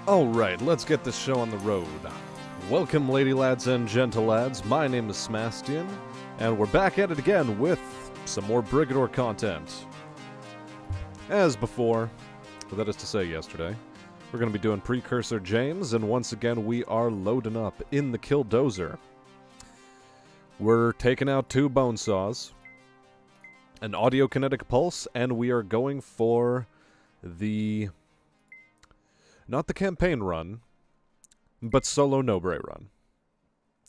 Alright, let's get this show on the road. Welcome, lady lads and gentle lads. My name is Smastian, and we're back at it again with some more Brigador content. As before, that is to say yesterday, we're going to be doing Precursor James, and once again we are loading up in the Killdozer. We're taking out 2 bone saws, an audiokinetic pulse, and we are going for the... not the campaign run, but solo Nobre run.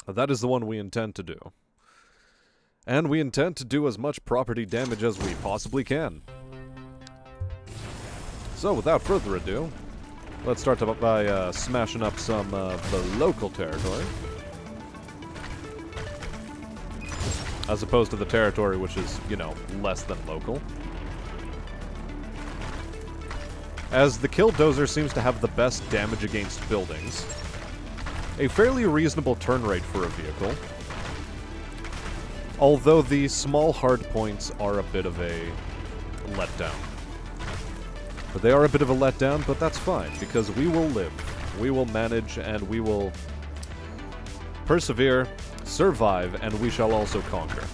That is the one we intend to do. And we intend to do as much property damage as we possibly can. So, without further ado, let's start by smashing up some of the local territory. As opposed to the territory which is, you know, less than local. As the Killdozer seems to have the best damage against buildings. A fairly reasonable turn rate for a vehicle. Although the small hard points are a bit of a letdown. But they are a bit of a letdown, but that's fine, because we will live. We will manage, and we will persevere, survive, and we shall also conquer.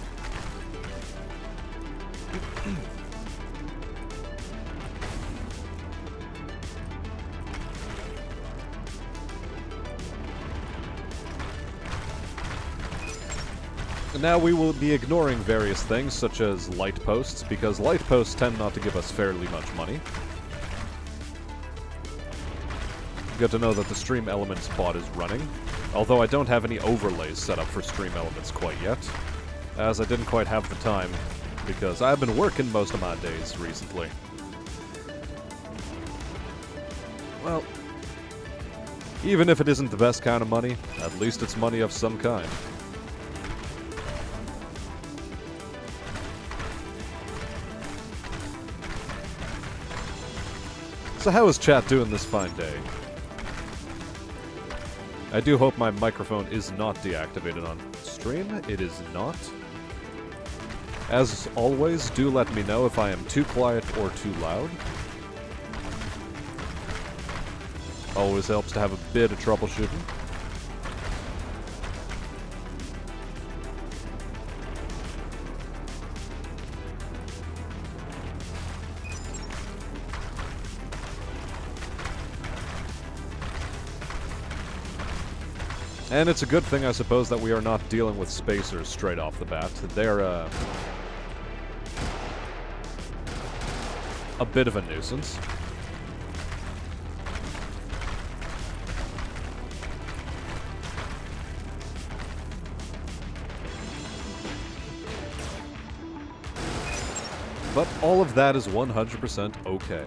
Now we will be ignoring various things, such as light posts, because light posts tend not to give us fairly much money. Good to know that the StreamElements bot is running, although I don't have any overlays set up for StreamElements quite yet, as I didn't quite have the time, because I've been working most of my days recently. Well, even if it isn't the best kind of money, at least it's money of some kind. So how is chat doing this fine day? I do hope my microphone is not deactivated on stream. It is not. As always, do let me know if I am too quiet or too loud. Always helps to have a bit of troubleshooting. And it's a good thing, I suppose, that we are not dealing with spacers straight off the bat. They're, a bit of a nuisance. But all of that is 100% okay.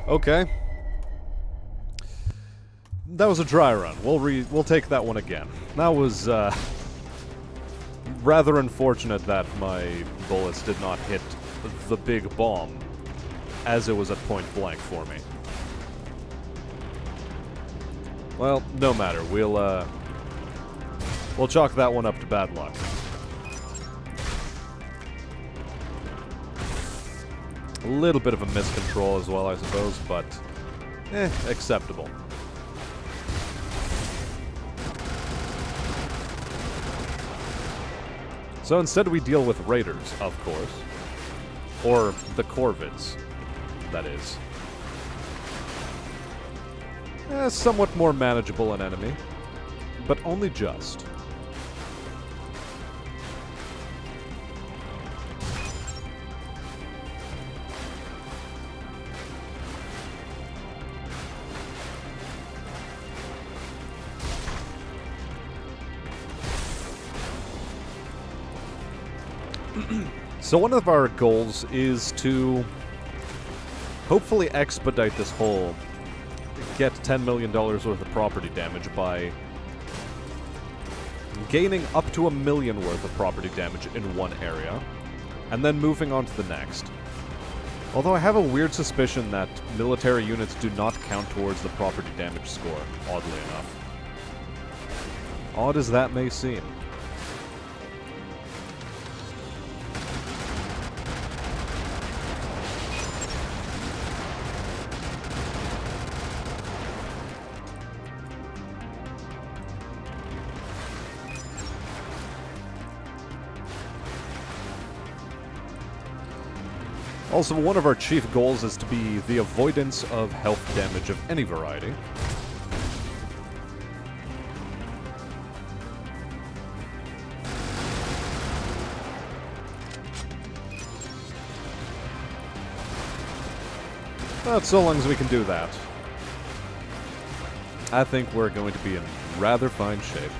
Okay. That was a dry run. We'll take that one again. That was rather unfortunate that my bullets did not hit the big bomb as it was at point blank for me. Well, no matter. We'll chalk that one up to bad luck. A little bit of a miscontrol as well, I suppose, but acceptable. So instead we deal with raiders, of course. Or the Corvids, that is. Somewhat more manageable an enemy, but only just. So one of our goals is to hopefully expedite this whole get $10 million worth of property damage by gaining up to $1 million worth of property damage in one area, and then moving on to the next. Although I have a weird suspicion that military units do not count towards the property damage score, oddly enough. Odd as that may seem. Also, one of our chief goals is to be the avoidance of health damage of any variety. But so long as we can do that, I think we're going to be in rather fine shape.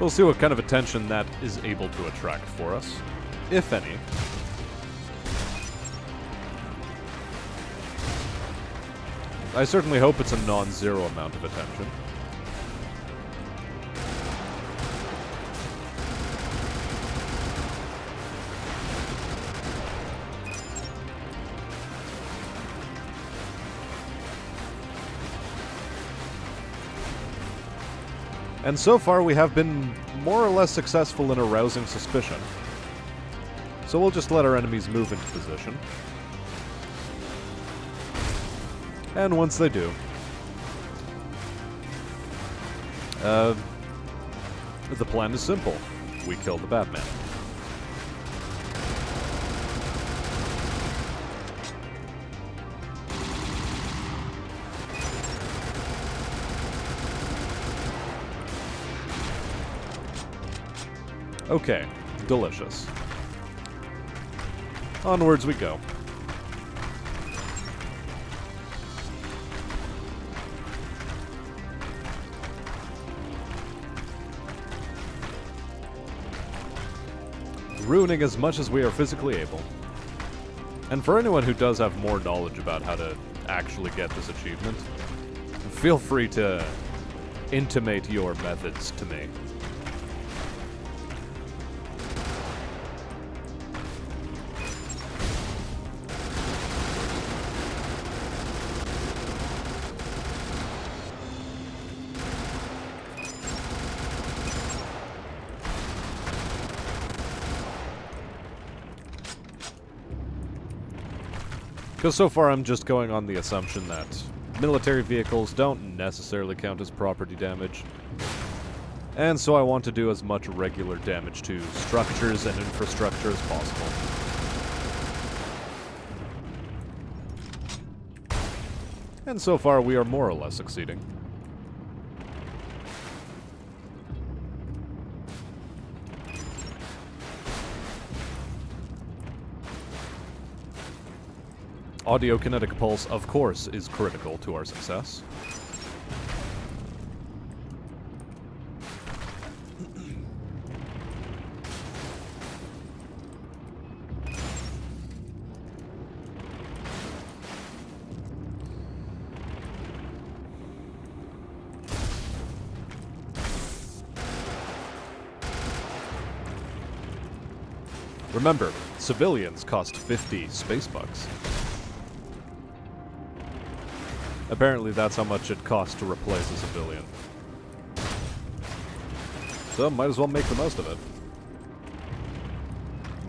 We'll see what kind of attention that is able to attract for us, if any. I certainly hope it's a non-zero amount of attention. And so far, we have been more or less successful in arousing suspicion. So we'll just let our enemies move into position. And once they do, the plan is simple. We kill the Batman. Okay, delicious. Onwards we go. Ruining as much as we are physically able. And for anyone who does have more knowledge about how to actually get this achievement, feel free to intimate your methods to me. Because so far I'm just going on the assumption that military vehicles don't necessarily count as property damage. And so I want to do as much regular damage to structures and infrastructure as possible. And so far we are more or less succeeding. Audio kinetic pulse, of course, is critical to our success. Remember, civilians cost 50 space bucks. Apparently that's how much it costs to replace a civilian. So might as well make the most of it.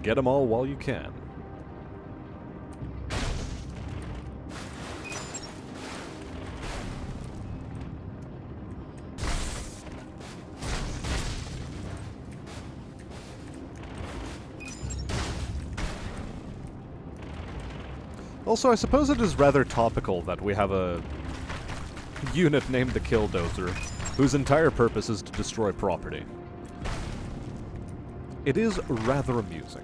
Get them all while you can. Also, I suppose it is rather topical that we have a unit named the Killdozer, whose entire purpose is to destroy property. It is rather amusing.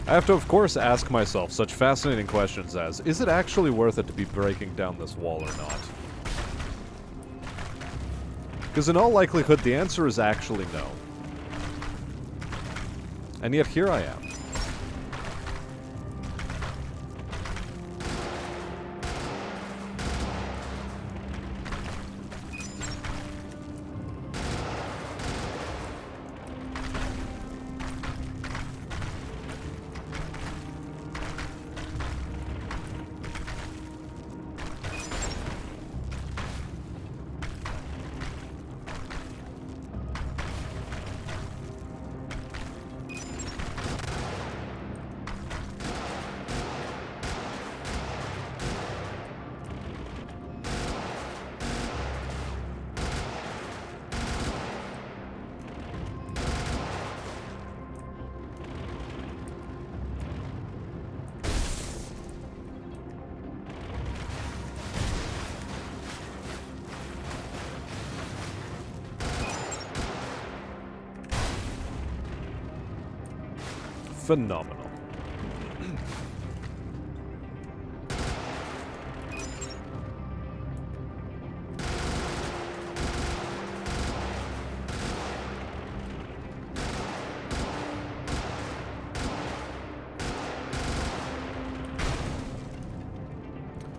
I have to, of course, ask myself such fascinating questions as, is it actually worth it to be breaking down this wall or not? Because in all likelihood, the answer is actually no. And yet here I am. Phenomenal.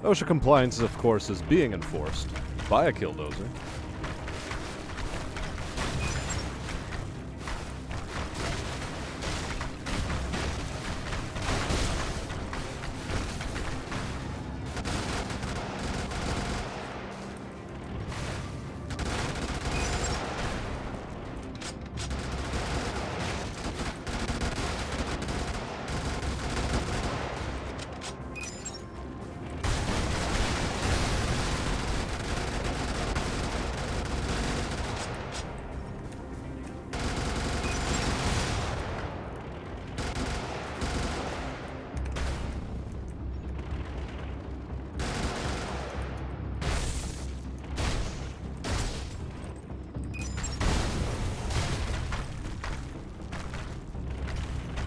OSHA compliance, of course, is being enforced by a Killdozer.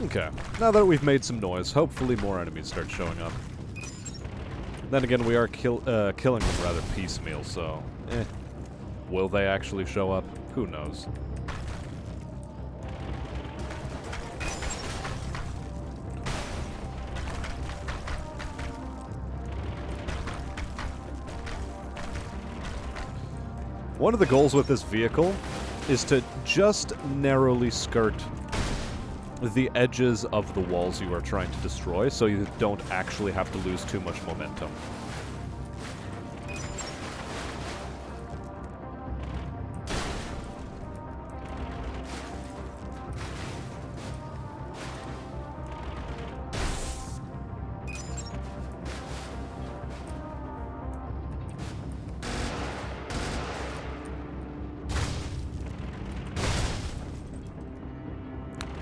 Okay, now that we've made some noise, hopefully more enemies start showing up. Then again, we are killing them rather piecemeal, so will they actually show up? Who knows? One of the goals with this vehicle is to just narrowly skirt the edges of the walls you are trying to destroy, so you don't actually have to lose too much momentum.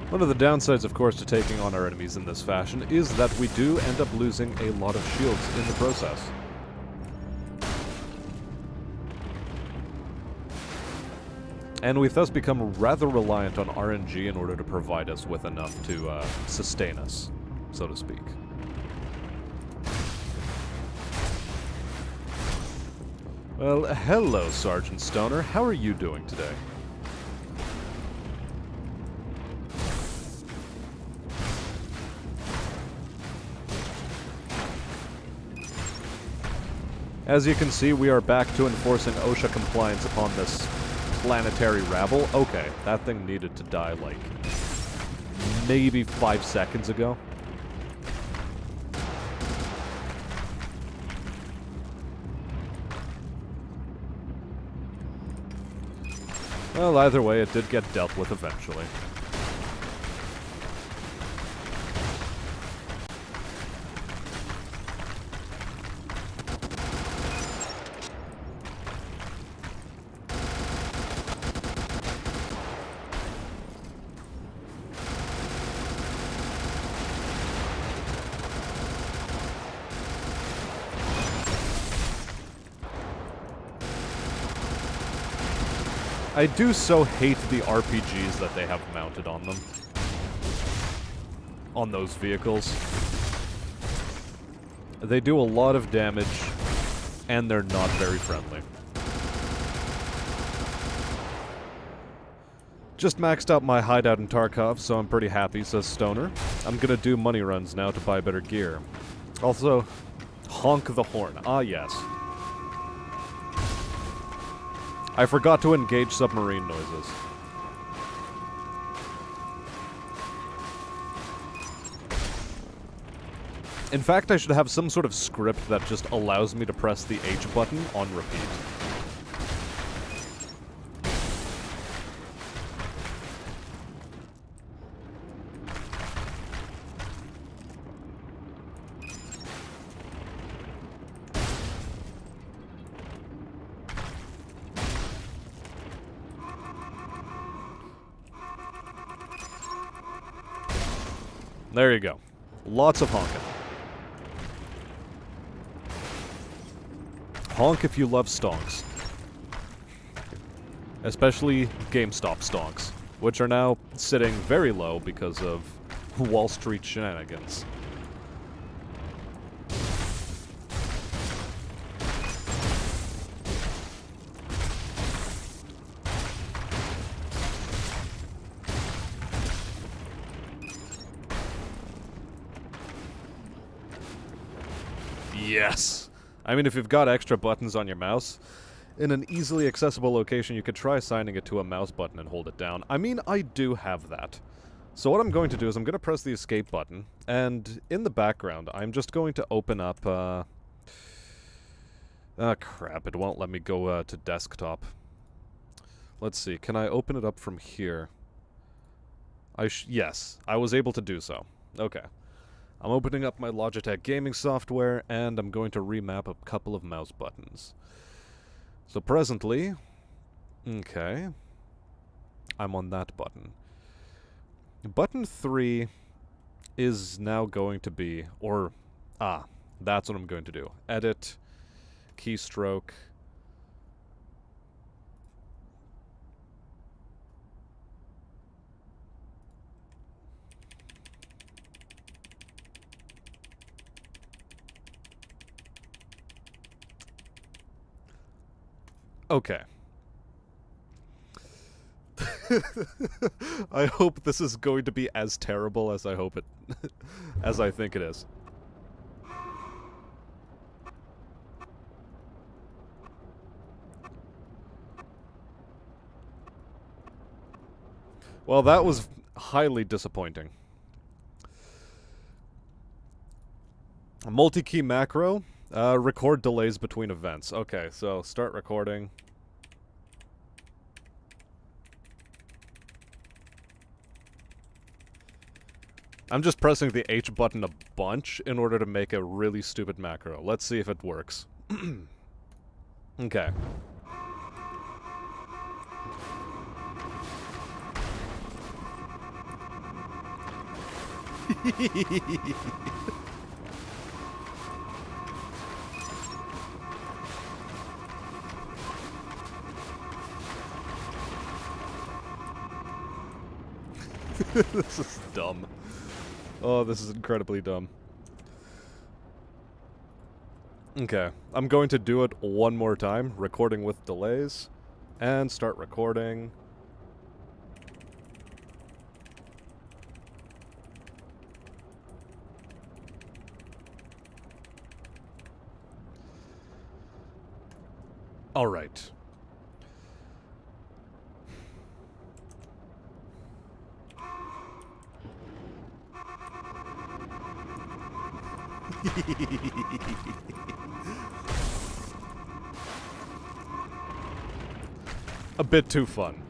One of the downsides, of course, to taking on our enemies in this fashion is that we do end up losing a lot of shields in the process. And we've thus become rather reliant on RNG in order to provide us with enough to sustain us, so to speak. Well, hello, Sergeant Stoner. How are you doing today? As you can see, we are back to enforcing OSHA compliance upon this planetary rabble. Okay, that thing needed to die, like, maybe 5 seconds ago. Well, either way, it did get dealt with eventually. I do so hate the RPGs that they have mounted on them. On those vehicles. They do a lot of damage, and they're not very friendly. Just maxed out my hideout in Tarkov, so I'm pretty happy, says Stoner. I'm gonna do money runs now to buy better gear. Also, honk the horn. Ah, yes. I forgot to engage submarine noises. In fact, I should have some sort of script that just allows me to press the H button on repeat. There you go. Lots of honking. Honk if you love stonks. Especially GameStop stonks, which are now sitting very low because of Wall Street shenanigans. Yes! I mean, if you've got extra buttons on your mouse, in an easily accessible location, you could try assigning it to a mouse button and hold it down. I mean, I do have that. So what I'm going to do is I'm going to press the escape button, and in the background, I'm just going to open up, crap, it won't let me go, to desktop. Let's see, can I open it up from here? Yes, I was able to do so. Okay. I'm opening up my Logitech gaming software, and I'm going to remap a couple of mouse buttons. So presently, okay, I'm on that button. Button 3 is now going to be, that's what I'm going to do. Edit, keystroke. Okay. I hope this is going to be as terrible as I hope it as I think it is. Well, that was highly disappointing. A multi-key macro. Record delays between events. Okay, so start recording. I'm just pressing the H button a bunch in order to make a really stupid macro. Let's see if it works. Okay. This is dumb. Oh, this is incredibly dumb. Okay, I'm going to do it one more time, recording with delays, and start recording. All right. A bit too fun.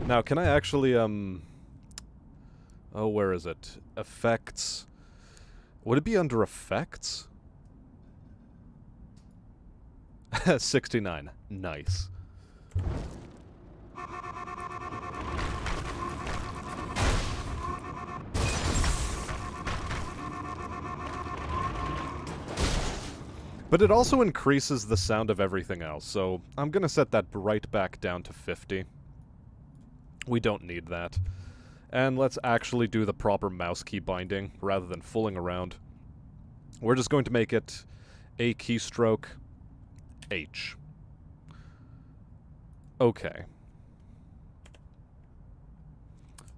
Now, can I actually, oh, where is it? Effects. Would it be under effects? 69. Nice. But it also increases the sound of everything else, so I'm gonna set that right back down to 50. We don't need that. And let's actually do the proper mouse key binding, rather than fooling around. We're just going to make it a keystroke H. Okay.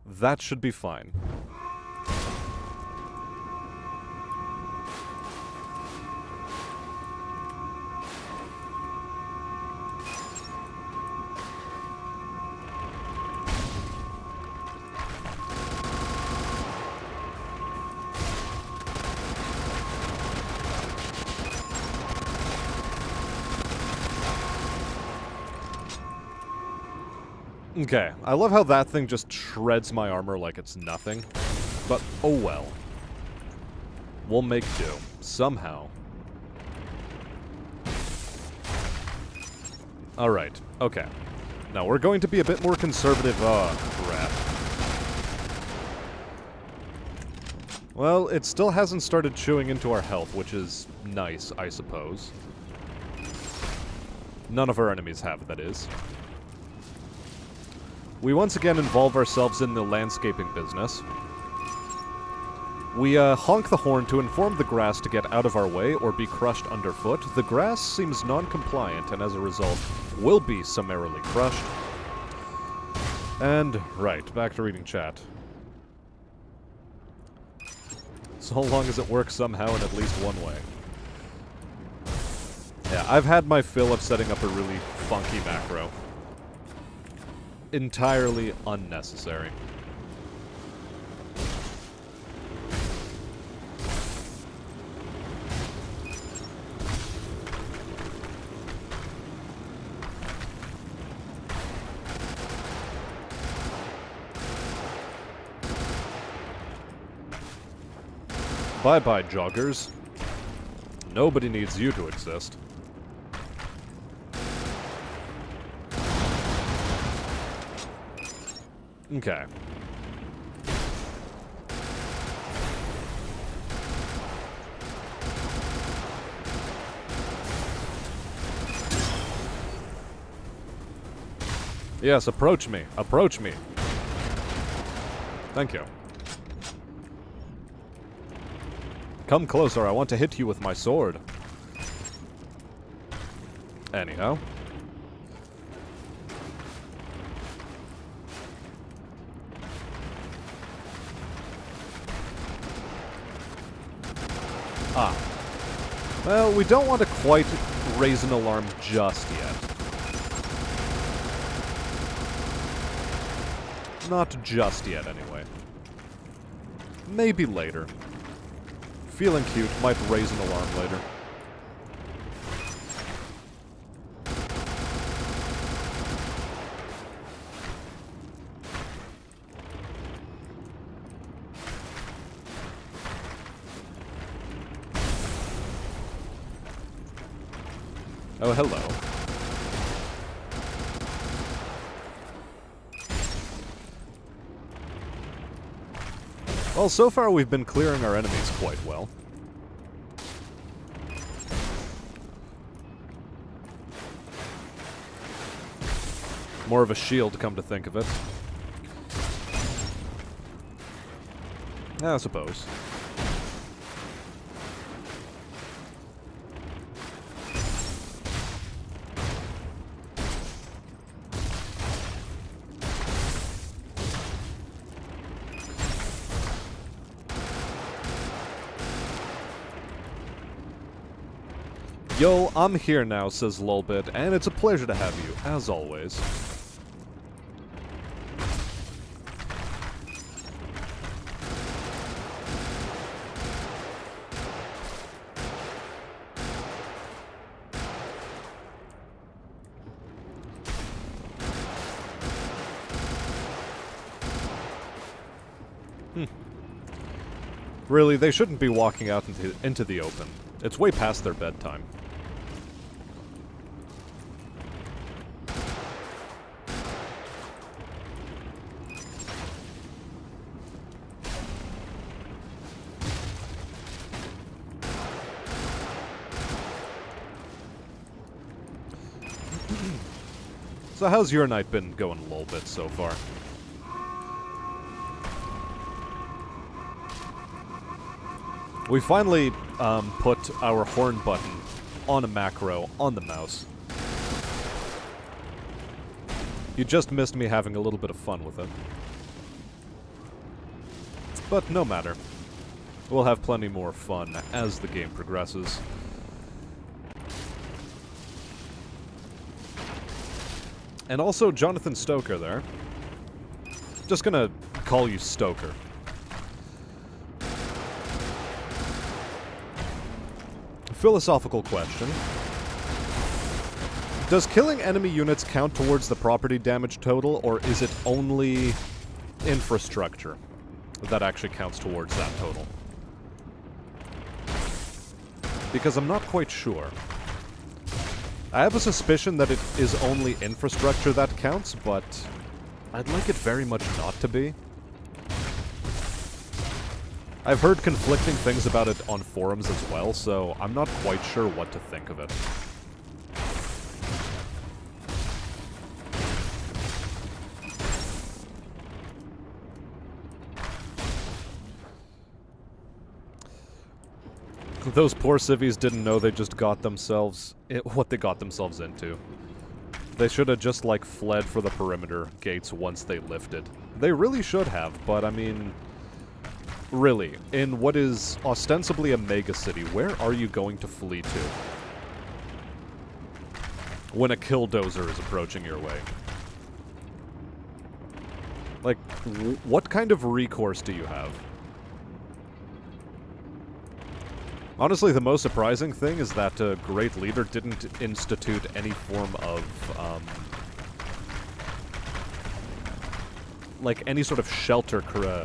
That should be fine. Okay, I love how that thing just shreds my armor like it's nothing. But, oh well. We'll make do. Somehow. Alright, okay. Now we're going to be a bit more conservative. Oh, crap. Well, it still hasn't started chewing into our health, which is nice, I suppose. None of our enemies have, that is. We once again involve ourselves in the landscaping business. We honk the horn to inform the grass to get out of our way or be crushed underfoot. The grass seems non-compliant and as a result will be summarily crushed. And, right, back to reading chat. So long as it works somehow in at least one way. Yeah, I've had my fill of setting up a really funky macro. Entirely unnecessary. Bye-bye, joggers. Nobody needs you to exist. Okay. Yes, approach me. Approach me. Thank you. Come closer, I want to hit you with my sword. Anyhow. Ah. Well, we don't want to quite raise an alarm just yet. Not just yet, anyway. Maybe later. Feeling cute might raise an alarm later. Oh, hello. Well, so far we've been clearing our enemies quite well. More of a shield, come to think of it. I suppose. Yo, I'm here now, says Lolbit, and it's a pleasure to have you, as always. Really, they shouldn't be walking out into the open. It's way past their bedtime. So how's your night been going a little bit so far? We finally put our horn button on a macro on the mouse. You just missed me having a little bit of fun with it. But no matter. We'll have plenty more fun as the game progresses. And also Jonathan Stoker there. Just gonna call you Stoker. Philosophical question. Does killing enemy units count towards the property damage total, or is it only infrastructure that actually counts towards that total? Because I'm not quite sure. I have a suspicion that it is only infrastructure that counts, but I'd like it very much not to be. I've heard conflicting things about it on forums as well, so I'm not quite sure what to think of it. Those poor civvies didn't know they just got themselves... what they got themselves into. They should have just, like, fled for the perimeter gates once they lifted. They really should have, but, I mean... Really, in what is ostensibly a mega city, where are you going to flee to? When a Killdozer is approaching your way. Like, what kind of recourse do you have? Honestly, the most surprising thing is that a great leader didn't institute any form of, like, any sort of shelter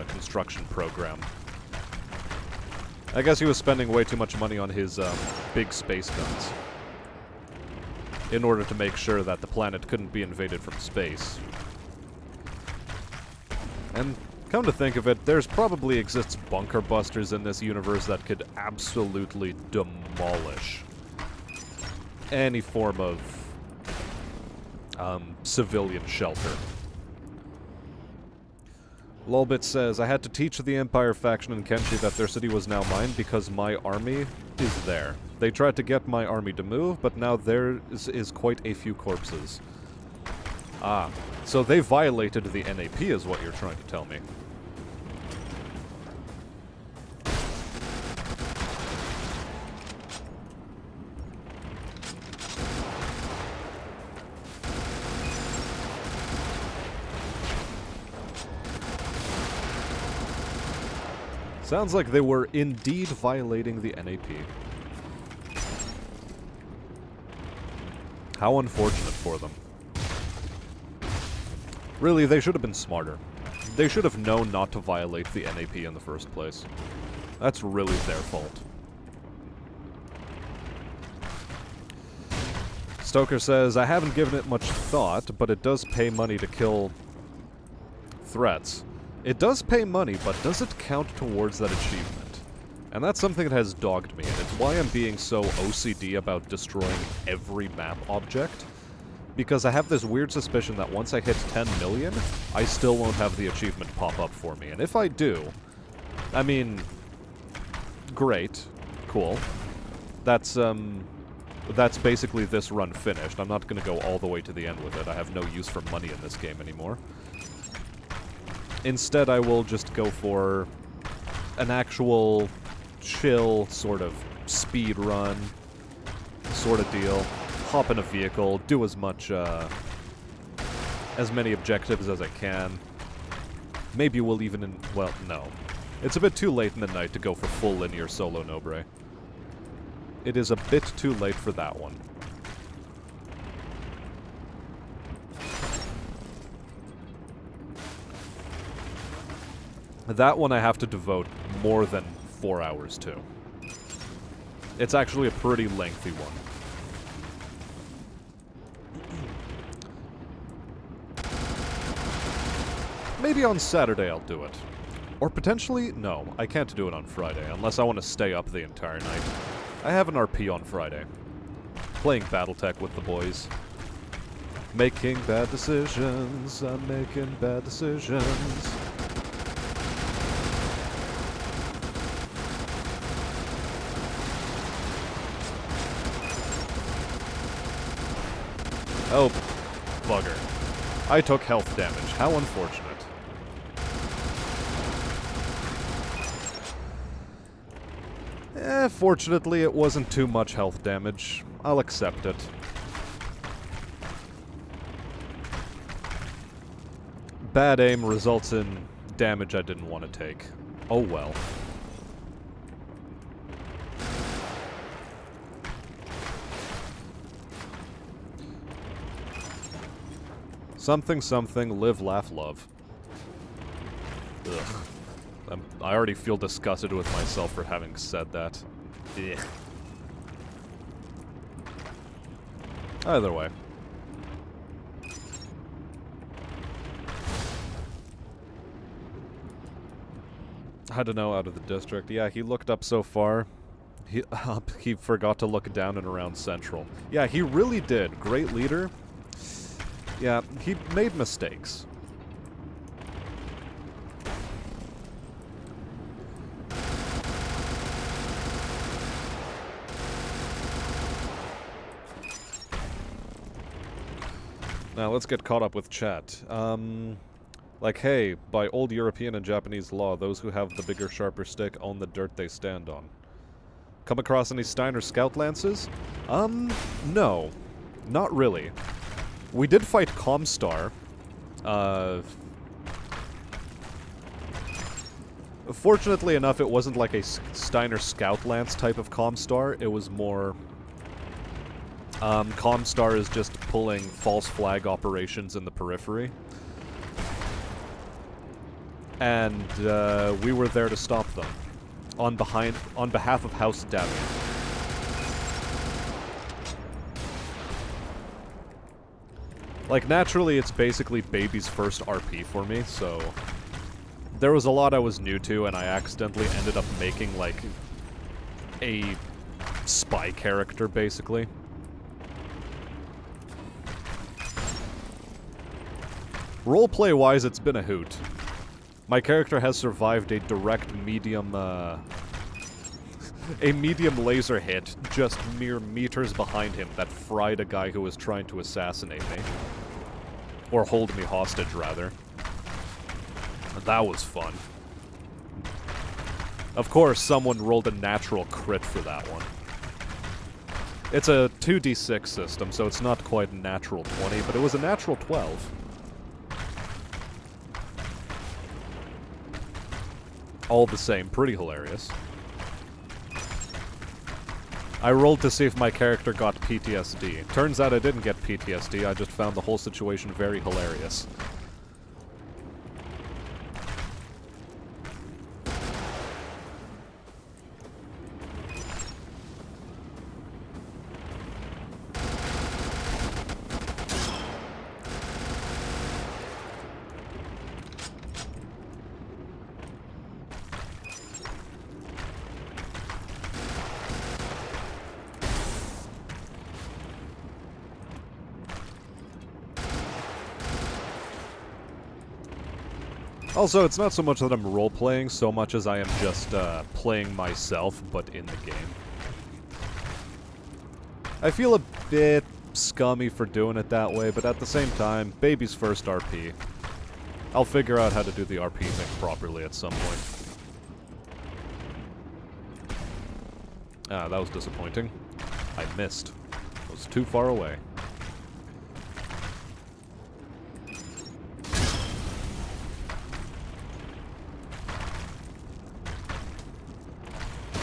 construction program. I guess he was spending way too much money on his, big space guns. In order to make sure that the planet couldn't be invaded from space. And... come to think of it, there's probably exists bunker busters in this universe that could absolutely demolish any form of civilian shelter. Lolbit says, I had to teach the Empire faction in Kenshi that their city was now mine because my army is there. They tried to get my army to move, but now there is quite a few corpses. Ah, so they violated the NAP is what you're trying to tell me. Sounds like they were indeed violating the NAP. How unfortunate for them. Really, they should have been smarter. They should have known not to violate the NAP in the first place. That's really their fault. Stoker says, I haven't given it much thought, but it does pay money to kill threats. It does pay money, but does it count towards that achievement? And that's something that has dogged me, and it's why I'm being so OCD about destroying every map object. Because I have this weird suspicion that once I hit 10 million, I still won't have the achievement pop up for me. And if I do, I mean, great, cool. That's basically this run finished. I'm not going to go all the way to the end with it. I have no use for money in this game anymore. Instead, I will just go for an actual chill sort of speed run, sort of deal. Hop in a vehicle, do as much, as many objectives as I can. Maybe we'll even, well, no. It's a bit too late in the night to go for full linear solo Nobre. It is a bit too late for that one. That one I have to devote more than 4 hours to. It's actually a pretty lengthy one. Maybe on Saturday I'll do it. Or potentially, no, I can't do it on Friday, unless I want to stay up the entire night. I have an RP on Friday. Playing Battletech with the boys. Making bad decisions, I'm making bad decisions. Oh, bugger. I took health damage. How unfortunate. Fortunately, it wasn't too much health damage. I'll accept it. Bad aim results in damage I didn't want to take. Oh well. Something, something, live, laugh, love. Ugh. I already feel disgusted with myself for having said that. Ugh. Either way. I don't know, out of the district. Yeah, he looked up so far. He forgot to look down and around Central. Yeah, he really did. Great leader. Yeah, he made mistakes. Now, let's get caught up with chat. Like, hey, by old European and Japanese law, those who have the bigger, sharper stick own the dirt they stand on. Come across any Steiner Scout Lances? No. Not really. We did fight Comstar. Fortunately enough, it wasn't like a Steiner Scout Lance type of Comstar. It was more... Comstar is just pulling false flag operations in the periphery. And, we were there to stop them. On behalf of House Davian. Like, naturally, it's basically baby's first RP for me, so... There was a lot I was new to, and I accidentally ended up making, like, a spy character, basically. Roleplay-wise, it's been a hoot. My character has survived a direct medium, a medium laser hit just mere meters behind him that fried a guy who was trying to assassinate me. Or hold me hostage, rather. That was fun. Of course, someone rolled a natural crit for that one. It's a 2d6 system, so it's not quite a natural 20, but it was a natural 12. All the same, pretty hilarious. I rolled to see if my character got PTSD. Turns out I didn't get PTSD, I just found the whole situation very hilarious. Also, it's not so much that I'm role-playing, so much as I am just, playing myself, but in the game. I feel a bit scummy for doing it that way, but at the same time, baby's first RP. I'll figure out how to do the RP thing properly at some point. Ah, that was disappointing. I missed. was too far away.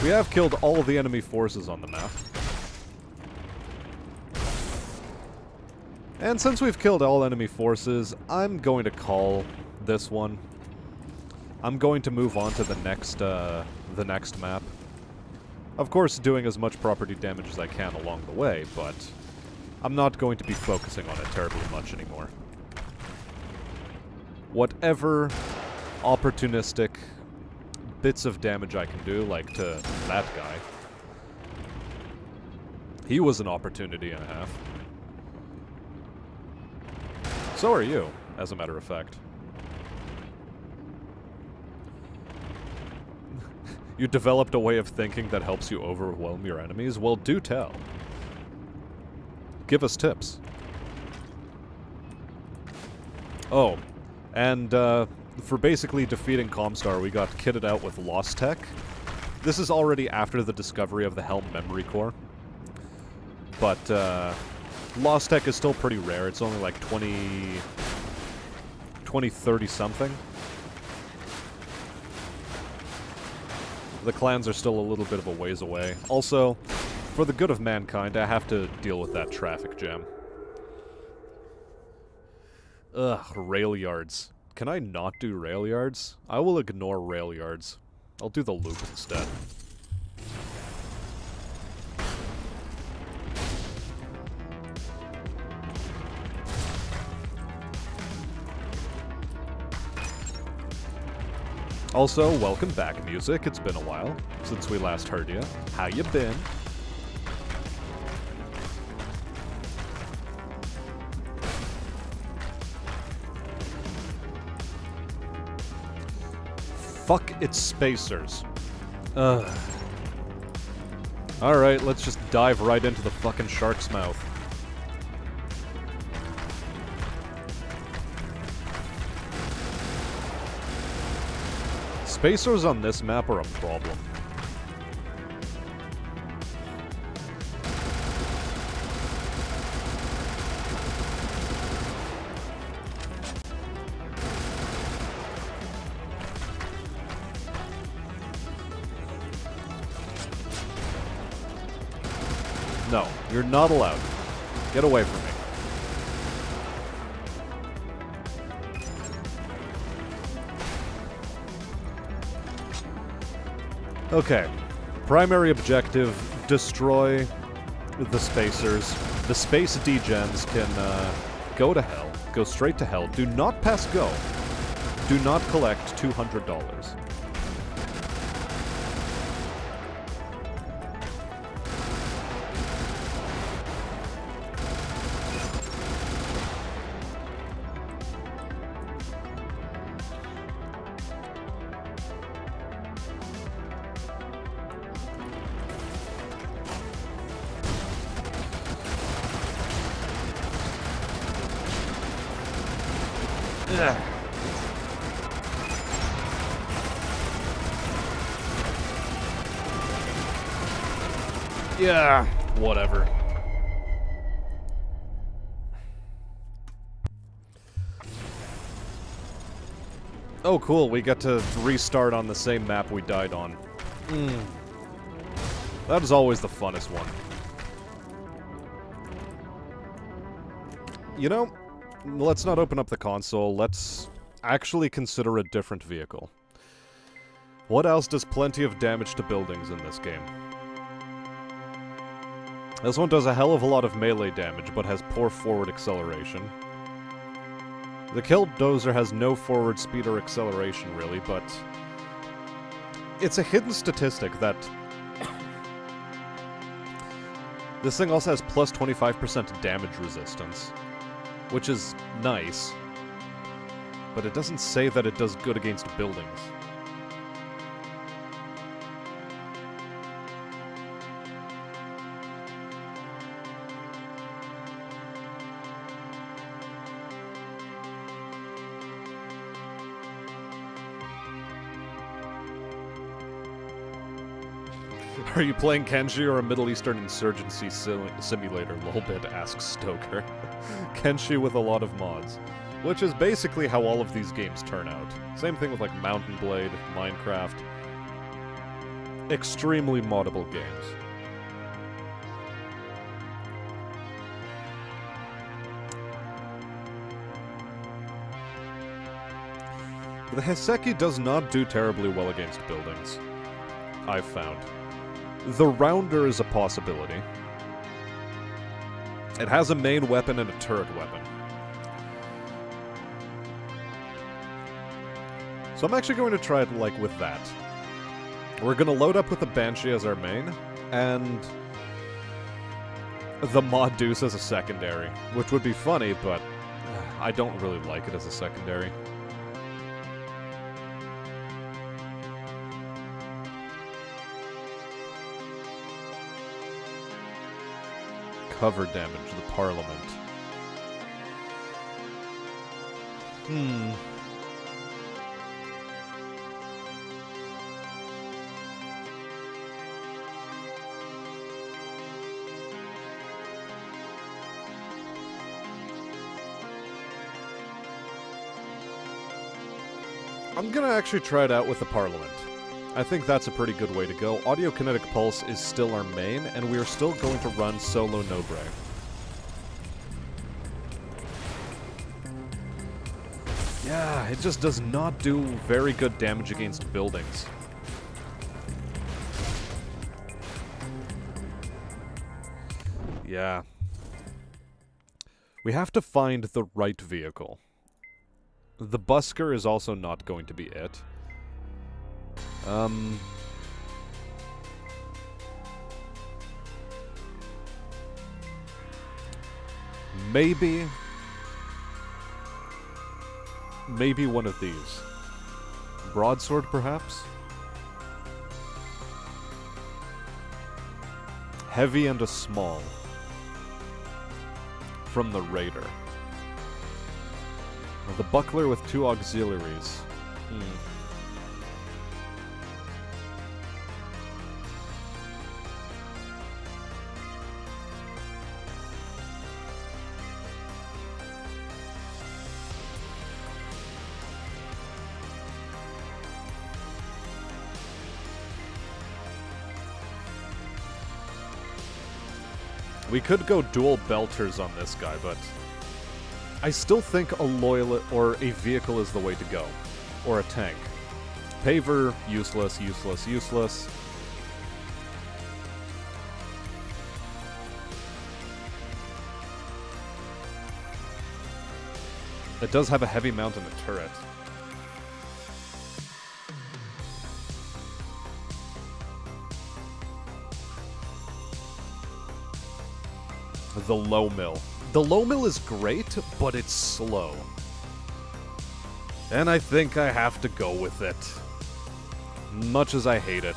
We have killed all the enemy forces on the map. And since we've killed all enemy forces, I'm going to call this one. I'm going to move on to the next map. Of course, doing as much property damage as I can along the way, but I'm not going to be focusing on it terribly much anymore. Whatever opportunistic bits of damage I can do, like to that guy. He was an opportunity and a half. So are you, as a matter of fact. You developed a way of thinking that helps you overwhelm your enemies? Well, do tell. Give us tips. Oh, and for basically defeating Comstar, we got kitted out with Lost Tech. This is already after the discovery of the Helm Memory Core. But Lost Tech is still pretty rare. It's only like 20, 30 something. The clans are still a little bit of a ways away. Also, for the good of mankind, I have to deal with that traffic jam. Ugh, rail yards. Can I not do rail yards? I will ignore rail yards. I'll do the loop instead. Also, welcome back, music. It's been a while since we last heard you. How you been? Fuck its spacers. Ugh. Alright, let's just dive right into the fucking shark's mouth. Spacers on this map are a problem. No, you're not allowed. Get away from me. Okay. Primary objective, destroy the spacers. The space degens can go to hell. Go straight to hell. Do not pass go. Do not collect $200. Yeah, whatever. Oh, cool. We get to restart on the same map we died on. That is always the funnest one. You know, let's not open up the console. Let's actually consider a different vehicle. What else does plenty of damage to buildings in this game? This one does a hell of a lot of melee damage, but has poor forward acceleration. The Killdozer has no forward speed or acceleration, really, but it's a hidden statistic that this thing also has plus 25% damage resistance, which is nice, but it doesn't say that it does good against buildings. Are you playing Kenshi or a Middle Eastern insurgency simulator? Lolbit asks Stoker. Kenshi with a lot of mods. Which is basically how all of these games turn out. Same thing with like Mountain Blade, Minecraft. Extremely moddable games. The Heseki does not do terribly well against buildings, I've found. The Rounder is a possibility. It has a main weapon and a turret weapon. So I'm actually going to try it, like, with that. We're going to load up with the Banshee as our main, and the Mod Deuce as a secondary, which would be funny, but I don't really like it as a secondary. Cover damage, the Parliament. I'm gonna actually try it out with the Parliament. I think that's a pretty good way to go. Audio Kinetic Pulse is still our main, and we are still going to run solo Nobre. Yeah, it just does not do very good damage against buildings. Yeah. We have to find the right vehicle. The Busker is also not going to be it. Maybe one of these. Broadsword, perhaps? Heavy and a small. From the Raider. The Buckler with 2 auxiliaries. We could go dual belters on this guy, but I still think a loyal or a vehicle is the way to go. Or a tank. Paver, useless, useless, useless. It does have a heavy mount and a turret. The low mill. The low mill is great, but it's slow. And I think I have to go with it. Much as I hate it.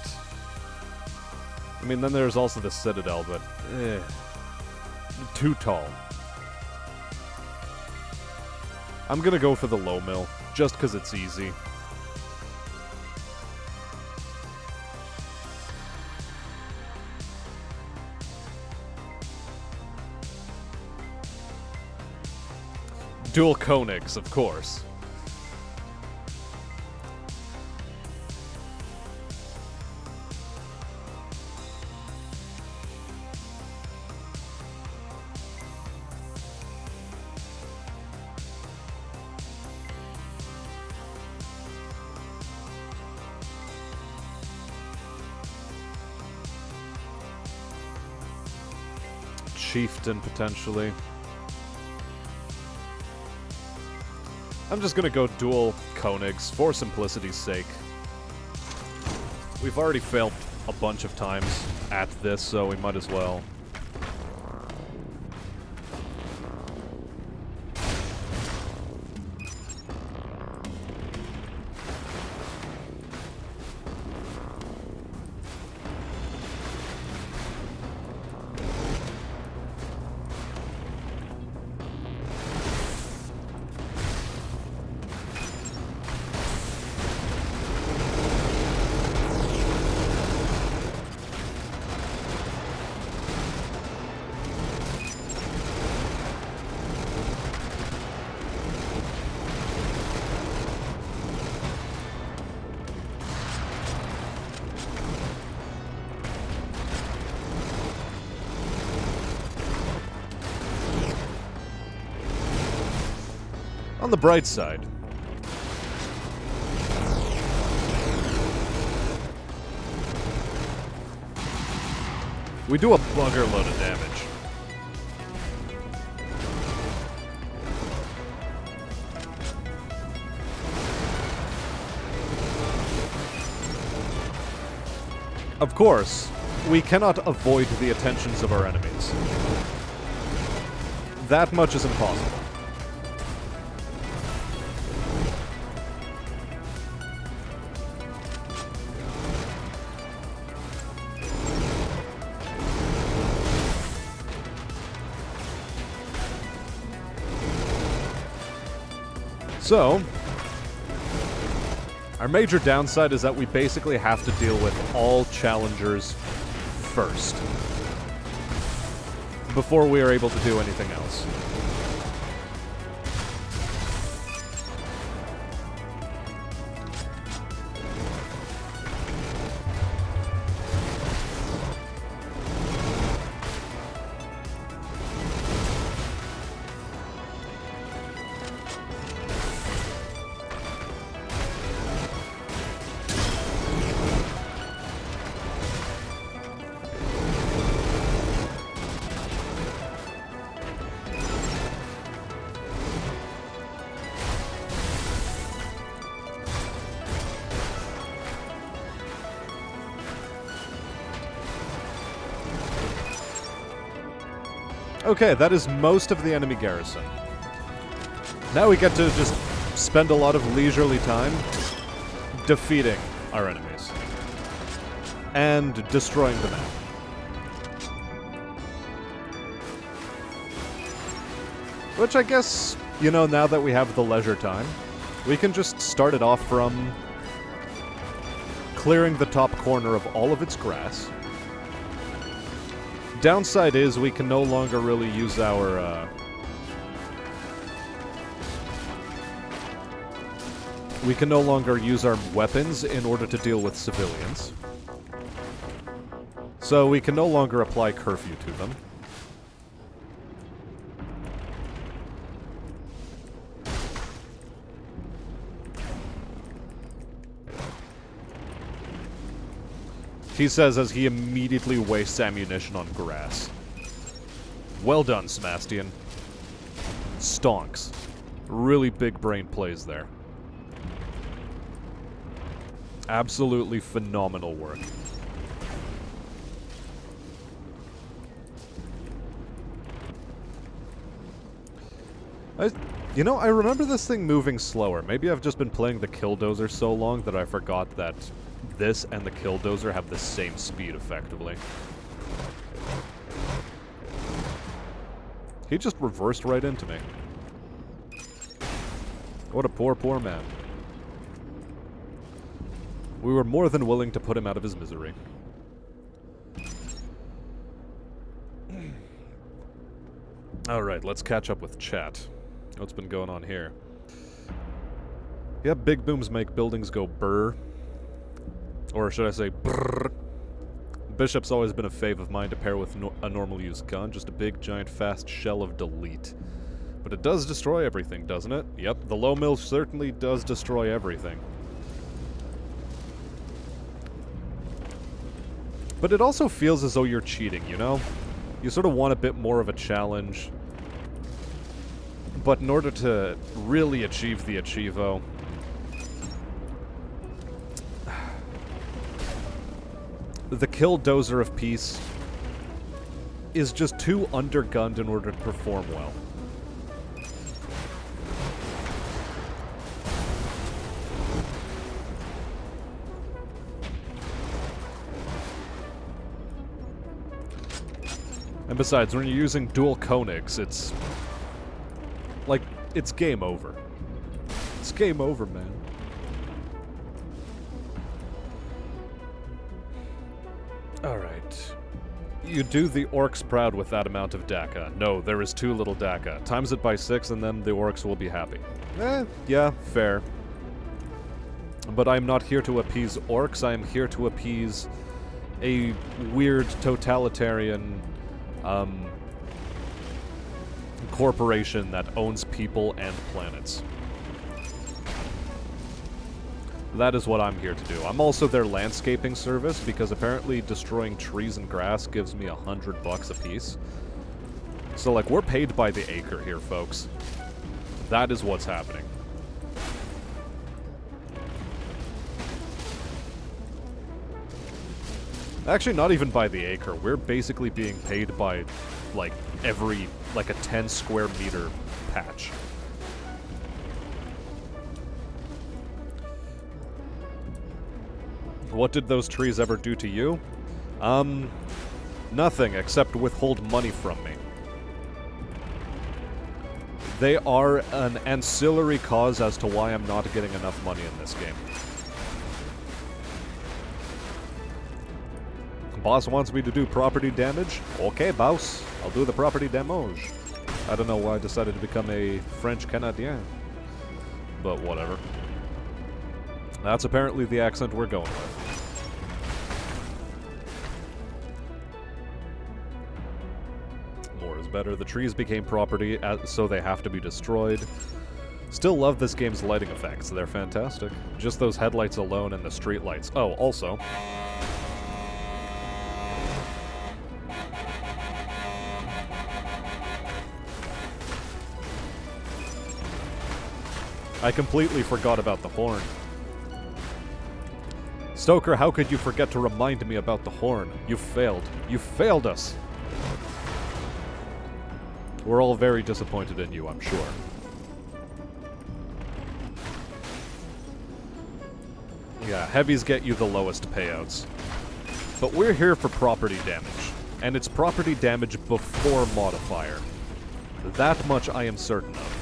I mean, then there's also the Citadel, but too tall. I'm gonna go for the low mill, just because it's easy. Dual Koenigs, of course. Chieftain, potentially. I'm just gonna go dual Koenigs for simplicity's sake. We've already failed a bunch of times at this, so we might as well. On the bright side, we do a bugger load of damage. Of course, we cannot avoid the attentions of our enemies. That much is impossible. So, our major downside is that we basically have to deal with all challengers first, before we are able to do anything else. Okay, that is most of the enemy garrison. Now we get to just spend a lot of leisurely time defeating our enemies and destroying the map. Which I guess, you know, now that we have the leisure time, we can just start it off from clearing the top corner of all of its grass. Downside is we can no longer really use our, we can no longer use our weapons in order to deal with civilians. So we can no longer apply curfew to them. He says as he immediately wastes ammunition on grass. Well done, Smastian. Stonks. Really big brain plays there. Absolutely phenomenal work. You know, I remember this thing moving slower. Maybe I've just been playing the Killdozer so long that I forgot that this and the Killdozer have the same speed, effectively. He just reversed right into me. What a poor, poor man. We were more than willing to put him out of his misery. Alright, let's catch up with chat. What's been going on here? Yeah, big booms make buildings go brr. Or should I say brrr. Bishop's always been a fave of mine to pair with a normal use gun, just a big, giant, fast shell of delete. But it does destroy everything, doesn't it? Yep, the low mill certainly does destroy everything. But it also feels as though you're cheating, you know? You sort of want a bit more of a challenge. But in order to really achieve the Achievo, the Killdozer of Peace is just too undergunned in order to perform well. And besides, when you're using dual Koenigs, it's like, it's game over. It's game over, man. Alright. You do the orcs proud with that amount of DACA. No, there is too little DACA. Times it by 6 and then the orcs will be happy. Yeah, fair. But I'm not here to appease orcs, I am here to appease a weird totalitarian, corporation that owns people and planets. That is what I'm here to do. I'm also their landscaping service, because apparently destroying trees and grass gives me $100 a piece. So, like, we're paid by the acre here, folks. That is what's happening. Actually, not even by the acre. We're basically being paid by, like, every, like, a 10 square meter patch. What did those trees ever do to you? Nothing, except withhold money from me. They are an ancillary cause as to why I'm not getting enough money in this game. Boss wants me to do property damage? Okay, boss. I'll do the property damage. I don't know why I decided to become a French Canadien. But whatever. That's apparently the accent we're going with. More is better. The trees became property, so they have to be destroyed. Still love this game's lighting effects. They're fantastic. Just those headlights alone and the street lights. Oh, also... I completely forgot about the horn. Stoker, how could you forget to remind me about the horn? You failed. You failed us! We're all very disappointed in you, I'm sure. Yeah, heavies get you the lowest payouts. But we're here for property damage. And it's property damage before modifier. That much I am certain of.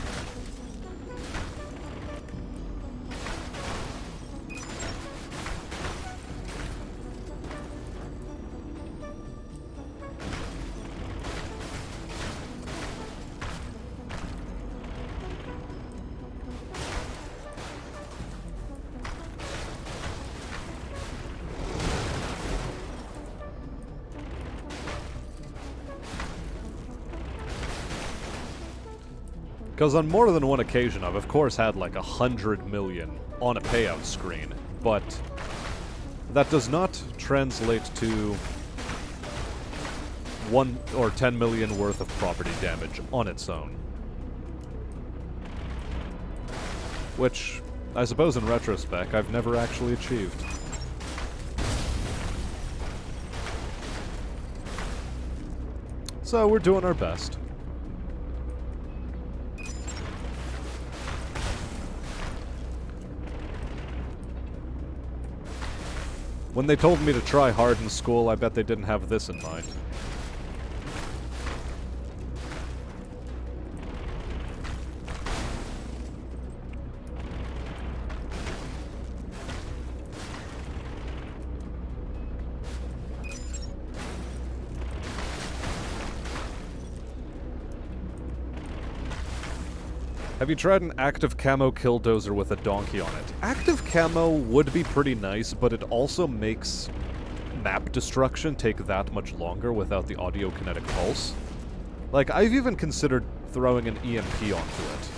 Because on more than one occasion, I've of course had like 100 million on a payout screen, but that does not translate to 1 or 10 million worth of property damage on its own. Which, I suppose in retrospect, I've never actually achieved. So we're doing our best. When they told me to try hard in school, I bet they didn't have this in mind. Have you tried an active camo Killdozer with a donkey on it? Active camo would be pretty nice, but it also makes map destruction take that much longer without the audio kinetic pulse. Like, I've even considered throwing an EMP onto it.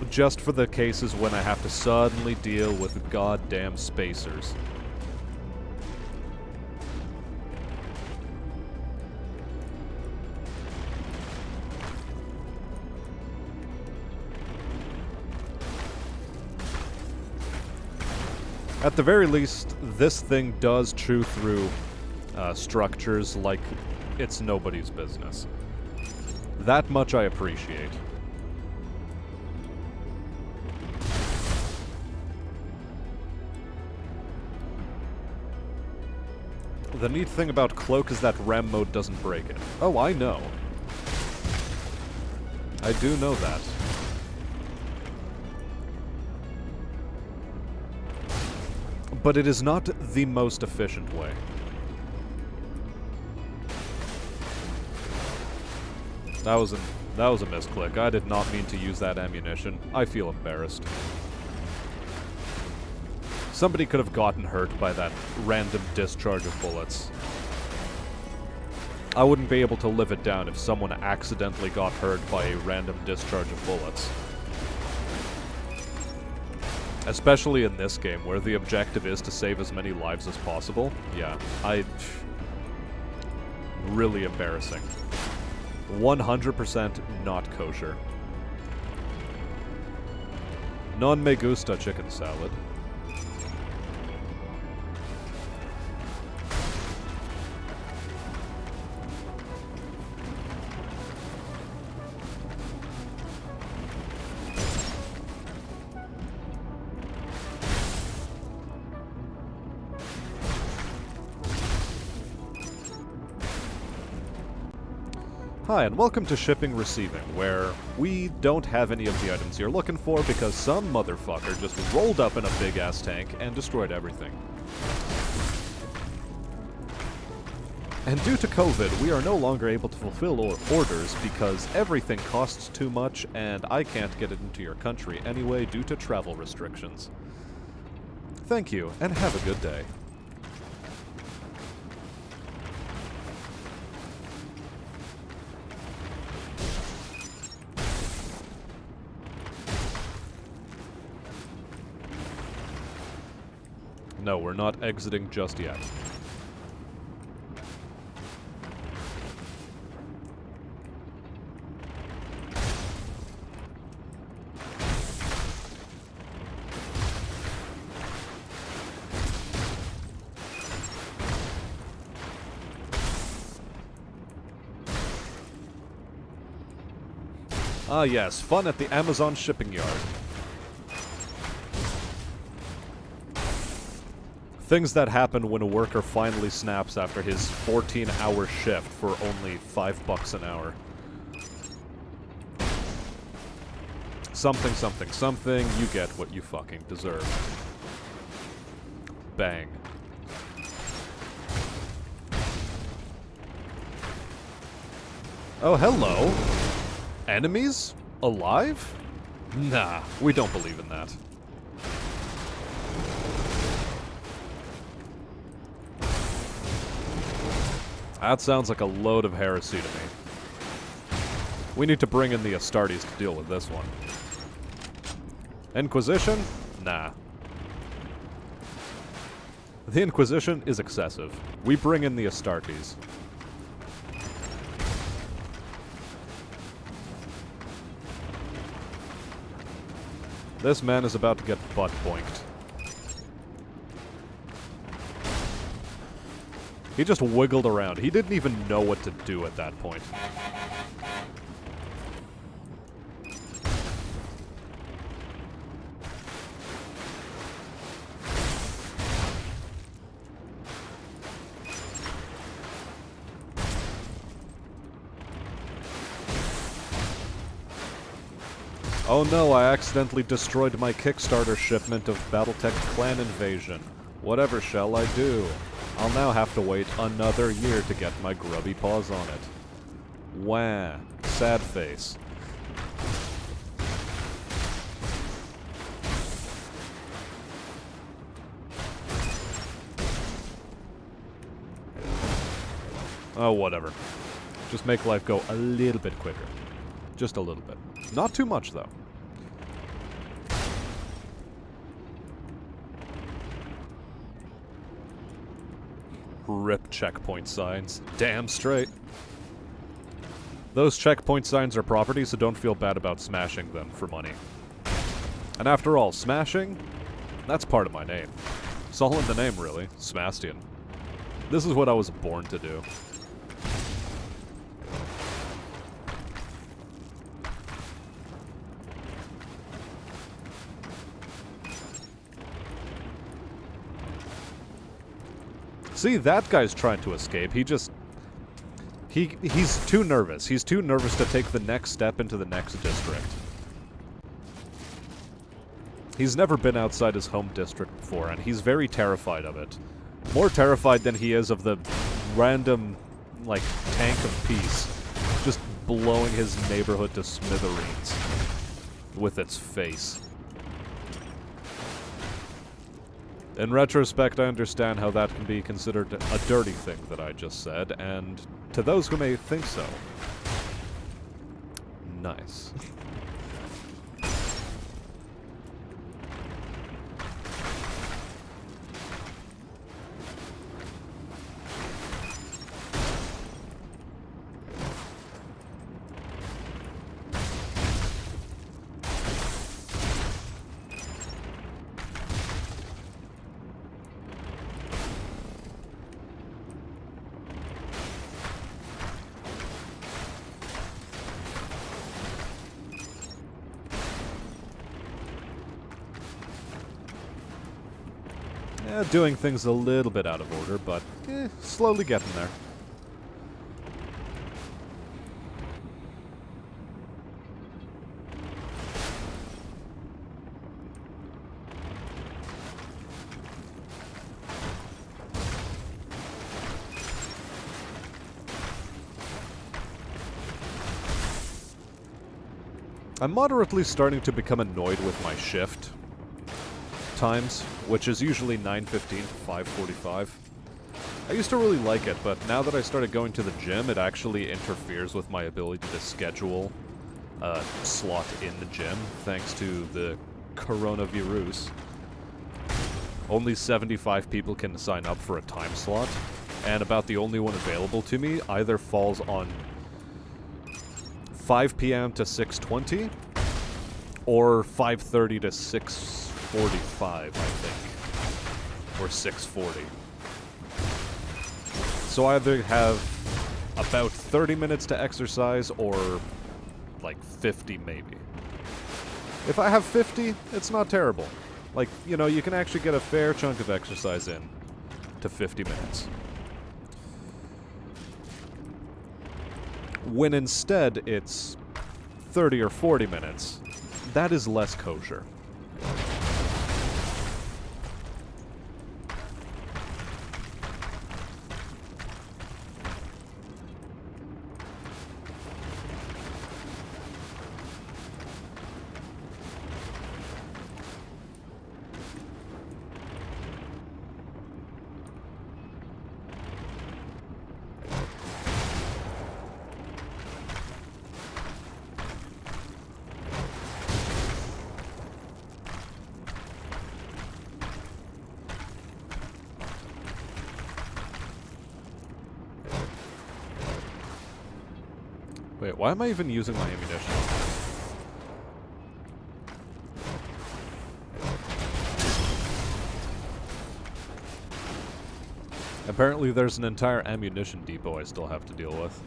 Just for the cases when I have to suddenly deal with goddamn spacers. At the very least, this thing does chew through structures like it's nobody's business. That much I appreciate. The neat thing about Cloak is that RAM mode doesn't break it. Oh, I know. I do know that. But it is not the most efficient way. That was a misclick. I did not mean to use that ammunition. I feel embarrassed. Somebody could have gotten hurt by that random discharge of bullets. I wouldn't be able to live it down if someone accidentally got hurt by a random discharge of bullets. Especially in this game, where the objective is to save as many lives as possible. Yeah, really embarrassing. 100% not kosher. Non me gusta chicken salad. Hi, and welcome to Shipping Receiving, where we don't have any of the items you're looking for because some motherfucker just rolled up in a big-ass tank and destroyed everything. And due to COVID, we are no longer able to fulfill orders because everything costs too much and I can't get it into your country anyway due to travel restrictions. Thank you, and have a good day. No, we're not exiting just yet. Ah yes, fun at the Amazon shipping yard. Things that happen when a worker finally snaps after his 14-hour shift for only $5 an hour. Something, something, something, you get what you fucking deserve. Bang. Oh, hello. Enemies? Alive? Nah, we don't believe in that. That sounds like a load of heresy to me. We need to bring in the Astartes to deal with this one. Inquisition? Nah. The Inquisition is excessive. We bring in the Astartes. This man is about to get butt boinked. He just wiggled around. He didn't even know what to do at that point. Oh no, I accidentally destroyed my Kickstarter shipment of Battletech Clan Invasion. Whatever shall I do? I'll now have to wait another year to get my grubby paws on it. Wah. Sad face. Oh, whatever. Just make life go a little bit quicker. Just a little bit. Not too much, though. Rip checkpoint signs. Damn straight. Those checkpoint signs are property, so don't feel bad about smashing them for money. And after all, smashing? That's part of my name. It's all in the name, really. Smastian. This is what I was born to do. See, that guy's trying to escape. He's too nervous. He's too nervous to take the next step into the next district. He's never been outside his home district before, and he's very terrified of it. More terrified than he is of the random, like, tank of peace just blowing his neighborhood to smithereens with its face. In retrospect, I understand how that can be considered a dirty thing that I just said, and to those who may think so, nice. Doing things a little bit out of order, but slowly getting there. I'm moderately starting to become annoyed with my shift times, which is usually 9:15 to 5:45. I used to really like it, but now that I started going to the gym, it actually interferes with my ability to schedule a slot in the gym, thanks to the coronavirus. Only 75 people can sign up for a time slot, and about the only one available to me either falls on 5 p.m. to 6:20, or 5:30 to 6:45, I think. Or 6:40. So I either have about 30 minutes to exercise, or like 50 maybe. If I have 50, it's not terrible. Like, you know, you can actually get a fair chunk of exercise in to 50 minutes. When instead it's 30 or 40 minutes, that is less kosher. Wait, why am I even using my ammunition? Apparently there's an entire ammunition depot I still have to deal with.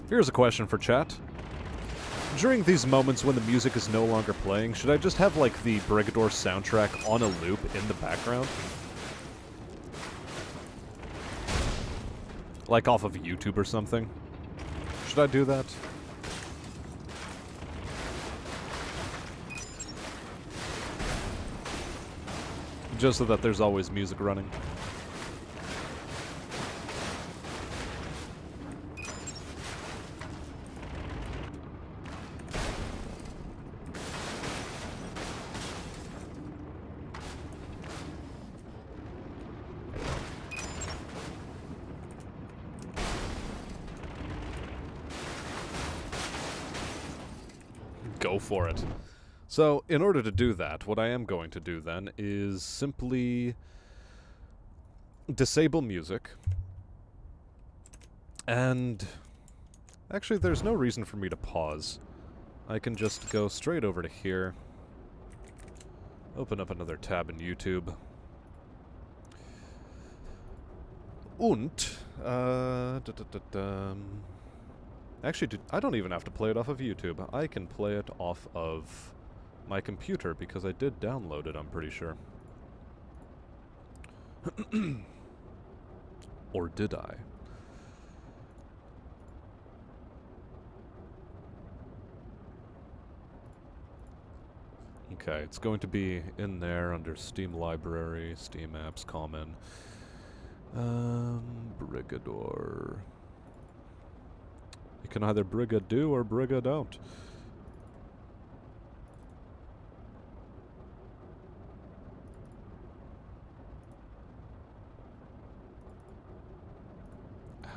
Here's a question for chat. During these moments when the music is no longer playing, should I just have, like, the Brigador soundtrack on a loop in the background? Like off of YouTube or something? Should I do that? Just so that there's always music running. Go for it. So, in order to do that, what I am going to do then is simply disable music. And actually, there's no reason for me to pause. I can just go straight over to here, open up another tab in YouTube, and Actually, I don't even have to play it off of YouTube. I can play it off of my computer because I did download it, I'm pretty sure. Or did I? Okay, it's going to be in there under Steam Library, Steam Apps, Common. Brigador. You can either Brigado or Brigadon't.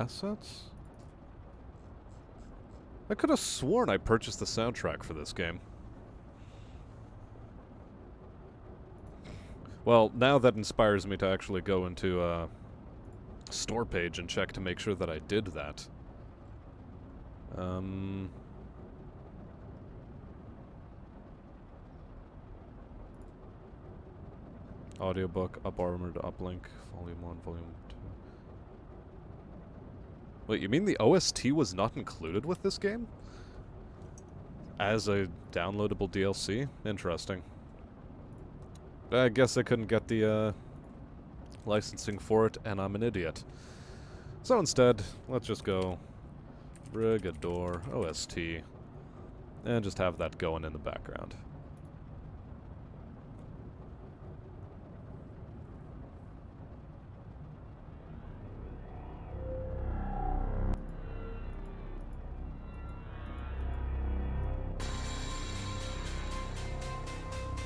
Assets? I could have sworn I purchased the soundtrack for this game. Well, now that inspires me to actually go into store page and check to make sure that I did that. Audiobook, Up-Armored Uplink, Volume 1, Volume 2. Wait, you mean the OST was not included with this game? As a downloadable DLC? Interesting. I guess I couldn't get the licensing for it, and I'm an idiot. So instead, let's just go Brigador OST, and just have that going in the background.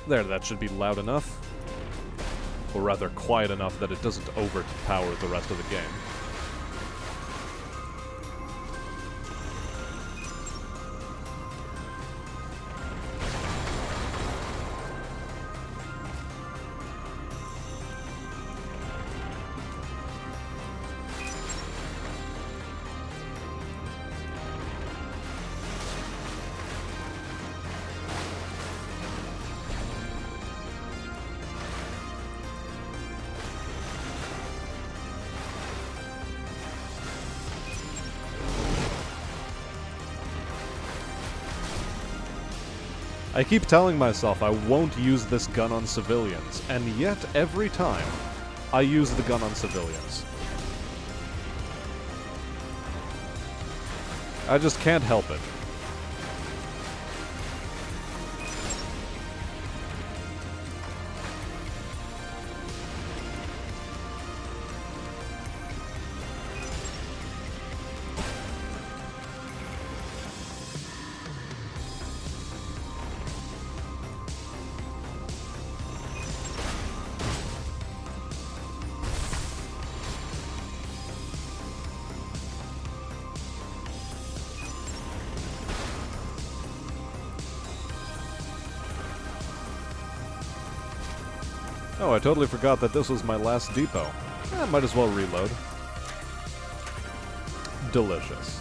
There, that should be loud enough. Or rather, quiet enough that it doesn't overpower the rest of the game. I keep telling myself I won't use this gun on civilians, and yet every time I use the gun on civilians. I just can't help it. Oh, I totally forgot that this was my last depot. I might as well reload. Delicious.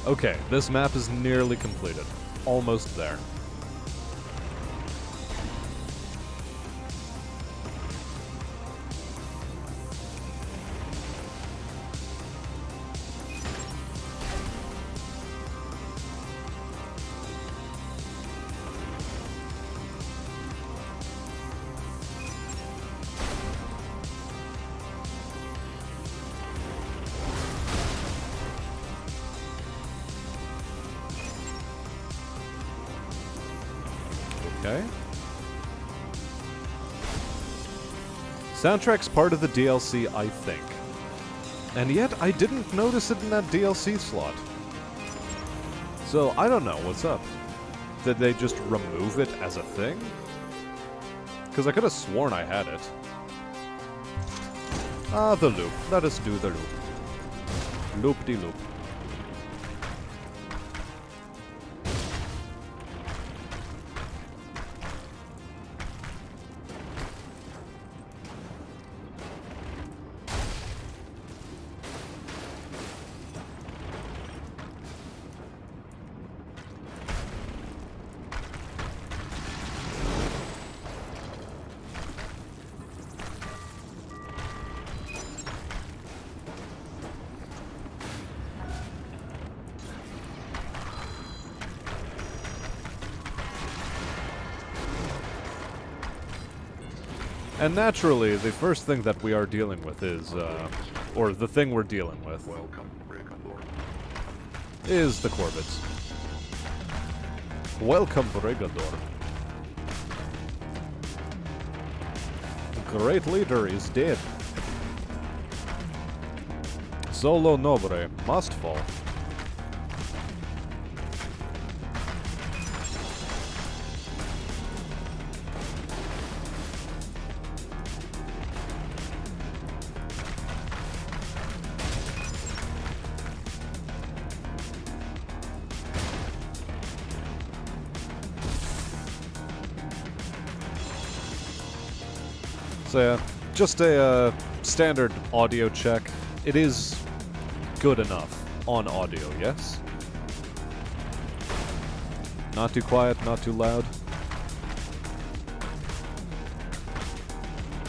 Okay, this map is nearly completed. Almost there. Okay. Soundtrack's part of the DLC, I think. And yet, I didn't notice it in that DLC slot. So, I don't know, what's up? Did they just remove it as a thing? Because I could have sworn I had it. Ah, the loop. Let us do the loop. Loop-de-loop. And naturally, the first thing that we are dealing with is, or the thing we're dealing with, is the Corvids. Welcome, Brigador. Great leader is dead. Solo Nobre must fall. So yeah, just a standard audio check. It is good enough on audio, yes? Not too quiet, not too loud.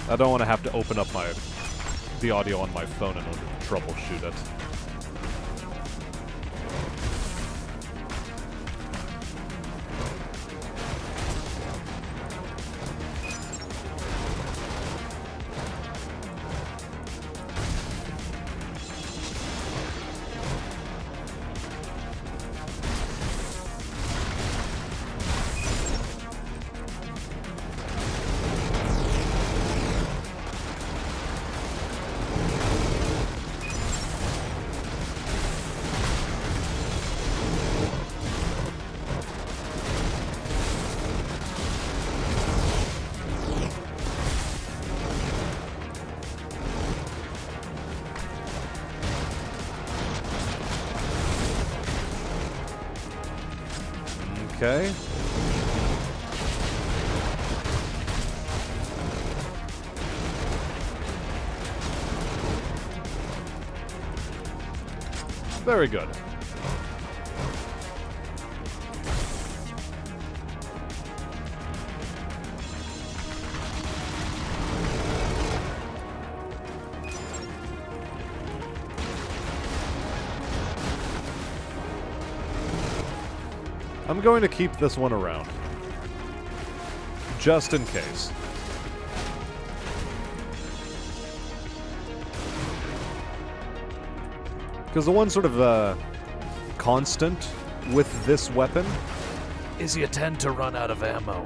I don't want to have to open up the audio on my phone in order to troubleshoot it. Okay. Very good. I'm going to keep this one around. Just in case. Because the one sort of, constant with this weapon is you tend to run out of ammo.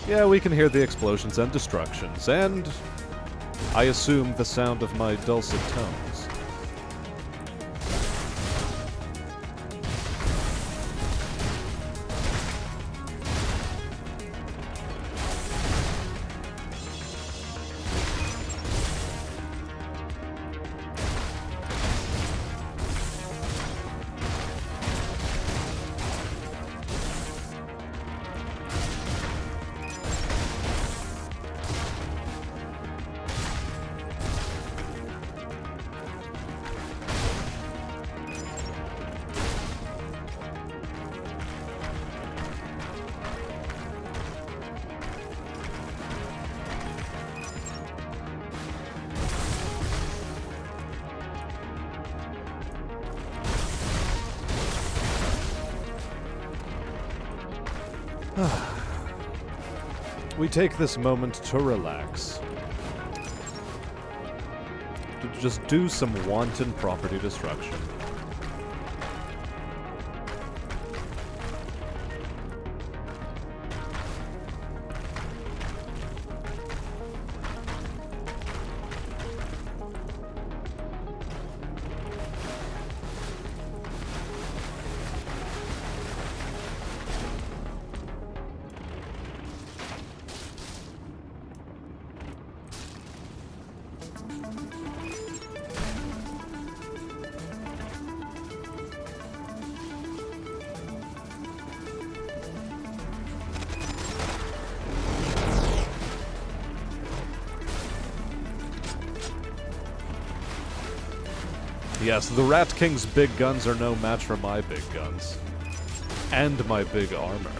Yeah, we can hear the explosions and destructions, and I assume the sound of my dulcet tones. We take this moment to relax. To just do some wanton property destruction. Yes, the Rat King's big guns are no match for my big guns. And my big armor.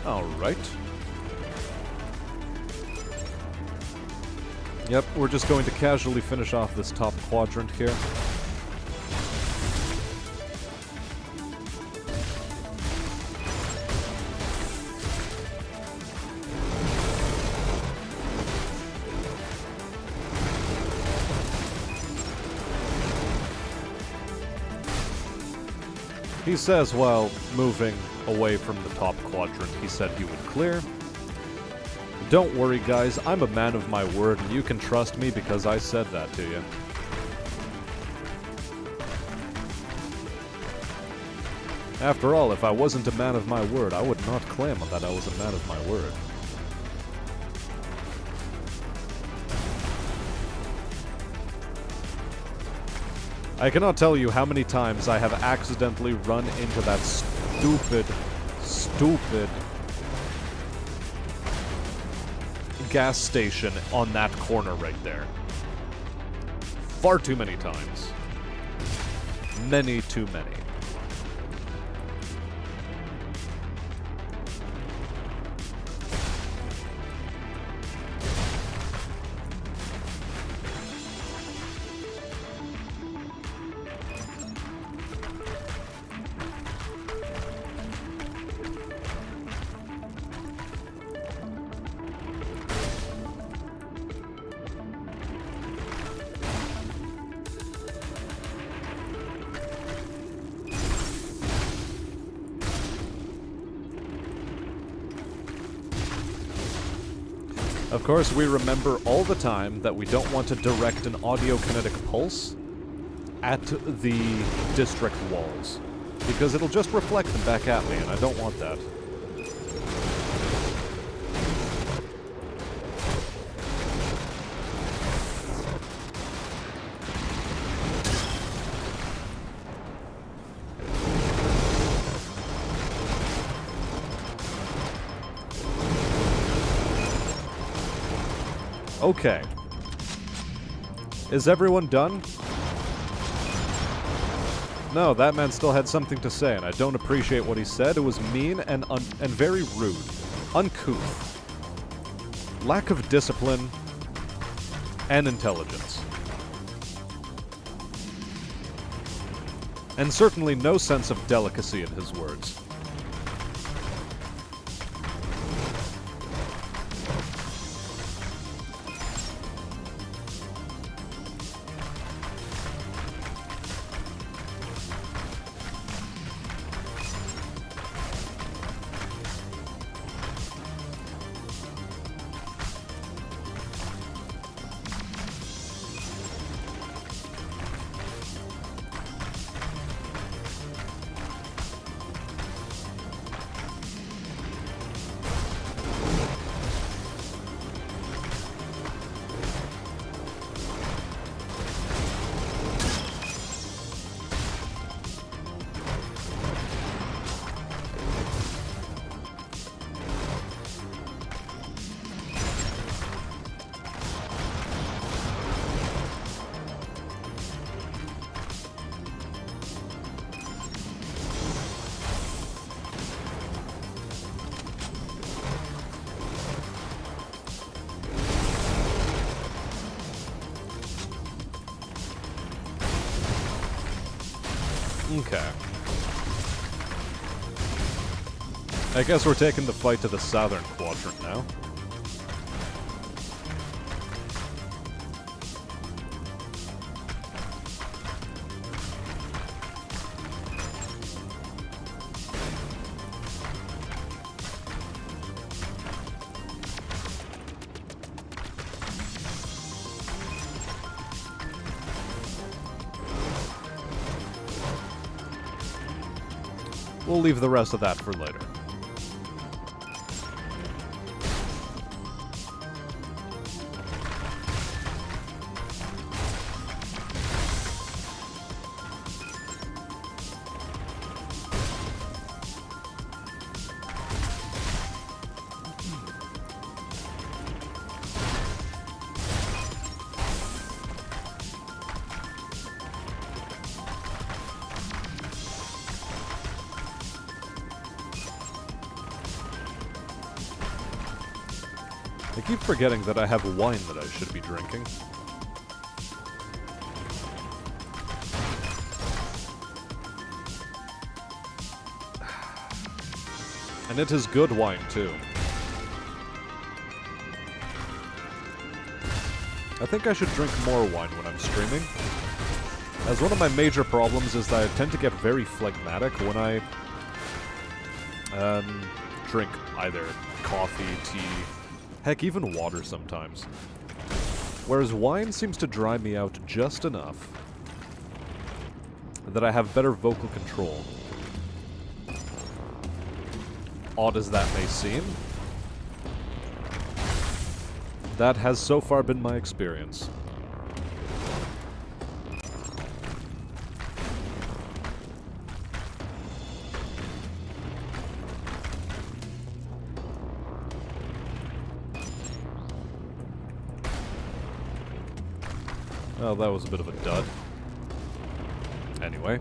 Alright. Yep, we're just going to casually finish off this top quadrant here. He says while moving away from the top quadrant, he said he would clear. Don't worry, guys, I'm a man of my word, and you can trust me because I said that to you. After all, if I wasn't a man of my word, I would not claim that I was a man of my word. I cannot tell you how many times I have accidentally run into that stupid gas station on that corner right there. Far too many times. Many too many. Of course, we remember all the time that we don't want to direct an audio-kinetic pulse at the district walls, because it'll just reflect them back at me, and I don't want that. Okay. Is everyone done? No, that man still had something to say, and I don't appreciate what he said. It was mean and very rude. Uncouth. Lack of discipline and intelligence. And certainly no sense of delicacy in his words. Okay. I guess we're taking the fight to the southern quadrant now. we'll leave the rest of that for later. I keep forgetting that I have wine that I should be drinking. And it is good wine, too. I think I should drink more wine when I'm streaming, as one of my major problems is that I tend to get very phlegmatic when I drink either coffee, tea, heck, even water sometimes. Whereas wine seems to dry me out just enough that I have better vocal control. Odd as that may seem, that has so far been my experience. Well, that was a bit of a dud. Anyway.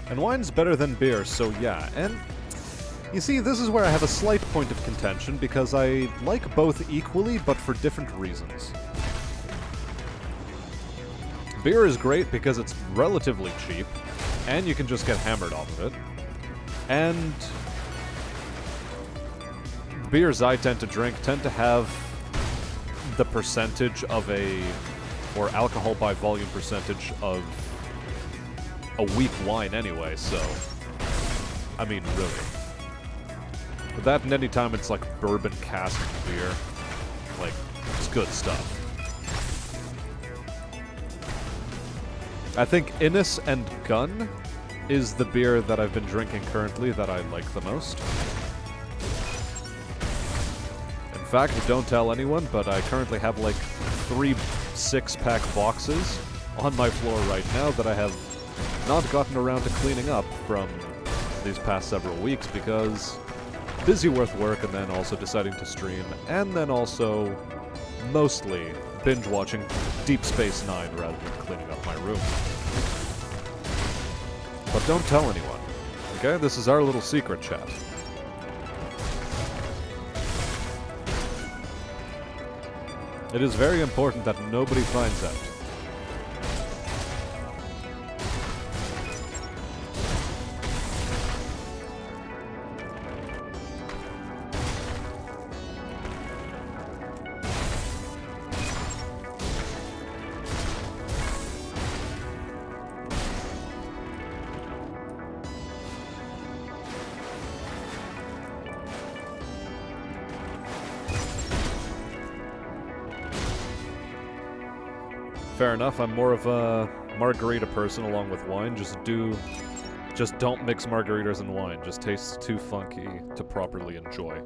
And wine's better than beer, so yeah. And you see, this is where I have a slight point of contention, because I like both equally, but for different reasons. Beer is great because it's relatively cheap, and you can just get hammered off of it. And beers I tend to drink tend to have the percentage of or alcohol by volume percentage of a weak wine anyway, so I mean, really. But that and any time it's like bourbon cask beer, like, it's good stuff. I think Innis and Gun is the beer that I've been drinking currently that I like the most. In fact, don't tell anyone, but I currently have like 3 6-pack boxes on my floor right now that I have not gotten around to cleaning up from these past several weeks because busy with work and then also deciding to stream, and then also mostly binge watching Deep Space Nine rather than cleaning up my room. But don't tell anyone, okay? This is our little secret chat. It is very important that nobody finds out. Fair enough, I'm more of a margarita person along with wine. Just don't mix margaritas and wine. Just tastes too funky to properly enjoy.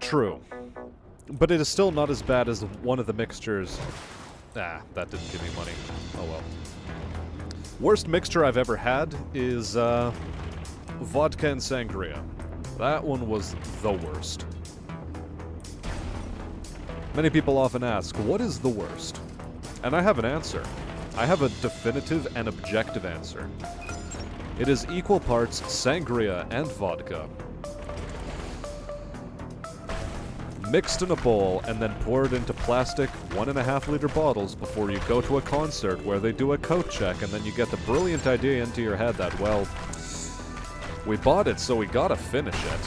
True. But it is still not as bad as one of the mixtures. Ah, that didn't give me money. Oh well. Worst mixture I've ever had is vodka and sangria. That one was the worst. Many people often ask, what is the worst? And I have an answer. I have a definitive and objective answer. It is equal parts sangria and vodka. mixed in a bowl, and then poured into plastic 1.5-liter bottles before you go to a concert where they do a coat check, and then you get the brilliant idea into your head that, well, we bought it, so we gotta finish it.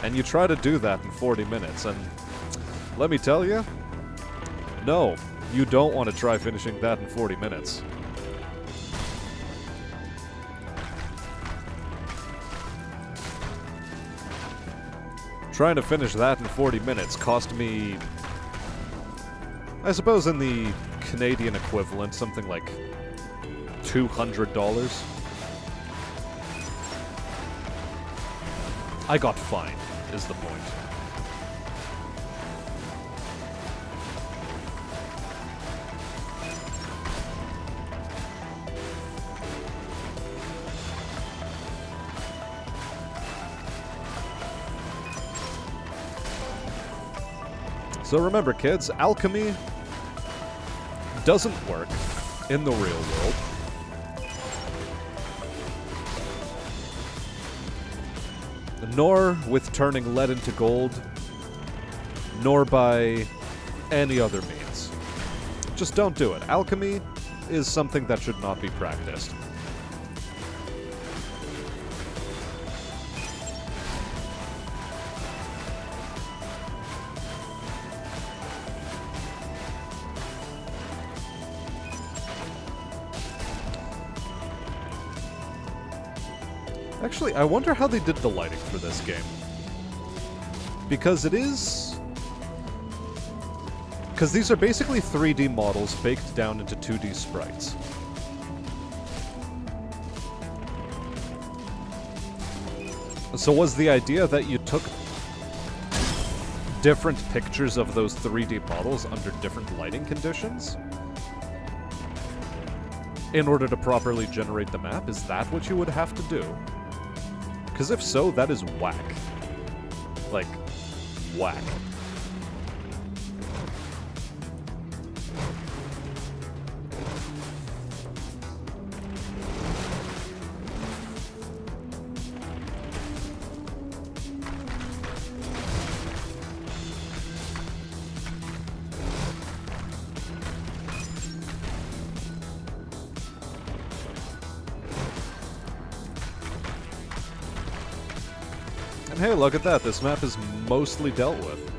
And you try to do that in 40 minutes, and let me tell you, no, you don't want to try finishing that in 40 minutes. Trying to finish that in 40 minutes cost me, I suppose in the Canadian equivalent, something like $200. I got fined, is the point. So remember, kids, alchemy doesn't work in the real world. Nor with turning lead into gold, nor by any other means. Just don't do it. Alchemy is something that should not be practiced. Actually, I wonder how they did the lighting for this game. Because these are basically 3D models baked down into 2D sprites. So was the idea that you took different pictures of those 3D models under different lighting conditions in order to properly generate the map? Is that what you would have to do? Because if so, that is whack. Like, whack. And hey, look at that, this map is mostly dealt with.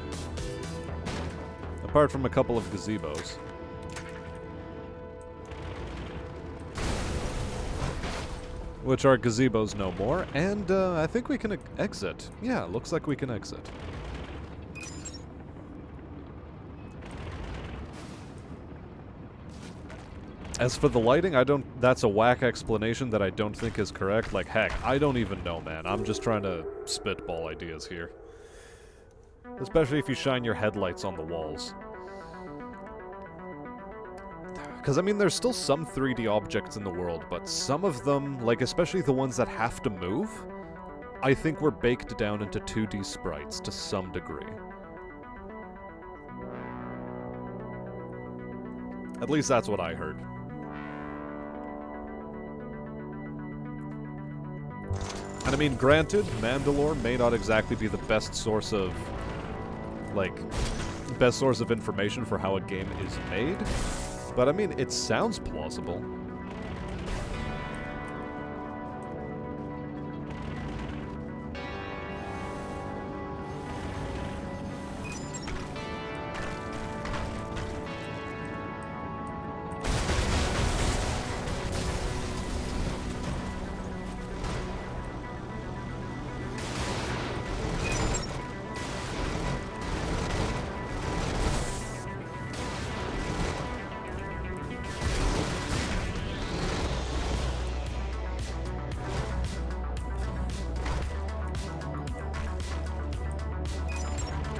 Apart from a couple of gazebos. Which are gazebos no more, and I think we can exit. Yeah, looks like we can exit. As for the lighting, that's a whack explanation that I don't think is correct. Like, heck, I don't even know, man. I'm just trying to spitball ideas here. Especially if you shine your headlights on the walls. Because, I mean, there's still some 3D objects in the world, but some of them, like, especially the ones that have to move, I think were baked down into 2D sprites to some degree. At least that's what I heard. And I mean, granted, Mandalore may not exactly be the best source of, like, best source of information for how a game is made, but I mean, it sounds plausible.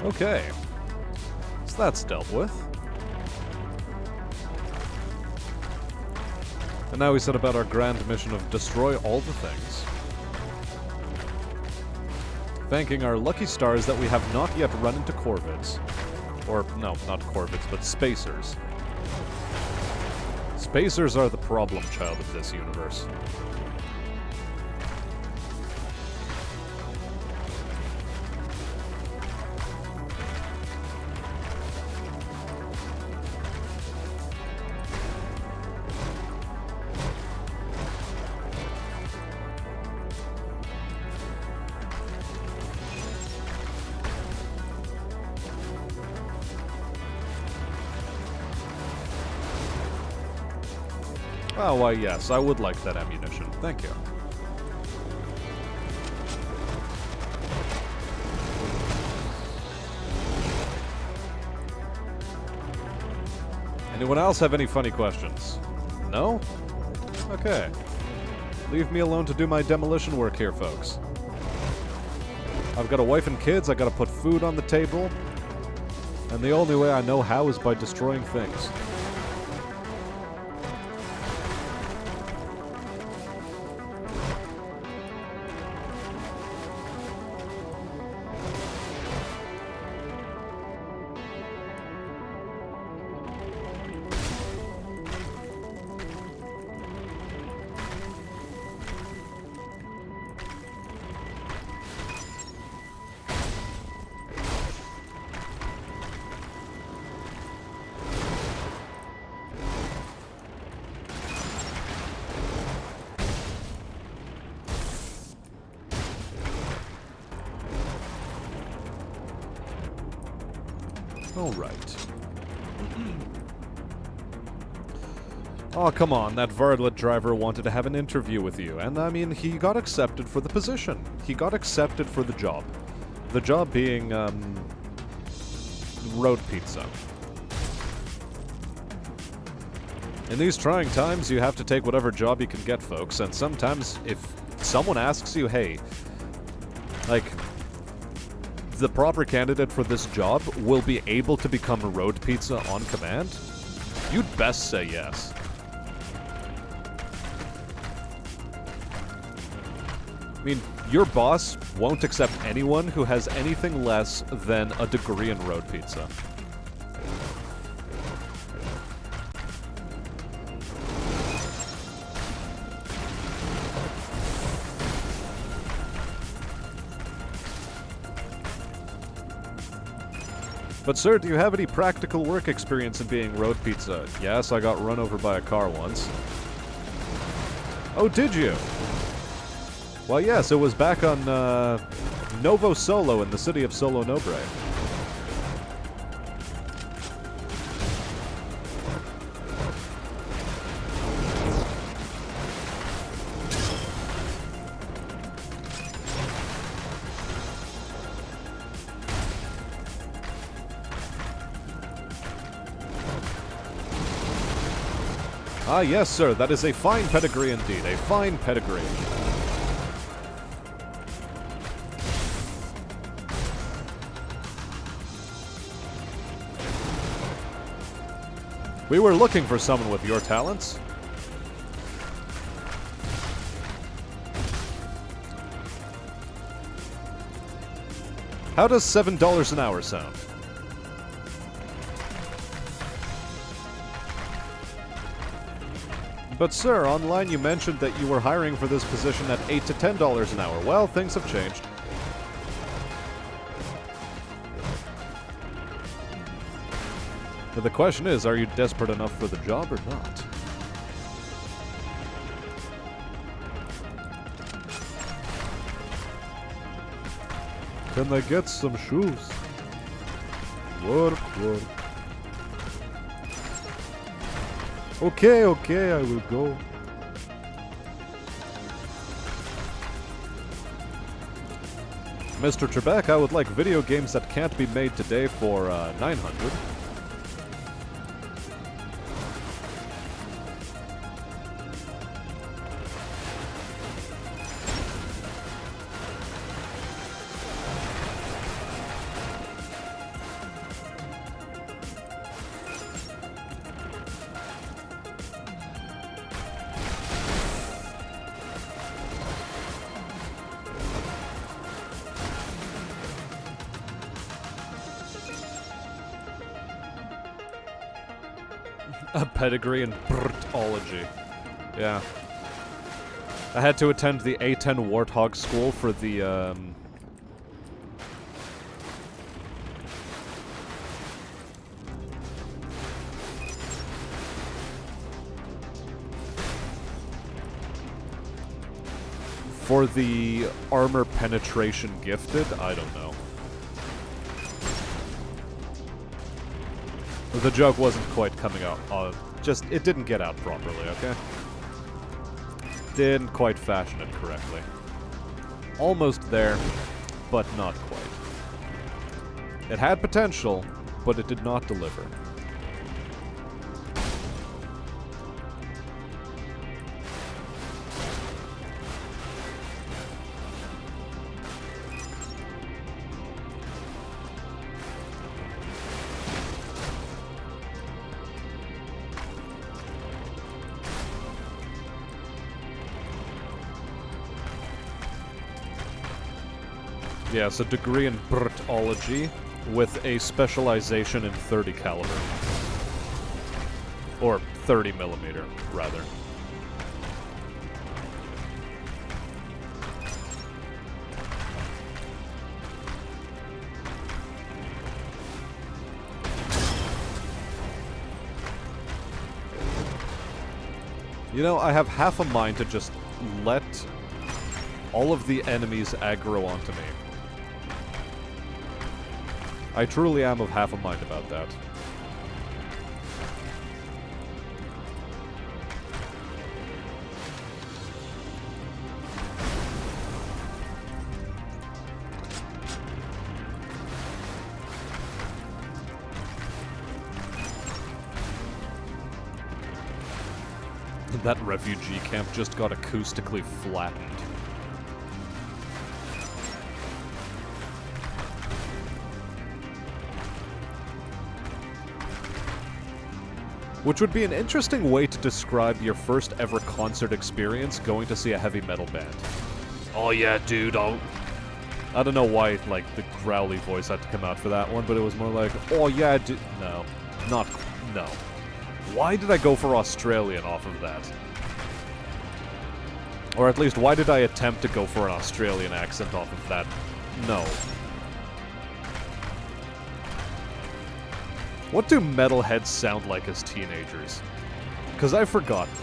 Okay, so that's dealt with. And now we set about our grand mission of destroy all the things. Thanking our lucky stars that we have not yet run into Corvids. Or, no, not Corvids, but Spacers. Spacers are the problem child of this universe. Oh, why, yes, I would like that ammunition. Thank you. Anyone else have any funny questions? No? Okay. Leave me alone to do my demolition work here, folks. I've got a wife and kids, I gotta put food on the table, and the only way I know how is by destroying things. Alright. Oh, come on, that varlet driver wanted to have an interview with you, and I mean, he got accepted for the position. He got accepted for the job. The job being, road pizza. In these trying times, you have to take whatever job you can get, folks, and sometimes if someone asks you, hey, like, the proper candidate for this job will be able to become a road pizza on command, you'd best say yes. I mean, your boss won't accept anyone who has anything less than a degree in road pizza. But sir, do you have any practical work experience in being road pizza? Yes, I got run over by a car once. Oh, did you? Well, yes, it was back on Novo Solo in the city of Solo Nobre. Ah, yes, sir, that is a fine pedigree indeed, a fine pedigree. We were looking for someone with your talents. How does $7 an hour sound? But sir, online you mentioned that you were hiring for this position at $8 to $10 an hour. Well, things have changed. But the question is, are you desperate enough for the job or not? Can I get some shoes? Work. Okay, I will go. Mr. Trebek, I would like video games that can't be made today for 900. A pedigree in Brtology. Yeah. I had to attend the A10 Warthog School for the, for the armor penetration gifted? I don't know. The joke wasn't quite coming out. It didn't get out properly, okay? Didn't quite fashion it correctly. Almost there, but not quite. It had potential, but it did not deliver. Yeah, so degree in Brtology with a specialization in 30 caliber. Or 30 millimeter, rather. You know, I have half a mind to just let all of the enemies aggro onto me. I truly am of half a mind about that. That refugee camp just got acoustically flattened. Which would be an interesting way to describe your first ever concert experience going to see a heavy metal band. Oh yeah, dude, I don't know why, like, the growly voice had to come out for that one, but it was more like, oh yeah, dude. No. No. Why did I go for Australian off of that? Or at least, why did I attempt to go for an Australian accent off of that? No. What do metalheads sound like as teenagers? Because I've forgotten.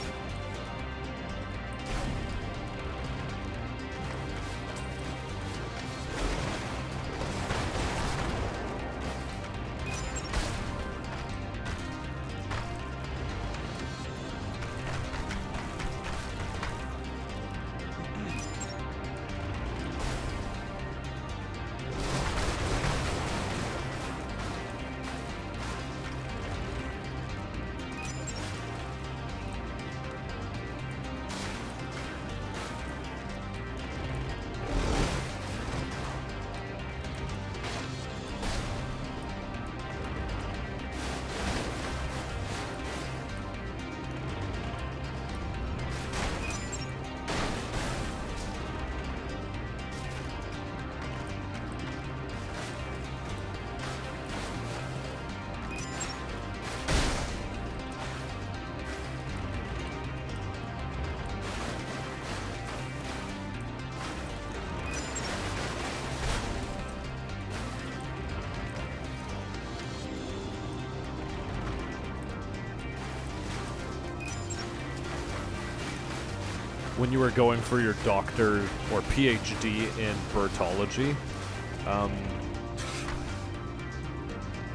When you were going for your doctor or PhD in Bertology,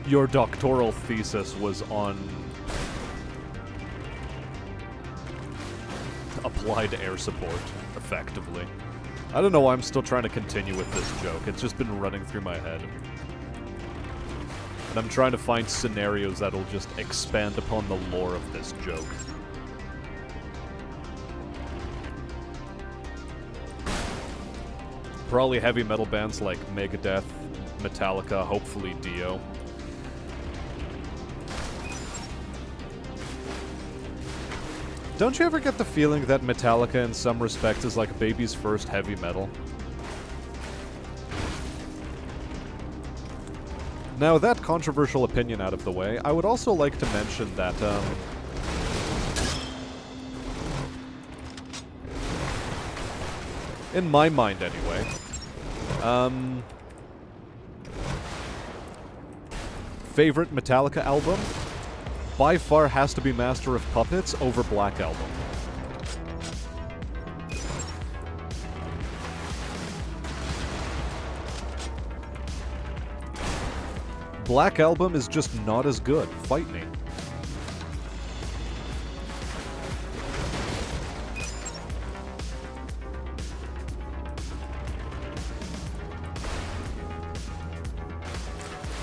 your doctoral thesis was on applied air support, effectively. I don't know why I'm still trying to continue with this joke. It's just been running through my head. And I'm trying to find scenarios that'll just expand upon the lore of this joke. Probably heavy metal bands like Megadeth, Metallica, hopefully Dio. Don't you ever get the feeling that Metallica in some respects is like baby's first heavy metal? Now, that controversial opinion out of the way, I would also like to mention that, in my mind, anyway. Favorite Metallica album? By far has to be Master of Puppets over Black Album. Black Album is just not as good. Fight me.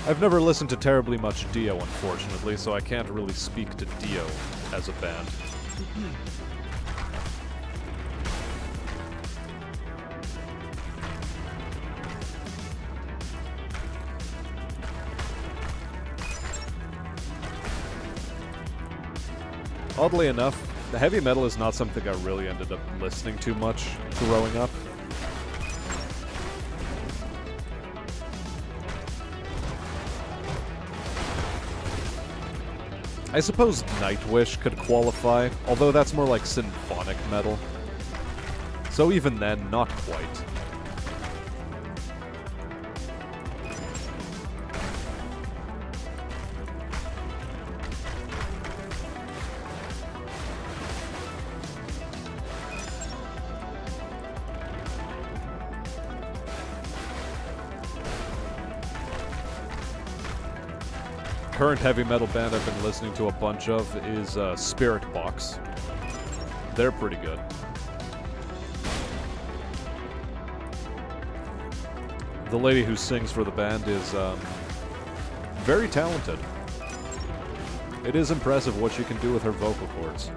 I've never listened to terribly much Dio, unfortunately, so I can't really speak to Dio as a band. Oddly enough, the heavy metal is not something I really ended up listening to much growing up. I suppose Nightwish could qualify, although that's more like symphonic metal. So even then, not quite. Current heavy metal band I've been listening to a bunch of is Spirit Box. They're pretty good. The lady who sings for the band is very talented. It is impressive what she can do with her vocal cords.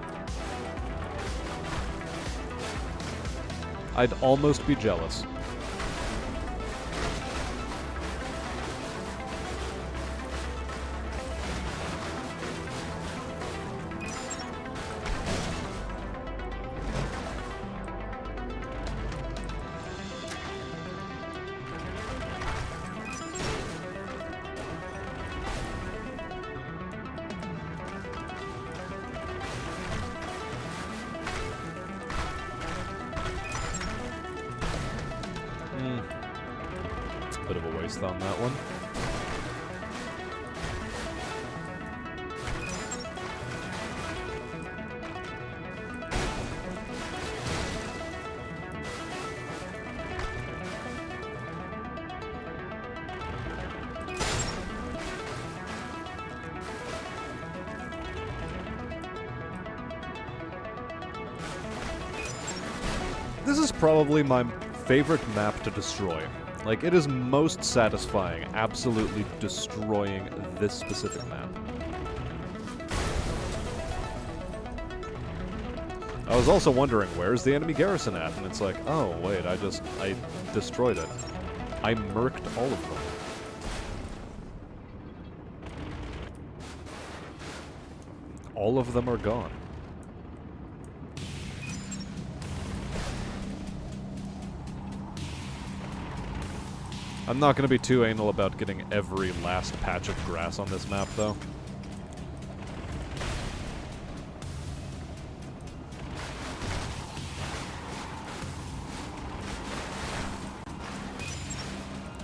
I'd almost be jealous. Bit of a waste on that one. This is probably my favorite map to destroy. Like, it is most satisfying, absolutely destroying this specific map. I was also wondering, where's the enemy garrison at? And it's like, oh, wait, I destroyed it. I murked all of them. All of them are gone. I'm not going to be too anal about getting every last patch of grass on this map, though.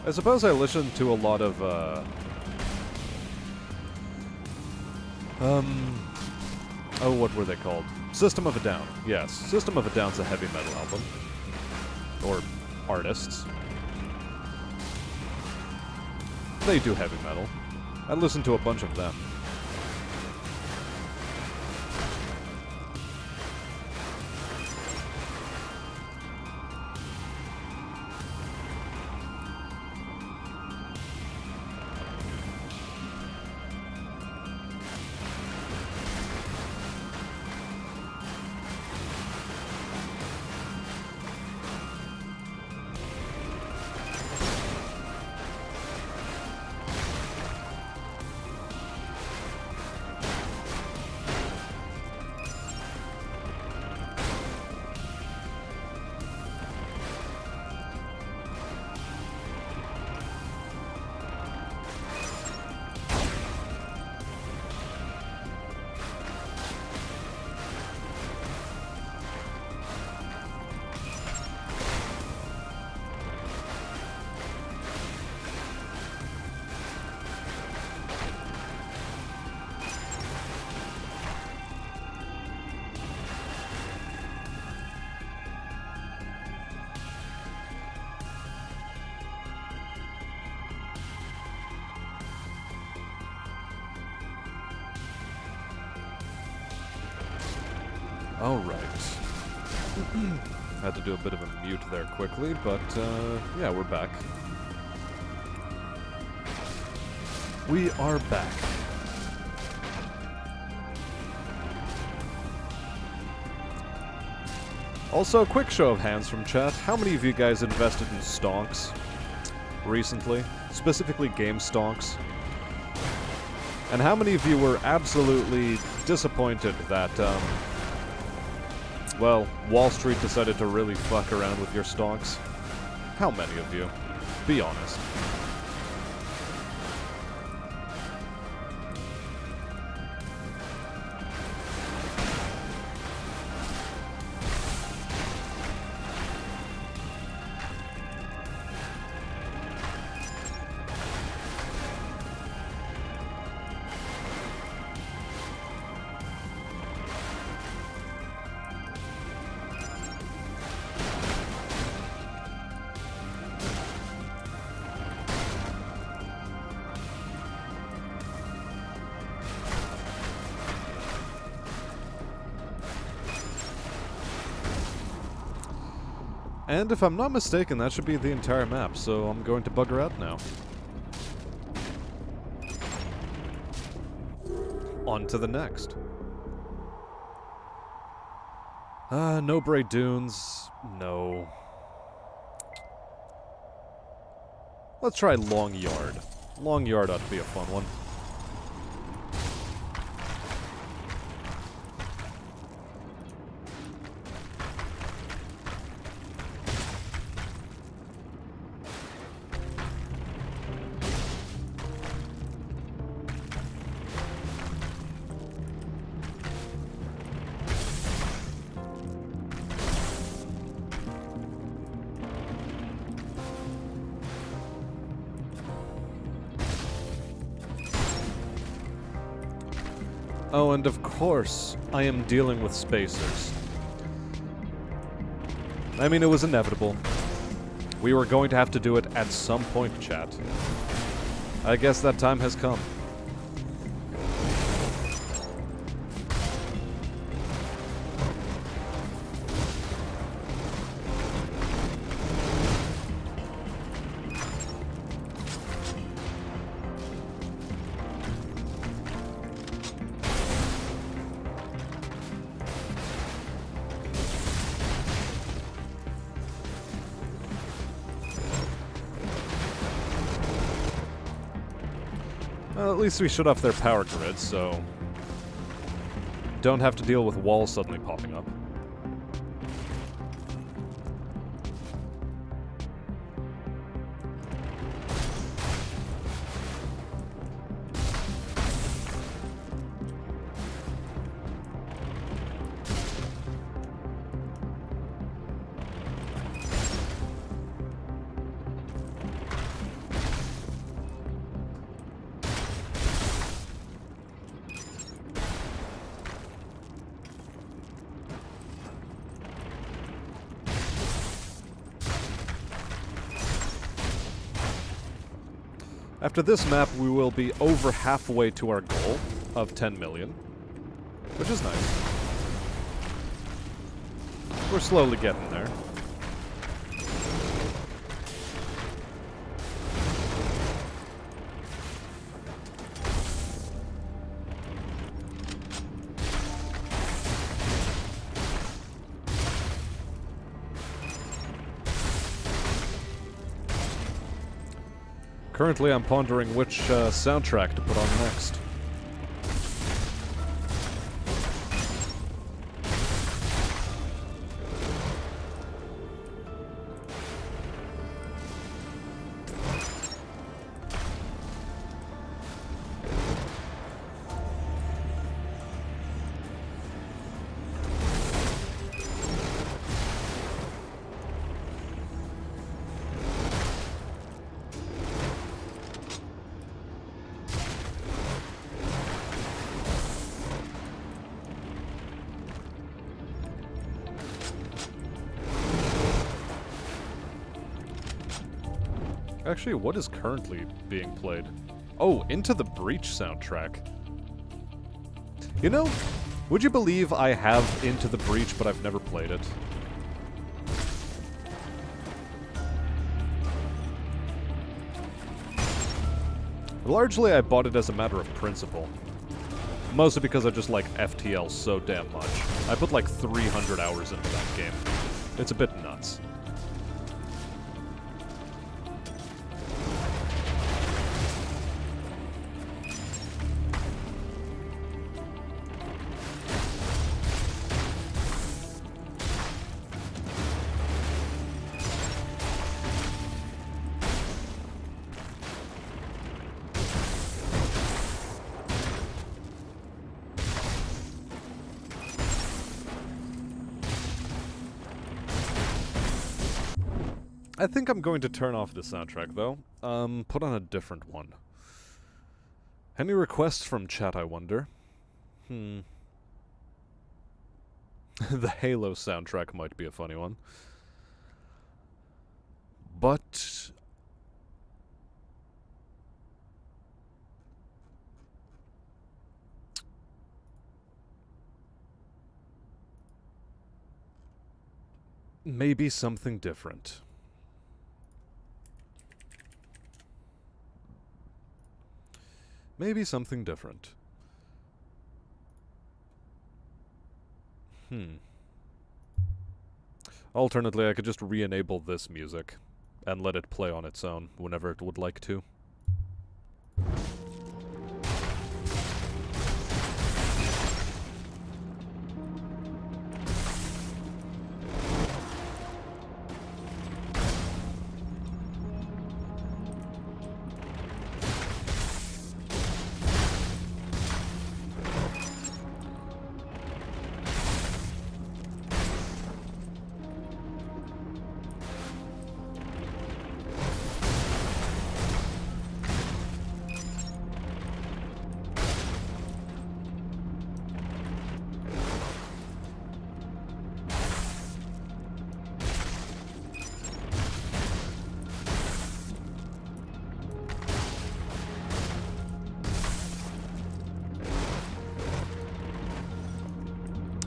I suppose I listen to a lot of, oh, what were they called? System of a Down. Yes, System of a Down's a heavy metal album. Or artists. They do heavy metal. I listen to a bunch of them. Alright. Had to do a bit of a mute there quickly, but yeah, we're back. We are back. Also, a quick show of hands from chat. How many of you guys invested in stonks recently? Specifically game stonks? And how many of you were absolutely disappointed that, well, Wall Street decided to really fuck around with your stonks? How many of you? Be honest. And if I'm not mistaken, that should be the entire map, so I'm going to bugger out now. On to the next. No Bray Dunes. No. Let's try Long Yard. Long Yard ought to be a fun one. Oh, and of course, I am dealing with spacers. I mean, it was inevitable. We were going to have to do it at some point, chat. I guess that time has come. Well, at least we shut off their power grid, so don't have to deal with walls suddenly popping up. After this map, we will be over halfway to our goal of 10 million, which is nice. We're slowly getting there. Currently, I'm pondering which soundtrack to put on next. Actually, what is currently being played? Oh, Into the Breach soundtrack. You know, would you believe I have Into the Breach, but I've never played it? Largely, I bought it as a matter of principle. Mostly because I just like FTL so damn much. I put like 300 hours into that game. It's a bit nuts. I think I'm going to turn off the soundtrack, though. Put on a different one. Any requests from chat, I wonder? The Halo soundtrack might be a funny one. But... maybe something different. Maybe something different. Alternately, I could just re-enable this music and let it play on its own whenever it would like to.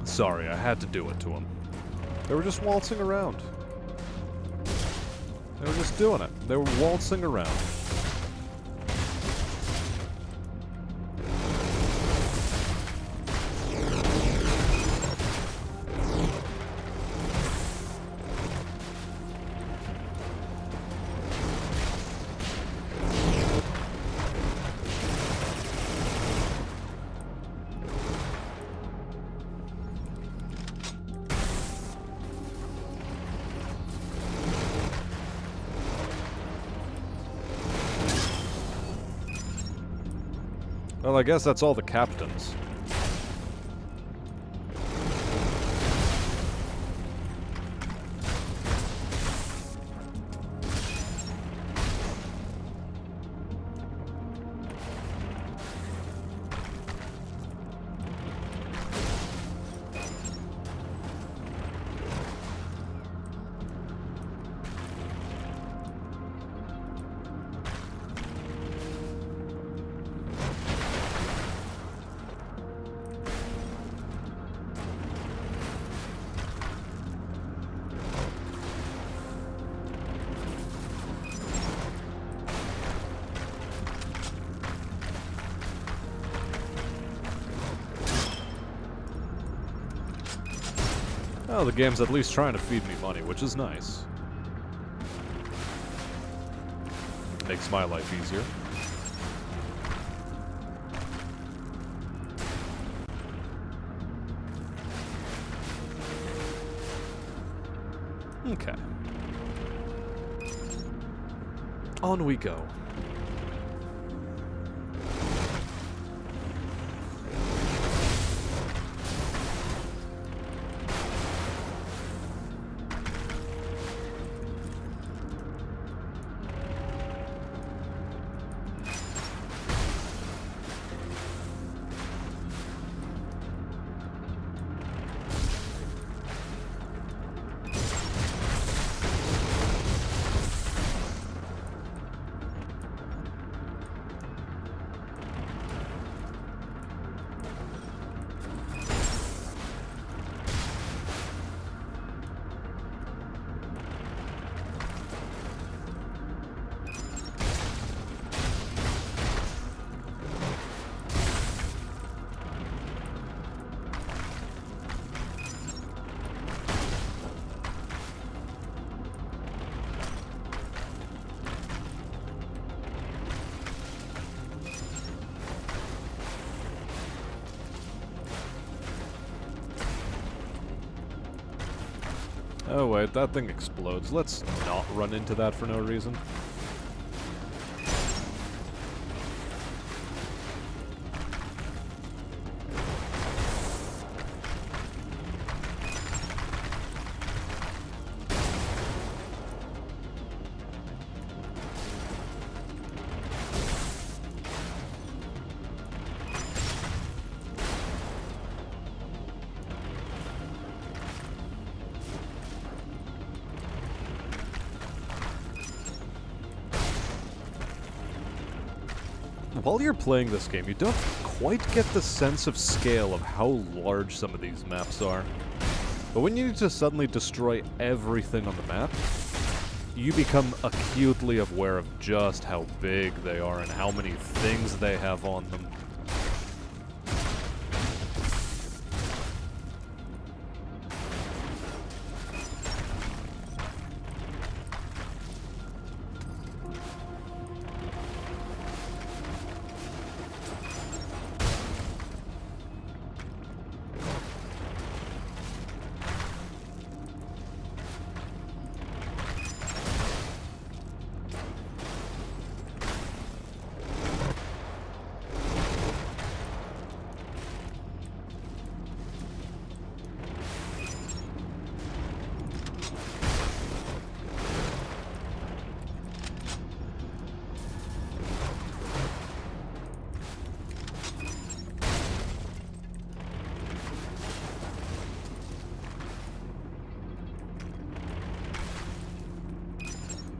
Sorry, I had to do it to them. They were just waltzing around. They were just doing it. They were waltzing around. Well, I guess that's all the captains. Oh, the game's at least trying to feed me money, which is nice. Makes my life easier. Okay. On we go. Oh wait, that thing explodes. Let's not run into that for no reason. While you're playing this game, you don't quite get the sense of scale of how large some of these maps are. But when you need to suddenly destroy everything on the map, you become acutely aware of just how big they are and how many things they have on them.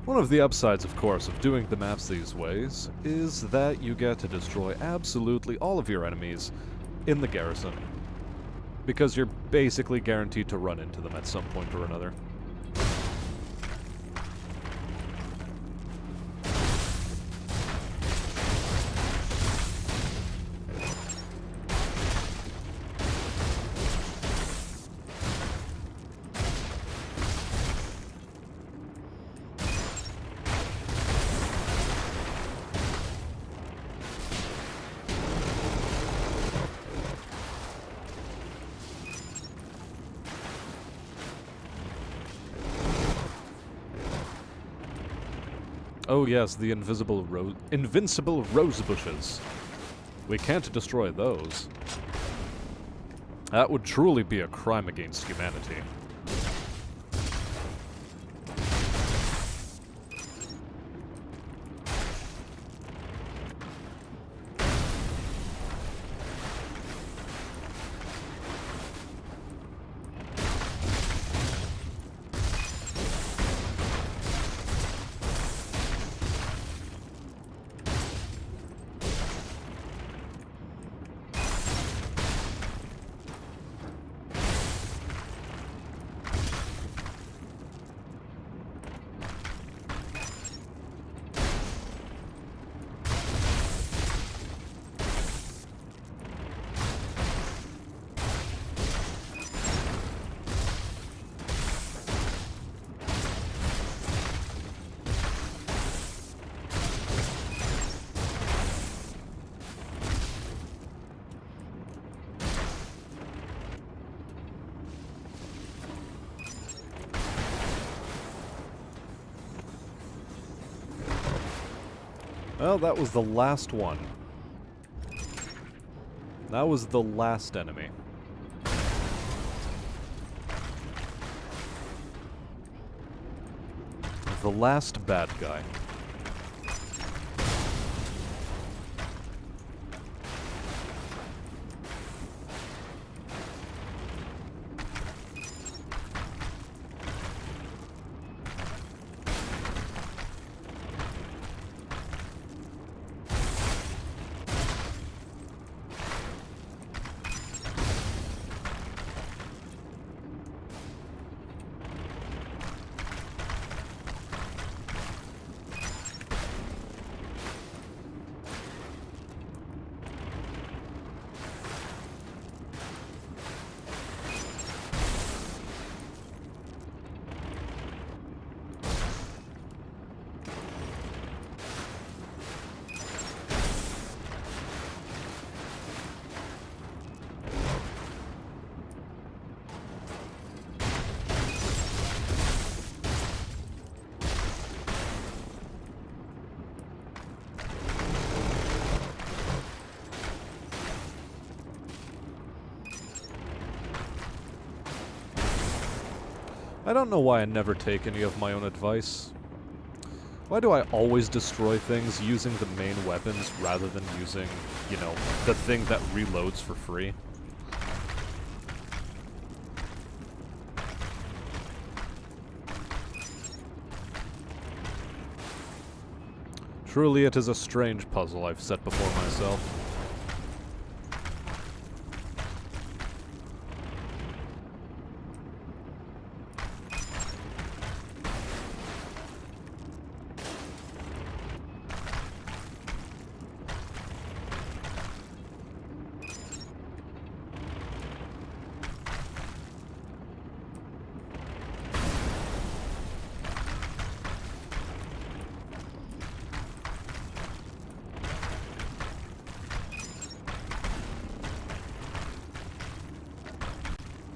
One of the upsides, of course, of doing the maps these ways is that you get to destroy absolutely all of your enemies in the garrison, because you're basically guaranteed to run into them at some point or another. Oh yes, the invincible rose bushes. We can't destroy those. That would truly be a crime against humanity. Well, that was the last one. That was the last enemy. The last bad guy. I don't know why I never take any of my own advice. Why do I always destroy things using the main weapons rather than using, you know, the thing that reloads for free? Truly, it is a strange puzzle I've set before myself.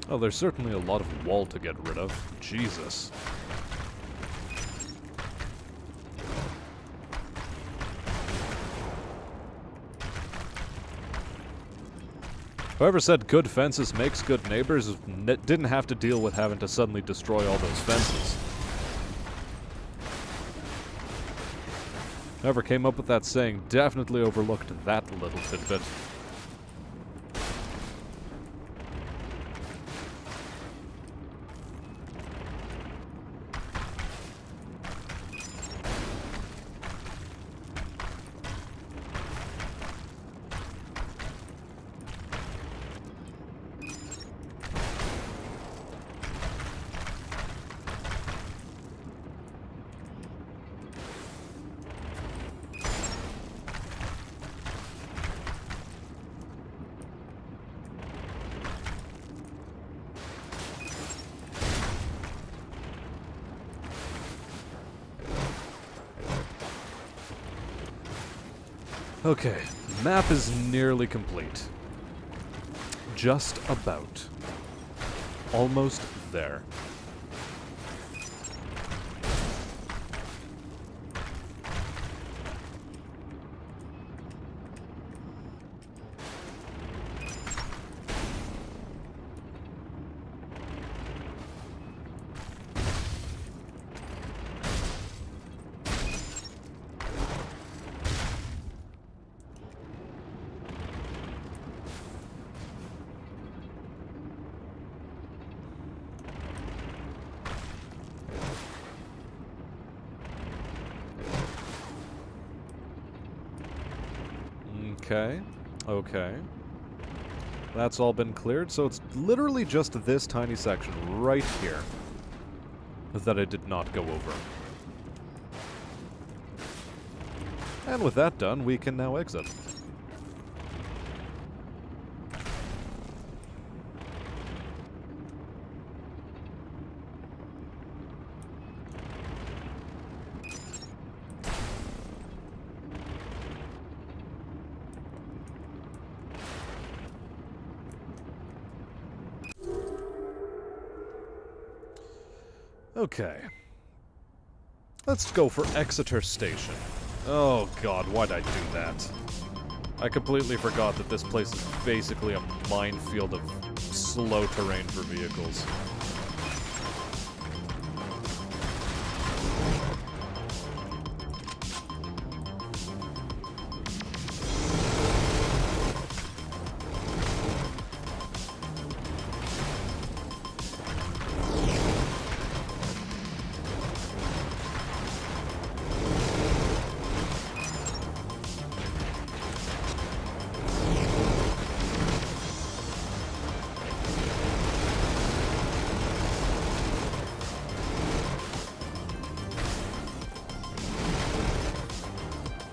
Oh, there's certainly a lot of wall to get rid of. Jesus. Whoever said good fences makes good neighbors didn't have to deal with having to suddenly destroy all those fences. Whoever came up with that saying definitely overlooked that little tidbit. Okay, map is nearly complete. Just about. Almost there. Okay, okay. That's all been cleared, so it's literally just this tiny section right here that I did not go over. And with that done, we can now exit. Okay. Let's go for Exeter Station. Oh god, why'd I do that? I completely forgot that this place is basically a minefield of slow terrain for vehicles.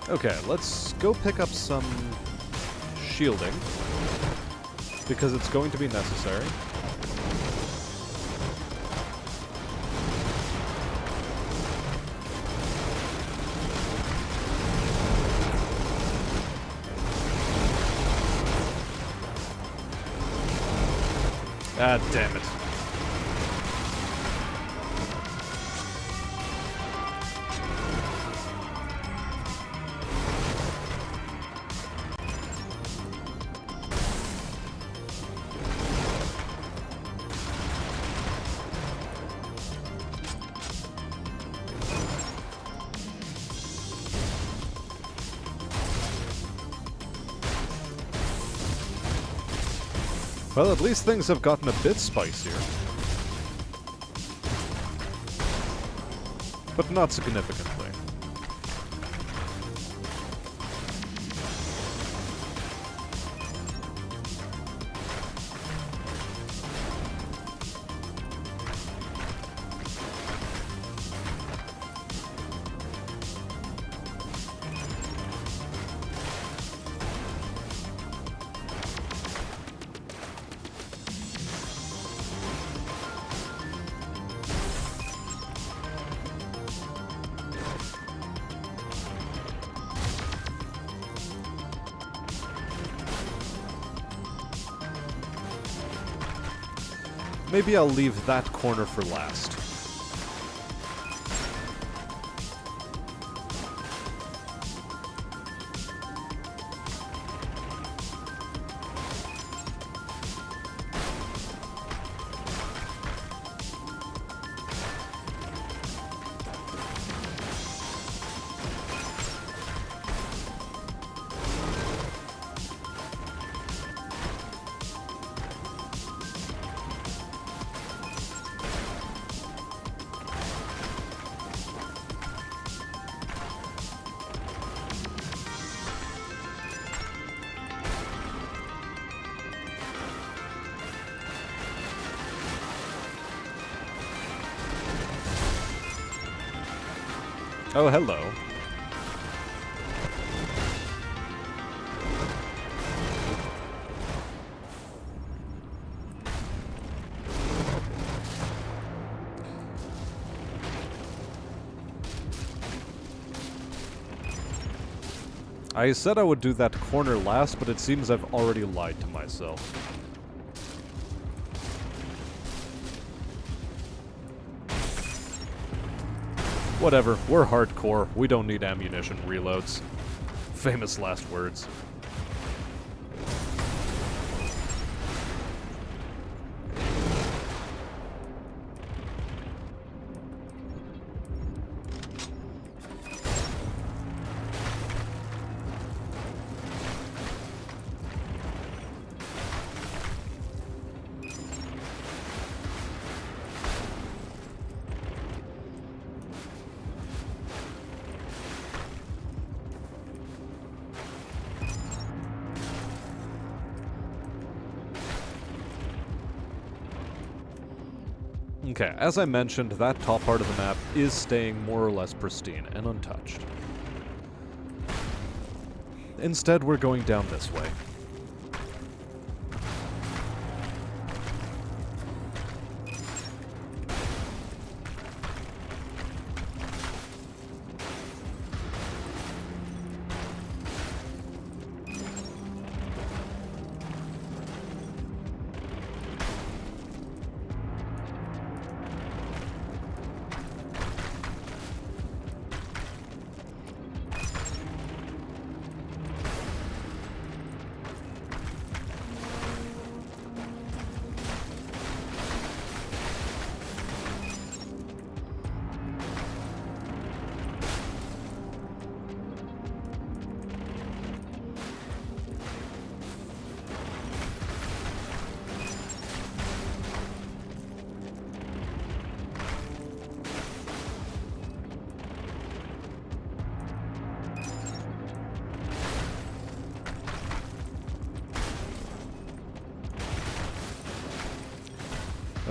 Okay, let's go pick up some shielding, because it's going to be necessary. Ah, damn it. Well, at least things have gotten a bit spicier. But not significantly. Maybe I'll leave that corner for last. Oh, hello. I said I would do that corner last, but it seems I've already lied to myself. Whatever, we're hardcore. We don't need ammunition reloads. Famous last words. Okay, as I mentioned, that top part of the map is staying more or less pristine and untouched. Instead, we're going down this way.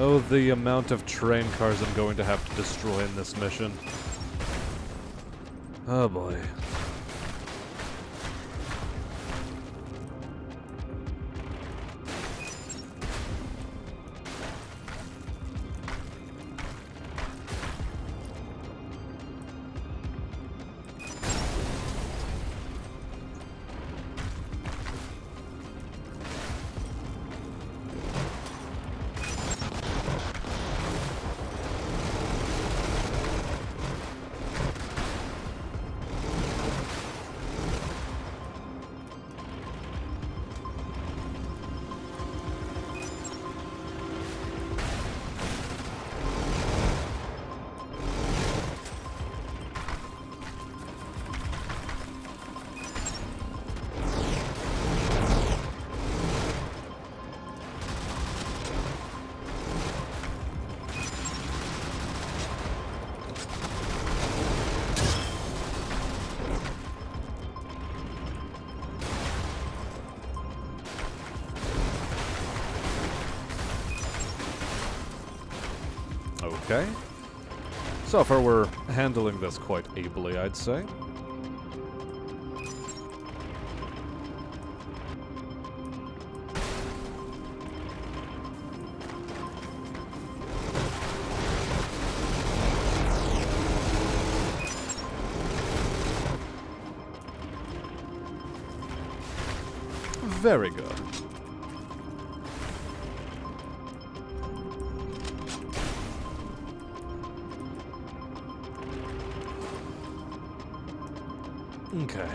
Oh, the amount of train cars I'm going to have to destroy in this mission. Oh boy. Okay. So far we're handling this quite ably, I'd say. Very good. Okay.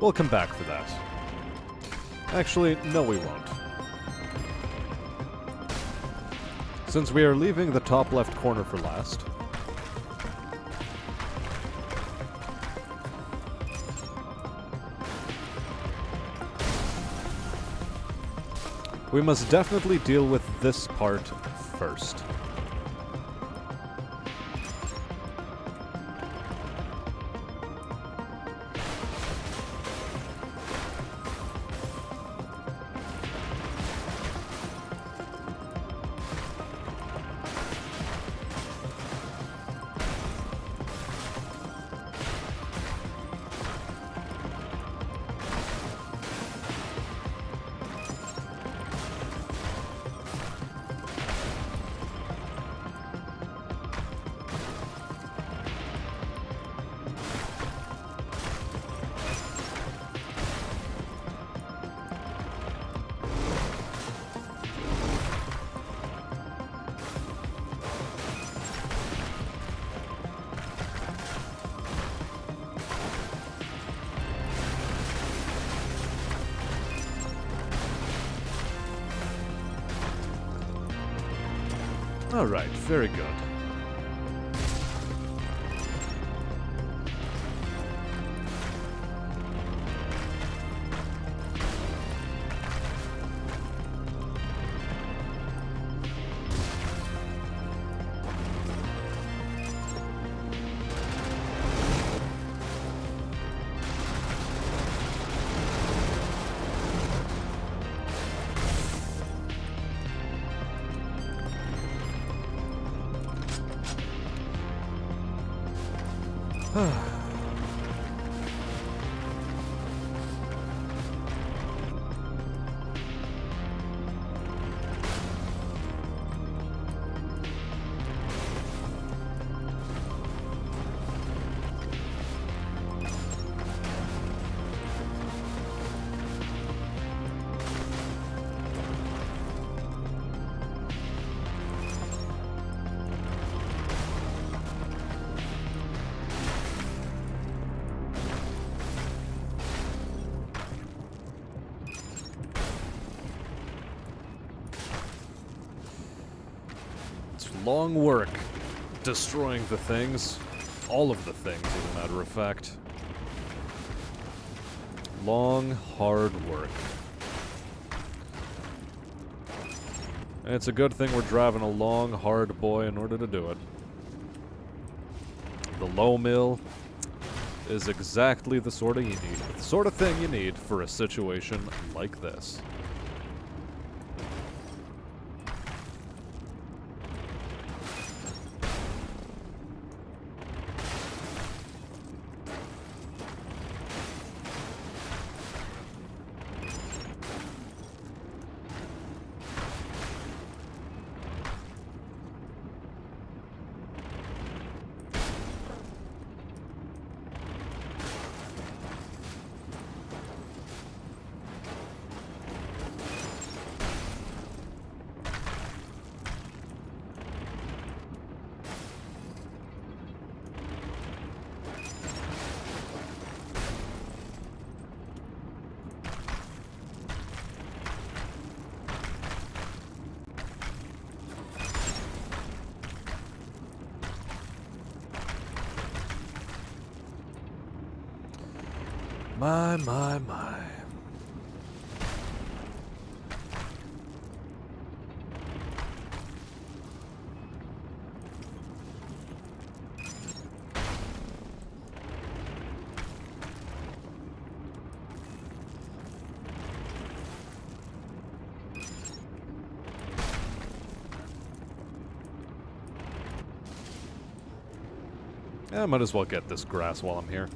We'll come back for that. Actually, no we won't. Since we are leaving the top left corner for last, we must definitely deal with this part first. Alright, very good. Long work destroying the things. All of the things, as a matter of fact. Long, hard work. And it's a good thing we're driving a long, hard boy in order to do it. The low mill is exactly the sort of thing you need for a situation like this. My, my, my. I might as well get this grass while I'm here.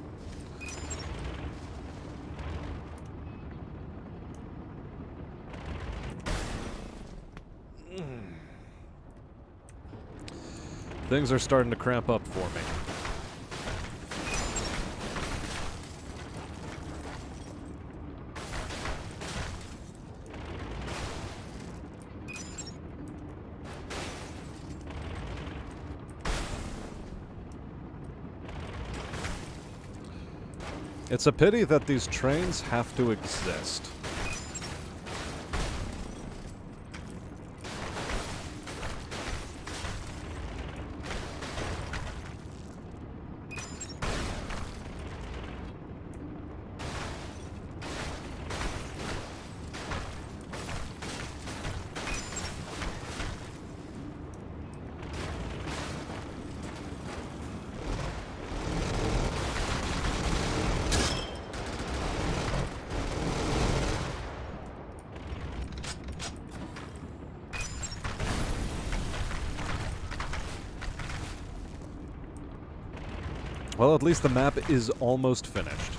Things are starting to cramp up for me. It's a pity that these trains have to exist. Well, at least the map is almost finished.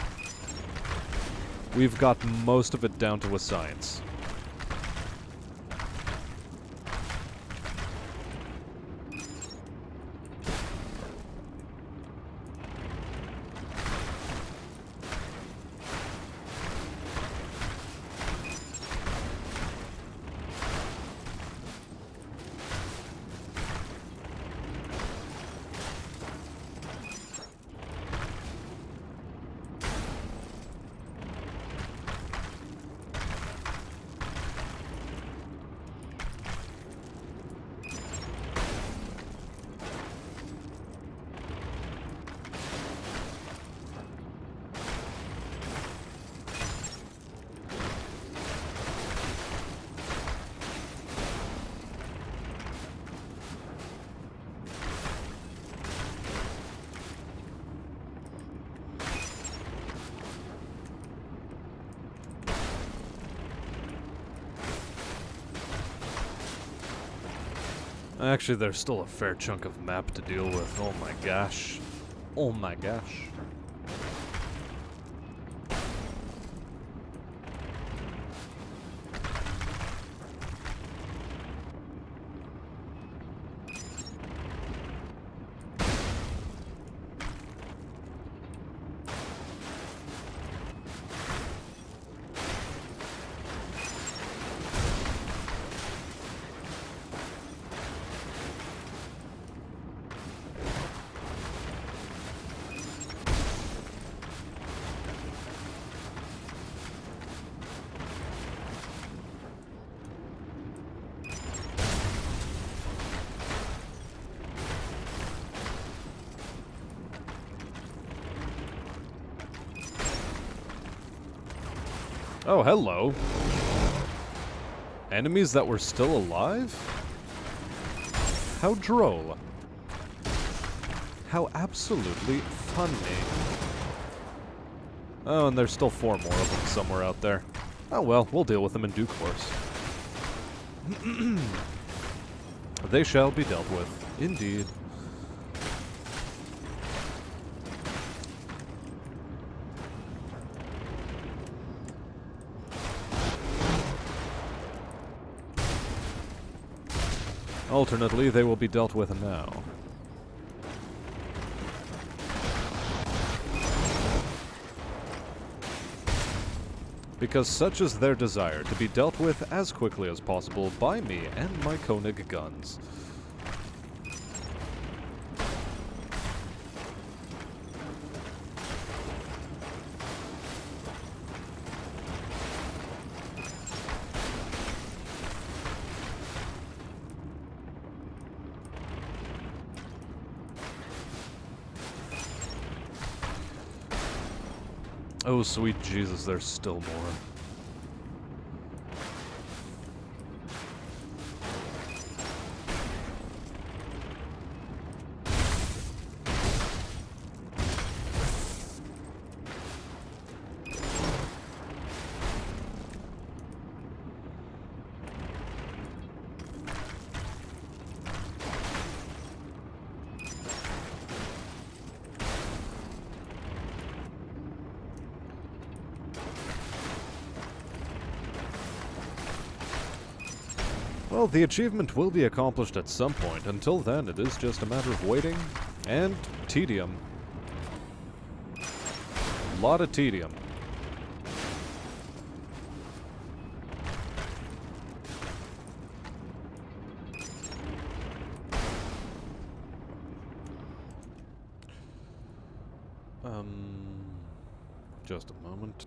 We've got most of it down to a science. Actually, there's still a fair chunk of map to deal with. Oh my gosh. Oh my gosh. Oh, hello. Enemies that were still alive? How droll. How absolutely funny. Oh, and there's still 4 more of them somewhere out there. Oh well, we'll deal with them in due course. They shall be dealt with, indeed. Alternately, they will be dealt with now. Because such is their desire to be dealt with as quickly as possible by me and my Koenig guns. Oh, sweet Jesus, there's still more. Well, the achievement will be accomplished at some point. Until then, it is just a matter of waiting and tedium. A lot of tedium. Just a moment.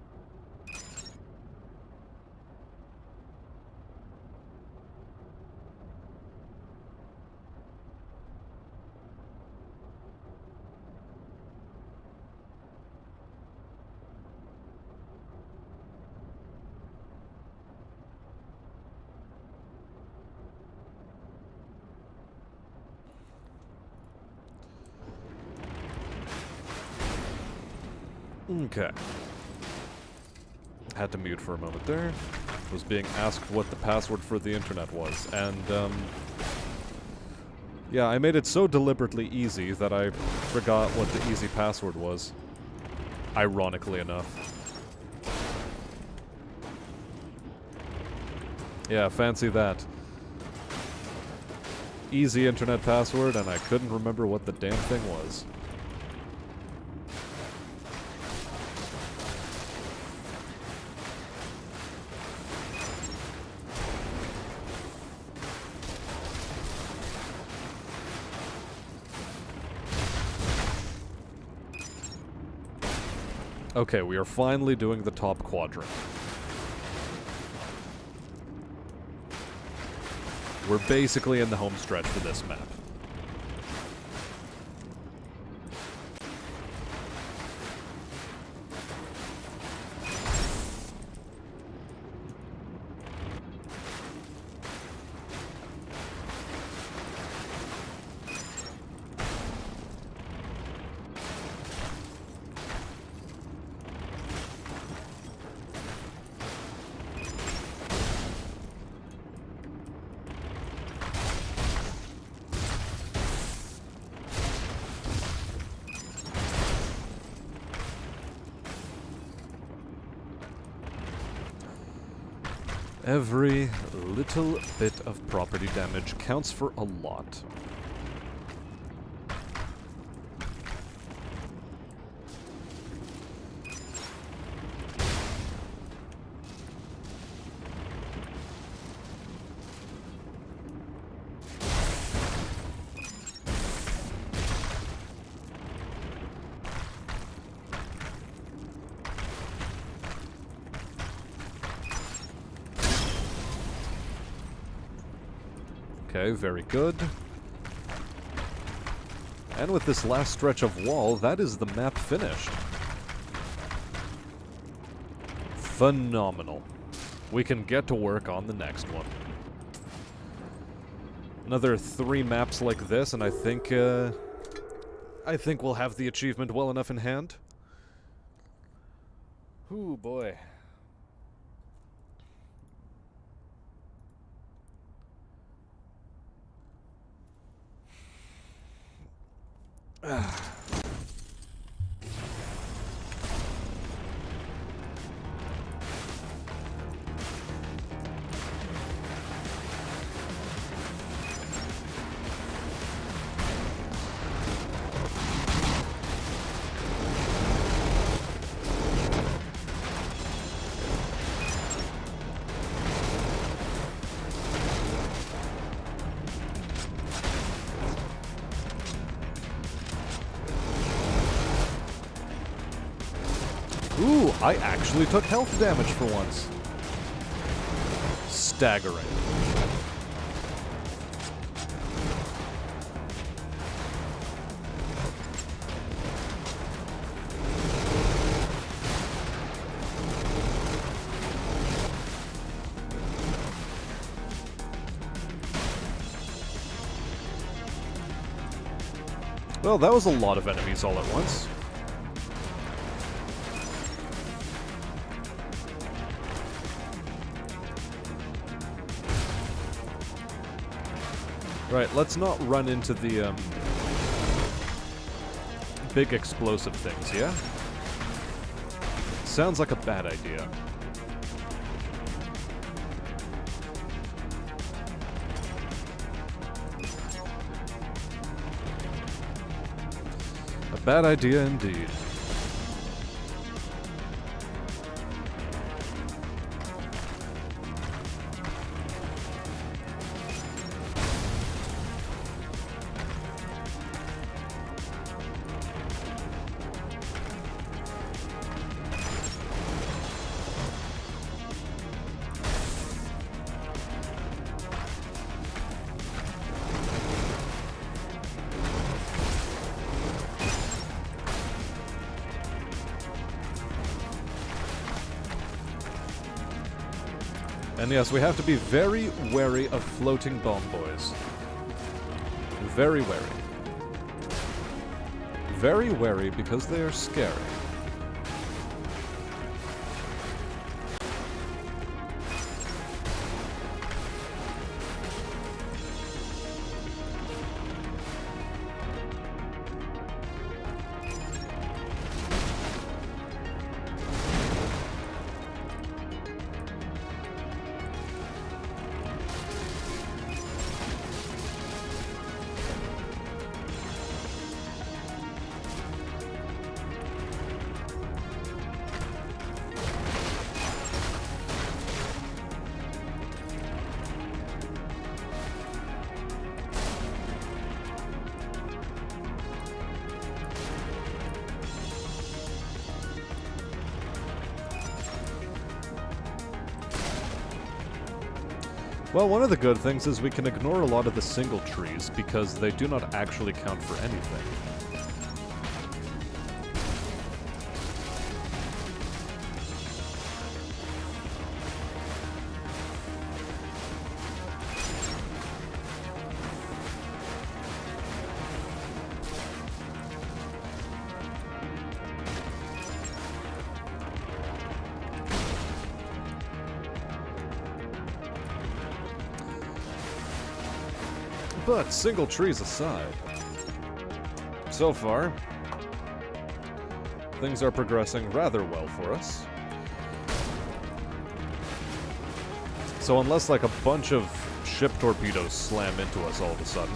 Okay. Had to mute for a moment there. Was being asked what the password for the internet was, and, yeah, I made it so deliberately easy that I forgot what the easy password was. Ironically enough. Yeah, fancy that. Easy internet password, and I couldn't remember what the damn thing was. Okay, we are finally doing the top quadrant. We're basically in the home stretch for this map. Every little bit of property damage counts for a lot. Okay, very good. And with this last stretch of wall, that is the map finished. Phenomenal. We can get to work on the next one. Another 3 maps like this, and I think we'll have the achievement well enough in hand. Ooh, boy. Ooh, I actually took health damage for once. Staggering. Well, that was a lot of enemies all at once. Right, let's not run into the, big explosive things, yeah? Sounds like a bad idea. A bad idea indeed. And yes, we have to be very wary of floating bomb boys. Very wary. Very wary because they are scary. Well, one of the good things is we can ignore a lot of the single trees because they do not actually count for anything. But single trees aside, so far, things are progressing rather well for us. So unless like a bunch of ship torpedoes slam into us all of a sudden,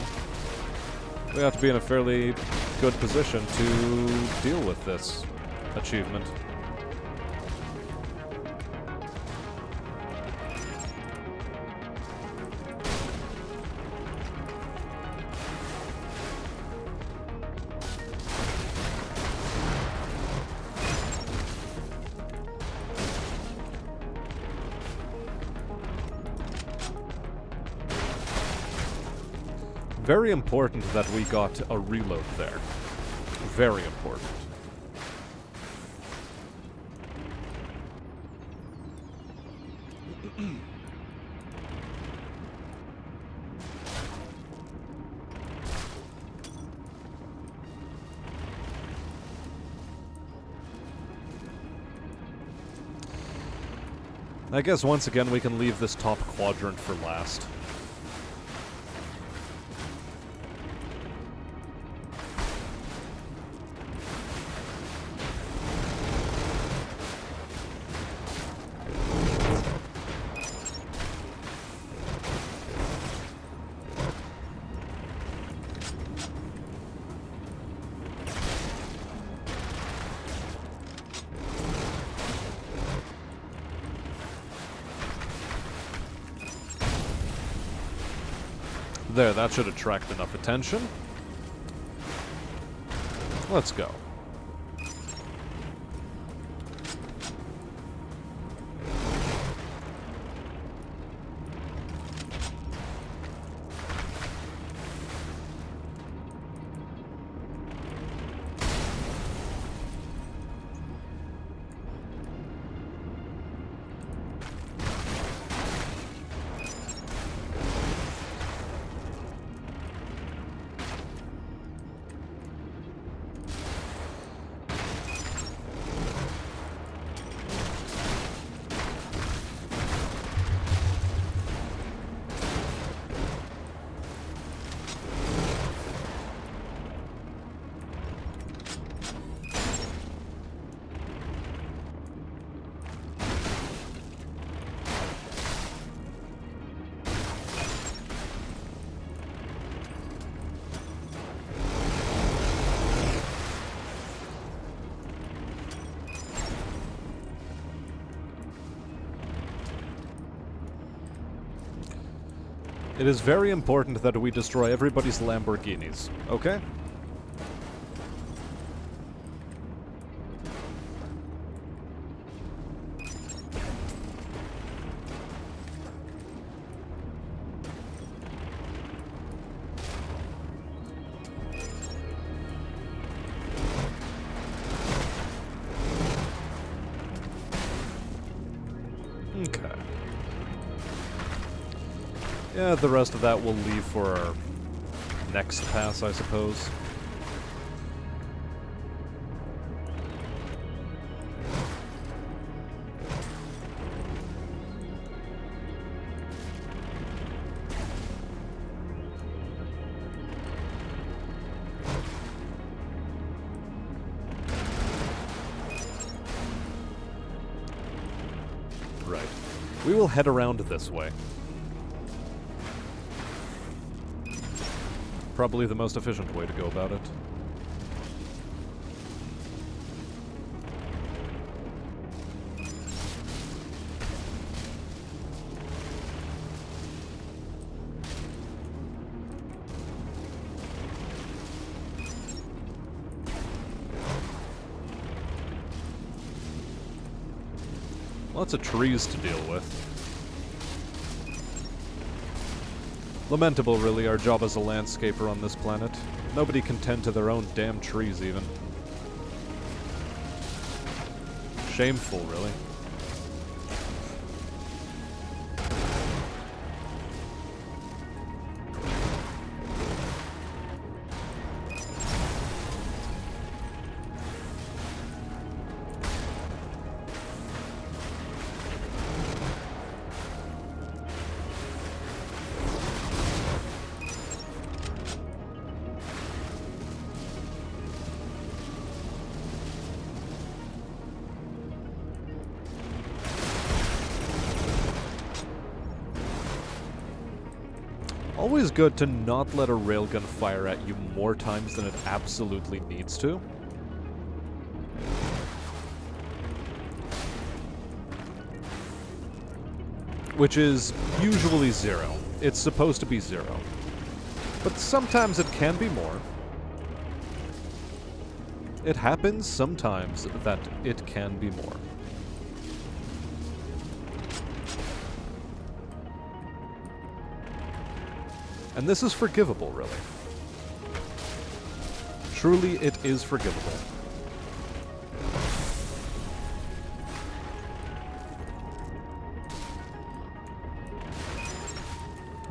we have to be in a fairly good position to deal with this achievement. Very important that we got a reload there. Very important. I guess once again we can leave this top quadrant for last. There, that should attract enough attention. Let's go. It is very important that we destroy everybody's Lamborghinis, okay? Okay. Yeah, the rest of that we'll leave for our next pass, I suppose. Right. We will head around this way. Probably the most efficient way to go about it. Lots of trees to deal with. Lamentable, really, our job as a landscaper on this planet. Nobody can tend to their own damn trees, even. Shameful, really. Always good to not let a railgun fire at you more times than it absolutely needs to. Which is usually 0. It's supposed to be 0. But sometimes it can be more. It happens sometimes that it can be more. And this is forgivable, really. Truly, it is forgivable.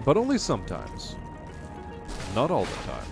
But only sometimes. Not all the time.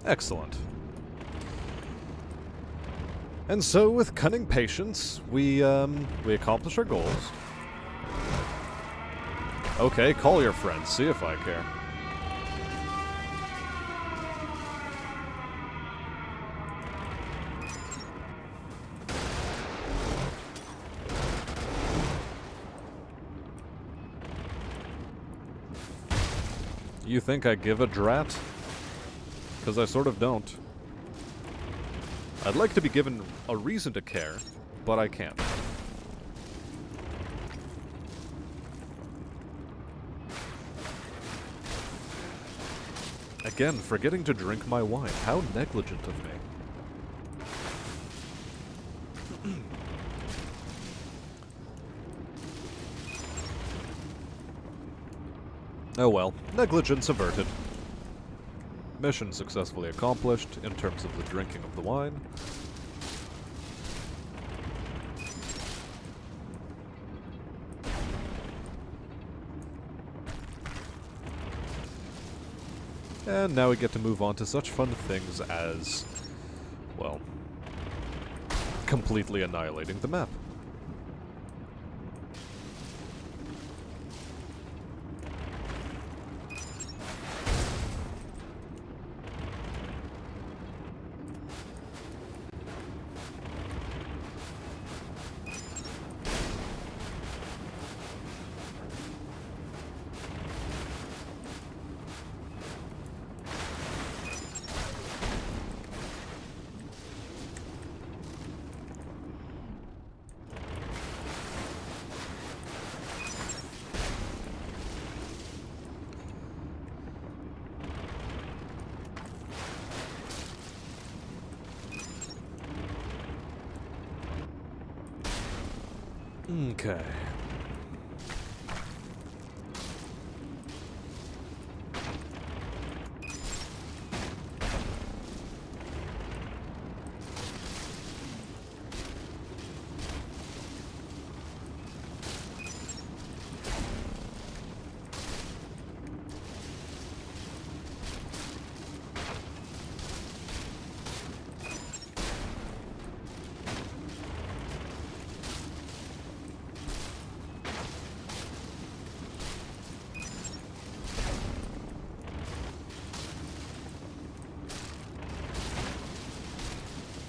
Excellent. And so, with cunning patience, we accomplish our goals. Okay, call your friends, see if I care. You think I give a drat? Because I sort of don't. I'd like to be given a reason to care, but I can't. Again, forgetting to drink my wine. How negligent of me. Oh well, negligence averted. Mission successfully accomplished in terms of the drinking of the wine. And now we get to move on to such fun things as, well, completely annihilating the map. Okay.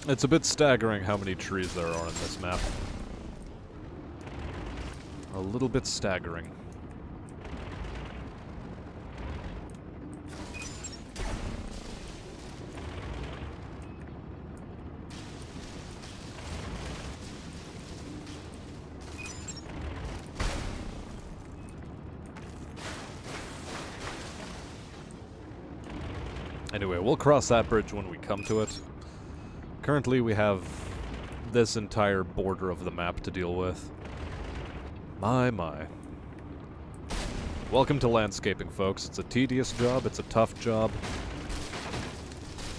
It's a bit staggering how many trees there are in this map. A little bit staggering. Anyway, we'll cross that bridge when we come to it. Currently, we have this entire border of the map to deal with. My. Welcome to landscaping, folks. It's a tedious job, it's a tough job,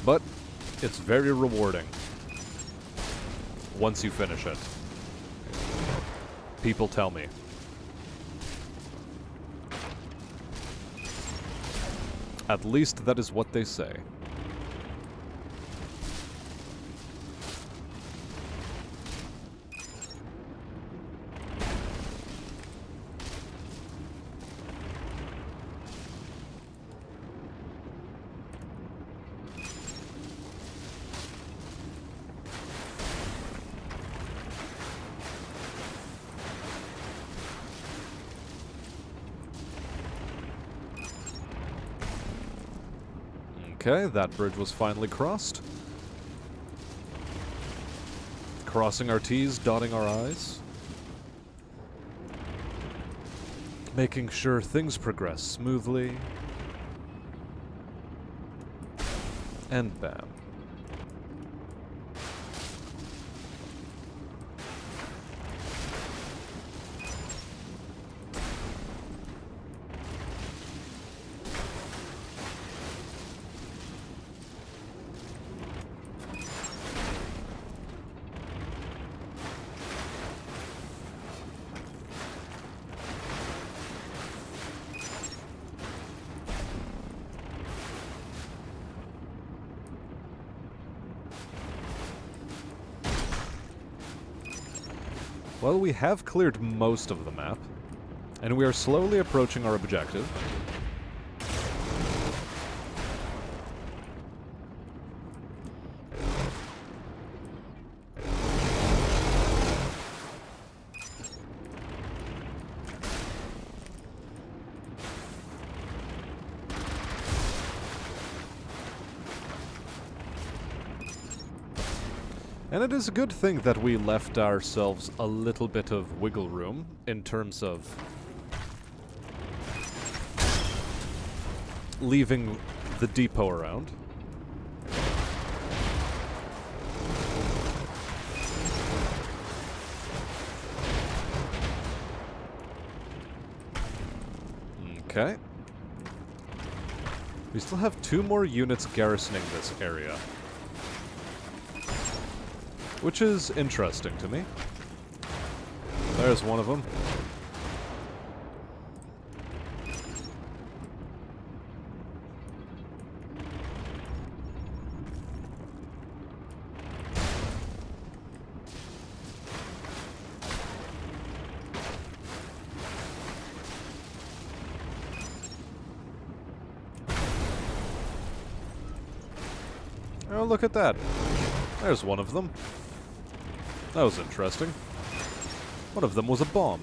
but it's very rewarding once you finish it. People tell me. At least that is what they say. Okay, that bridge was finally crossed. Crossing our T's, dotting our I's. Making sure things progress smoothly. And bam. Well, we have cleared most of the map, and we are slowly approaching our objective. And it is a good thing that we left ourselves a little bit of wiggle room in terms of leaving the depot around. Okay. We still have 2 more units garrisoning this area, which is interesting to me. There's one of them. Oh, look at that. There's one of them. That was interesting. One of them was a bomb.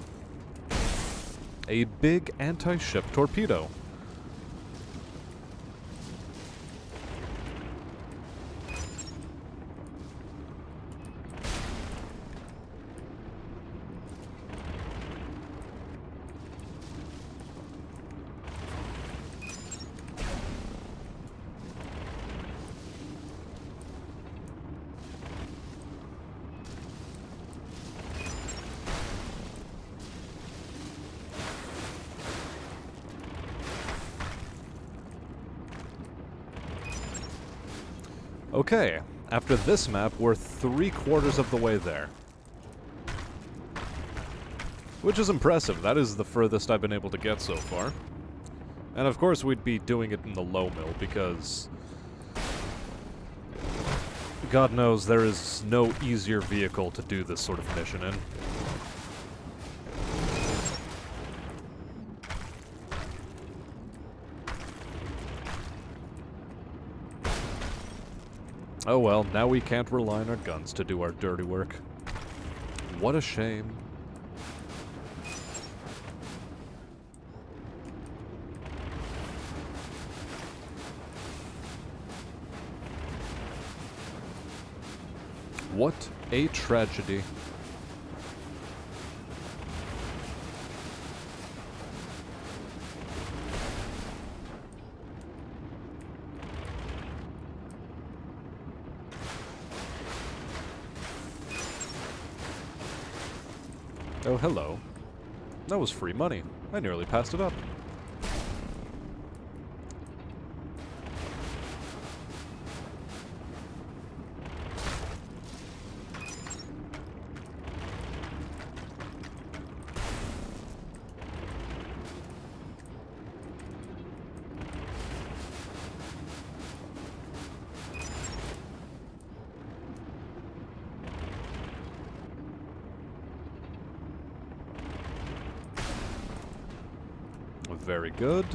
A big anti-ship torpedo. Okay, after this map, we're 3/4 of the way there. Which is impressive. That is the furthest I've been able to get so far. And of course we'd be doing it in the low mill because God knows there is no easier vehicle to do this sort of mission in. Oh well, now we can't rely on our guns to do our dirty work. What a shame. What a tragedy. Oh, hello. That was free money. I nearly passed it up. Very good.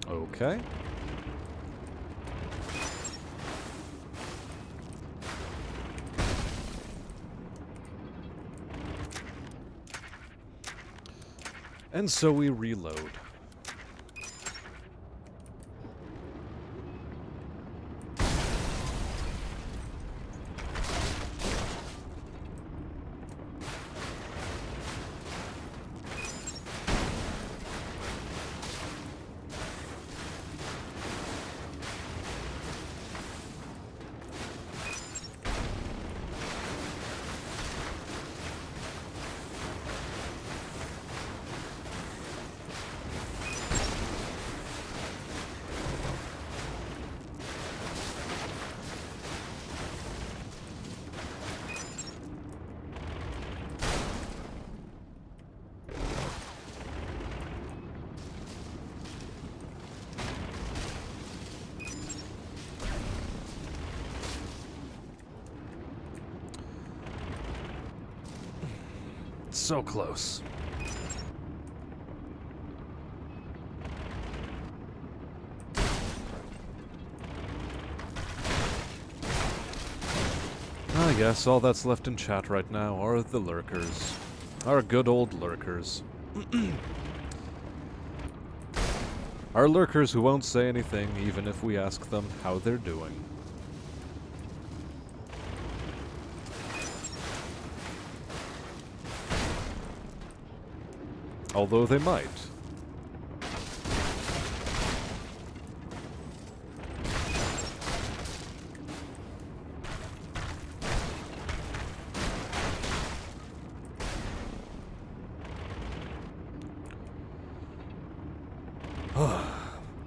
Okay. And so we reload. So close. Ah, yes, all that's left in chat right now are the lurkers. Our good old lurkers. Our lurkers who won't say anything even if we ask them how they're doing. Although they might.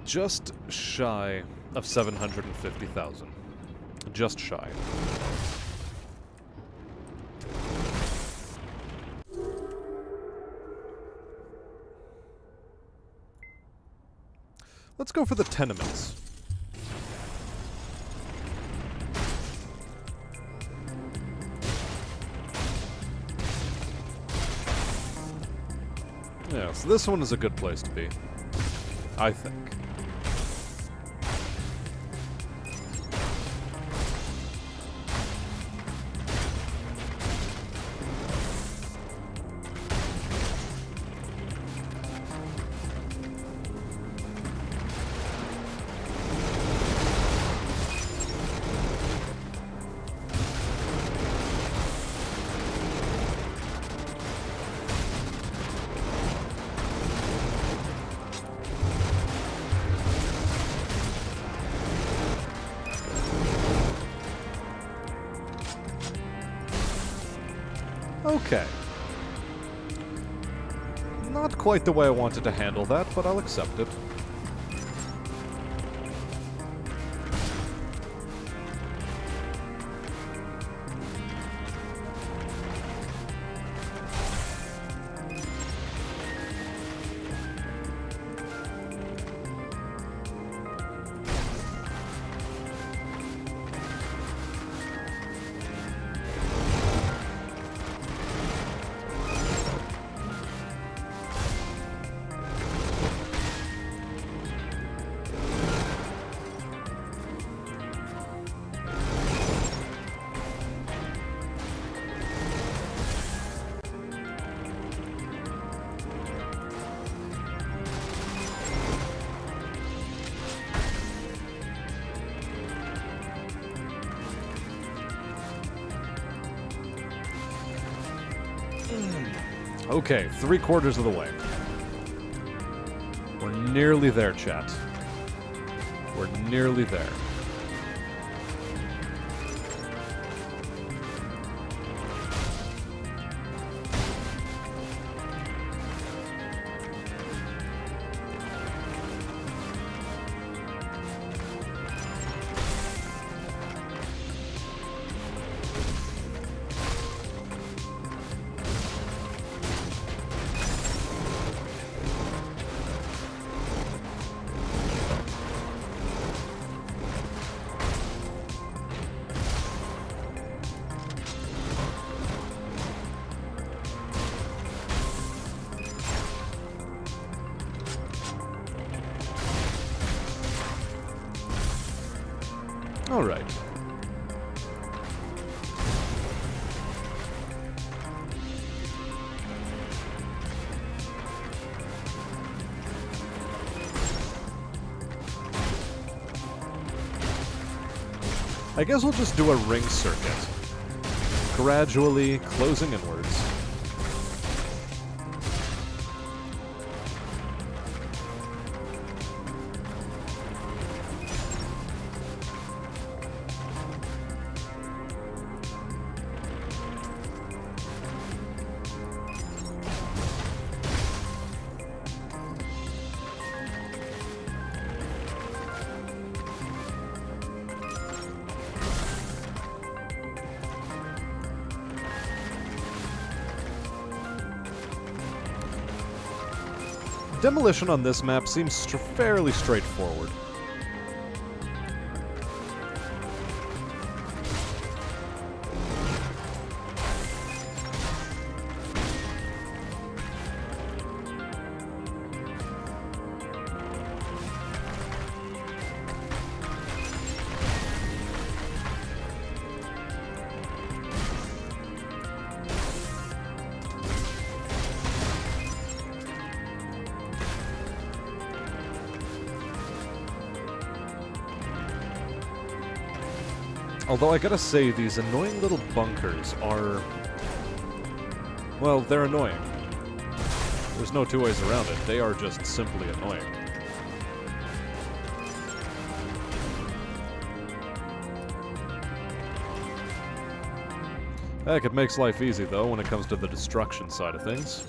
Just shy of 750,000. Just shy. Let's go for the tenements. Yeah, so this one is a good place to be. I think. Okay. Not quite the way I wanted to handle that, but I'll accept it. Okay, 3/4 of the way. We're nearly there, chat. We're nearly there. All right. I guess we'll just do a ring circuit, gradually closing inwards. Demolition on this map seems fairly straightforward. Although I gotta say, these annoying little bunkers are... well, they're annoying. There's no two ways around it. They are just simply annoying. Heck, it makes life easy, though, when it comes to the destruction side of things.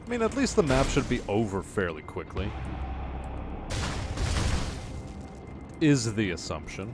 I mean, at least the map should be over fairly quickly. Is the assumption.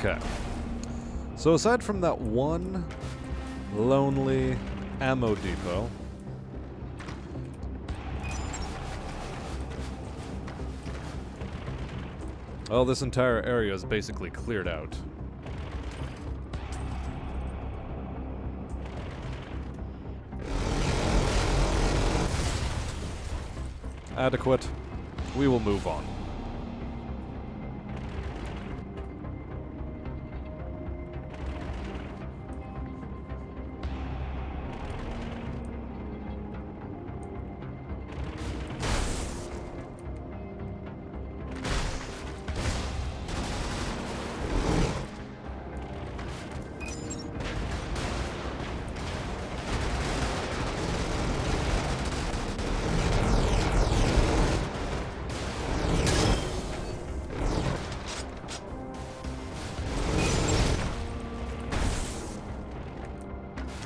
Okay. So aside from that one lonely ammo depot, well, this entire area is basically cleared out. Adequate. We will move on.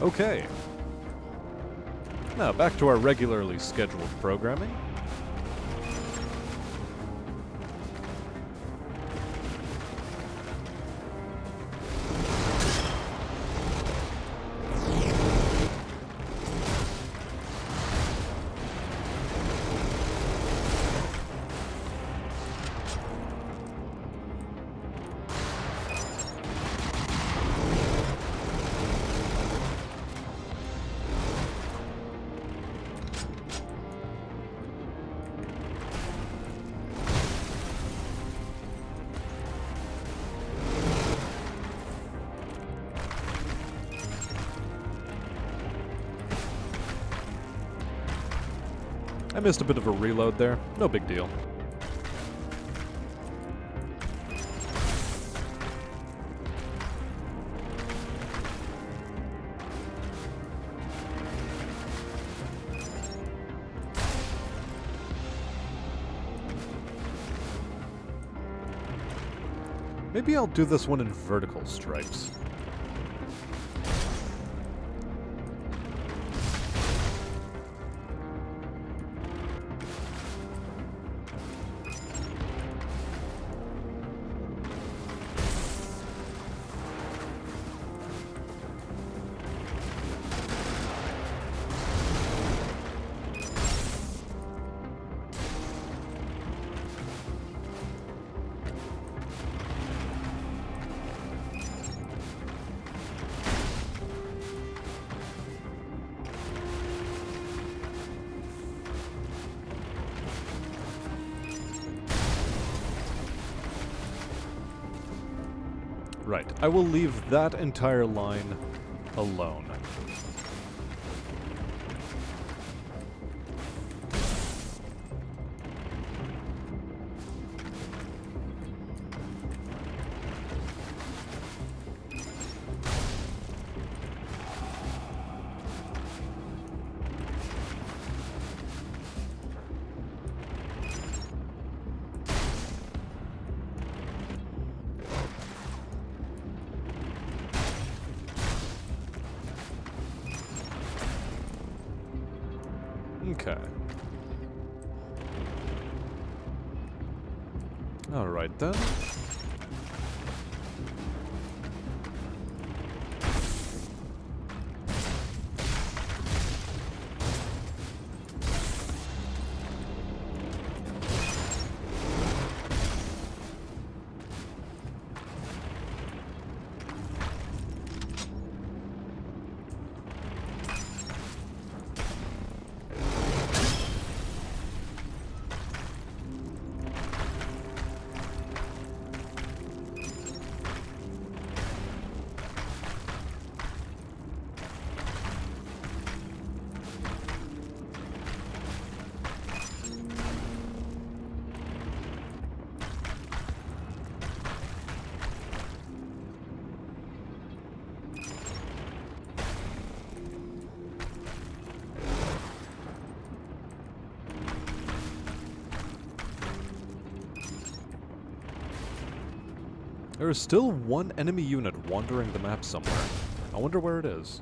Okay. Now, back to our regularly scheduled programming. I missed a bit of a reload there. No big deal. Maybe I'll do this one in vertical stripes. Right, I will leave that entire line alone. Okay. Alright then. There is still one enemy unit wandering the map somewhere. I wonder where it is.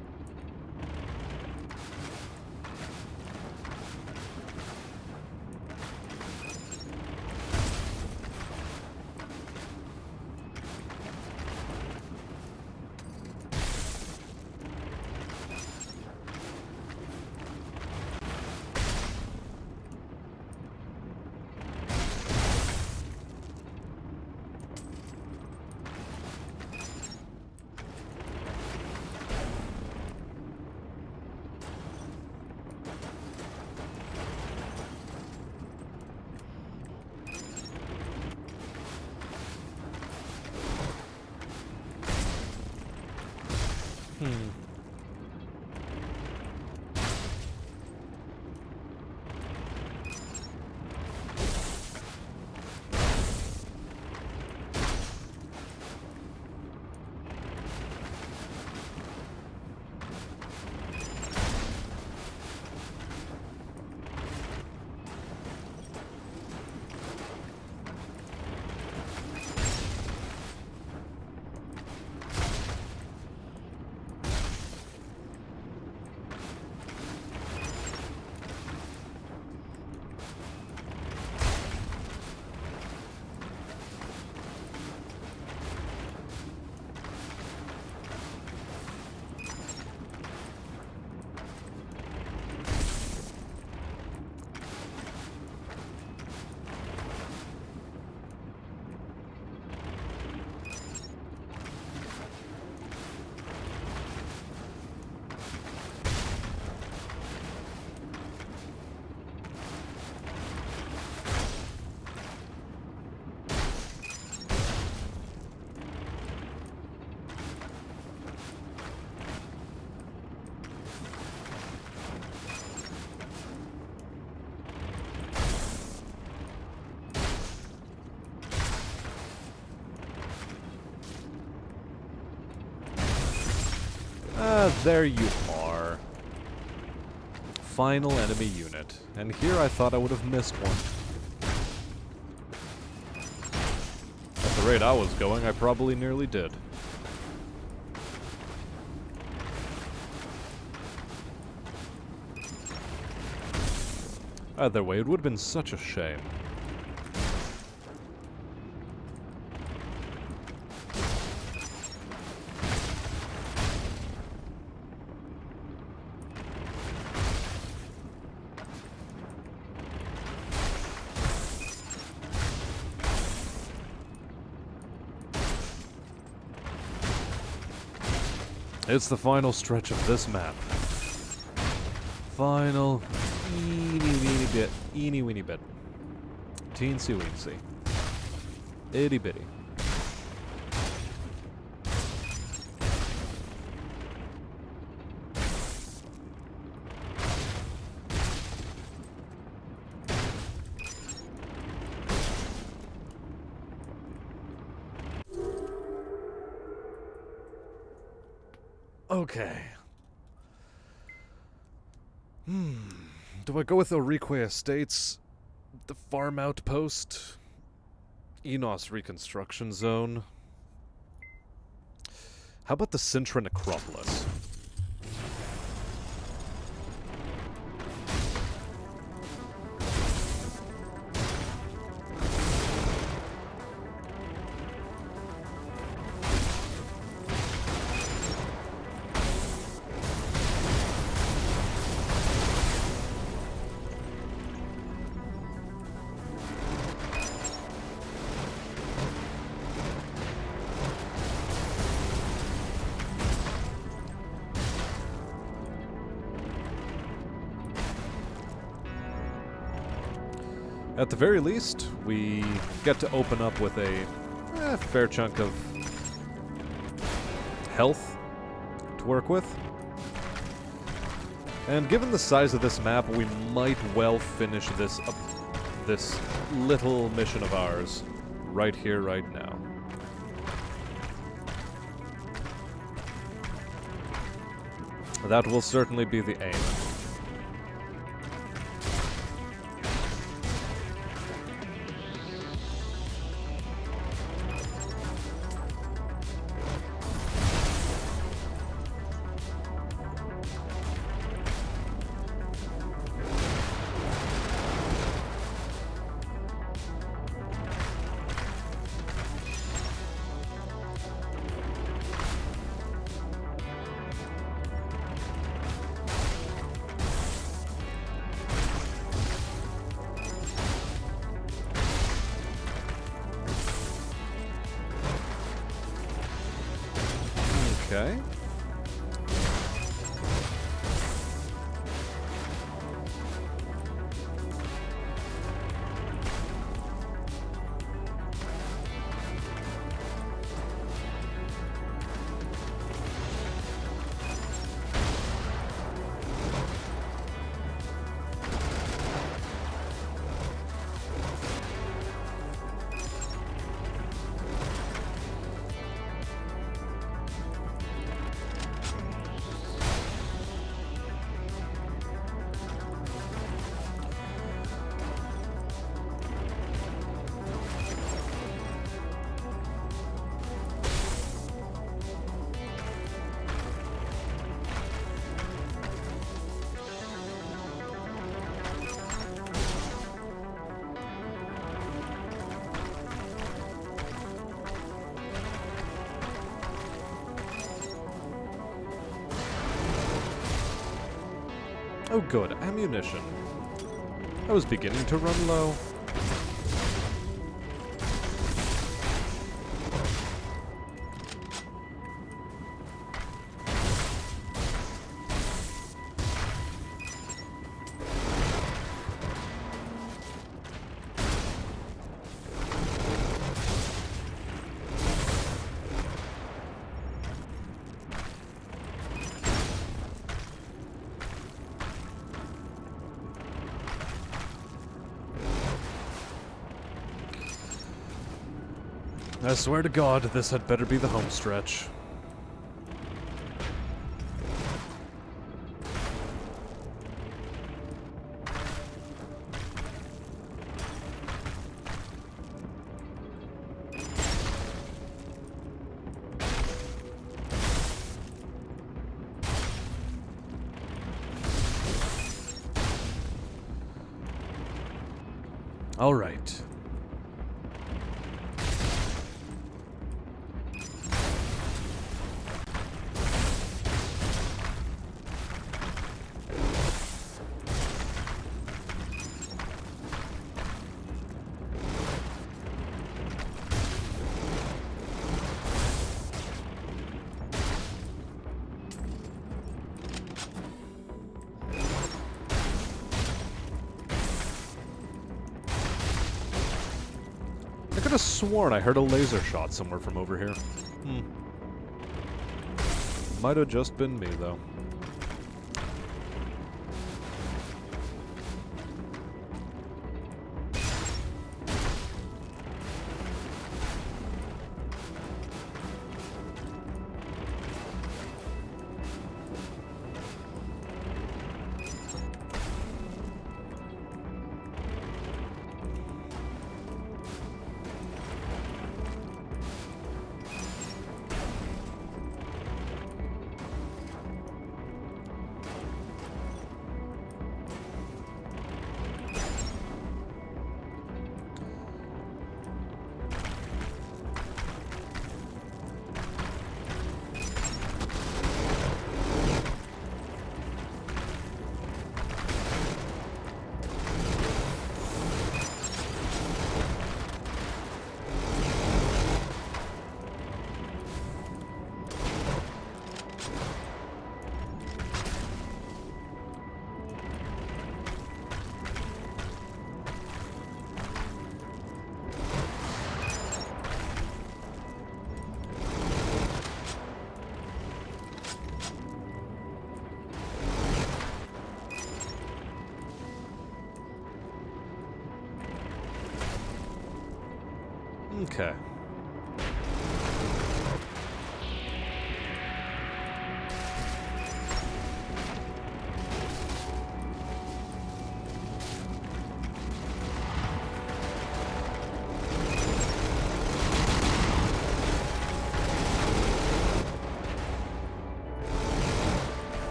There you are. Final enemy unit. And here I thought I would have missed one. At the rate I was going, I probably nearly did. Either way, it would have been such a shame. It's the final stretch of this map. Final eeny weeny bit. Teensy weensy. Itty bitty. Okay. Do I go with Orique Estates, the farm outpost, Enos reconstruction zone? How about the Sintra Necropolis? At the very least, we get to open up with a fair chunk of health to work with. And given the size of this map, we might well finish this this little mission of ours right here, right now. That will certainly be the aim. Okay. Oh good, ammunition. I was beginning to run low. I swear to God, this had better be the home stretch. All right. I could have sworn I heard a laser shot somewhere from over here. Might have just been me, though. Okay.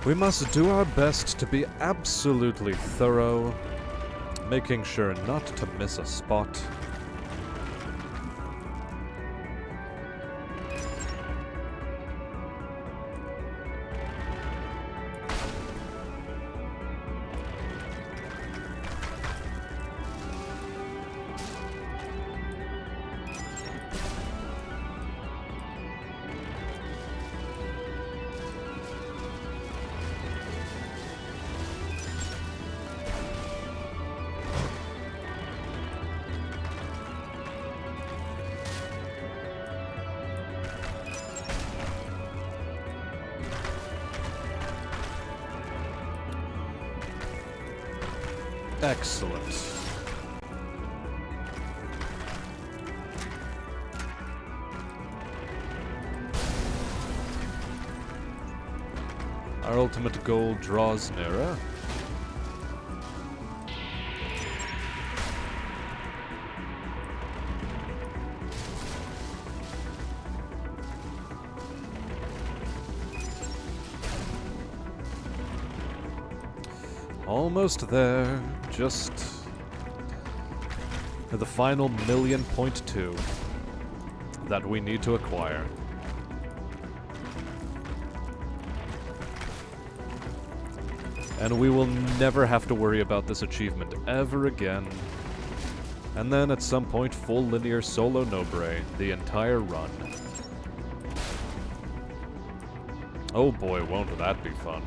We must do our best to be absolutely thorough, making sure not to miss a spot. Excellent. Our ultimate goal draws nearer. Almost there, just the final 1,000,000.2 that we need to acquire. And we will never have to worry about this achievement ever again. And then at some point, full linear solo Nobre, the entire run. Oh boy, won't that be fun.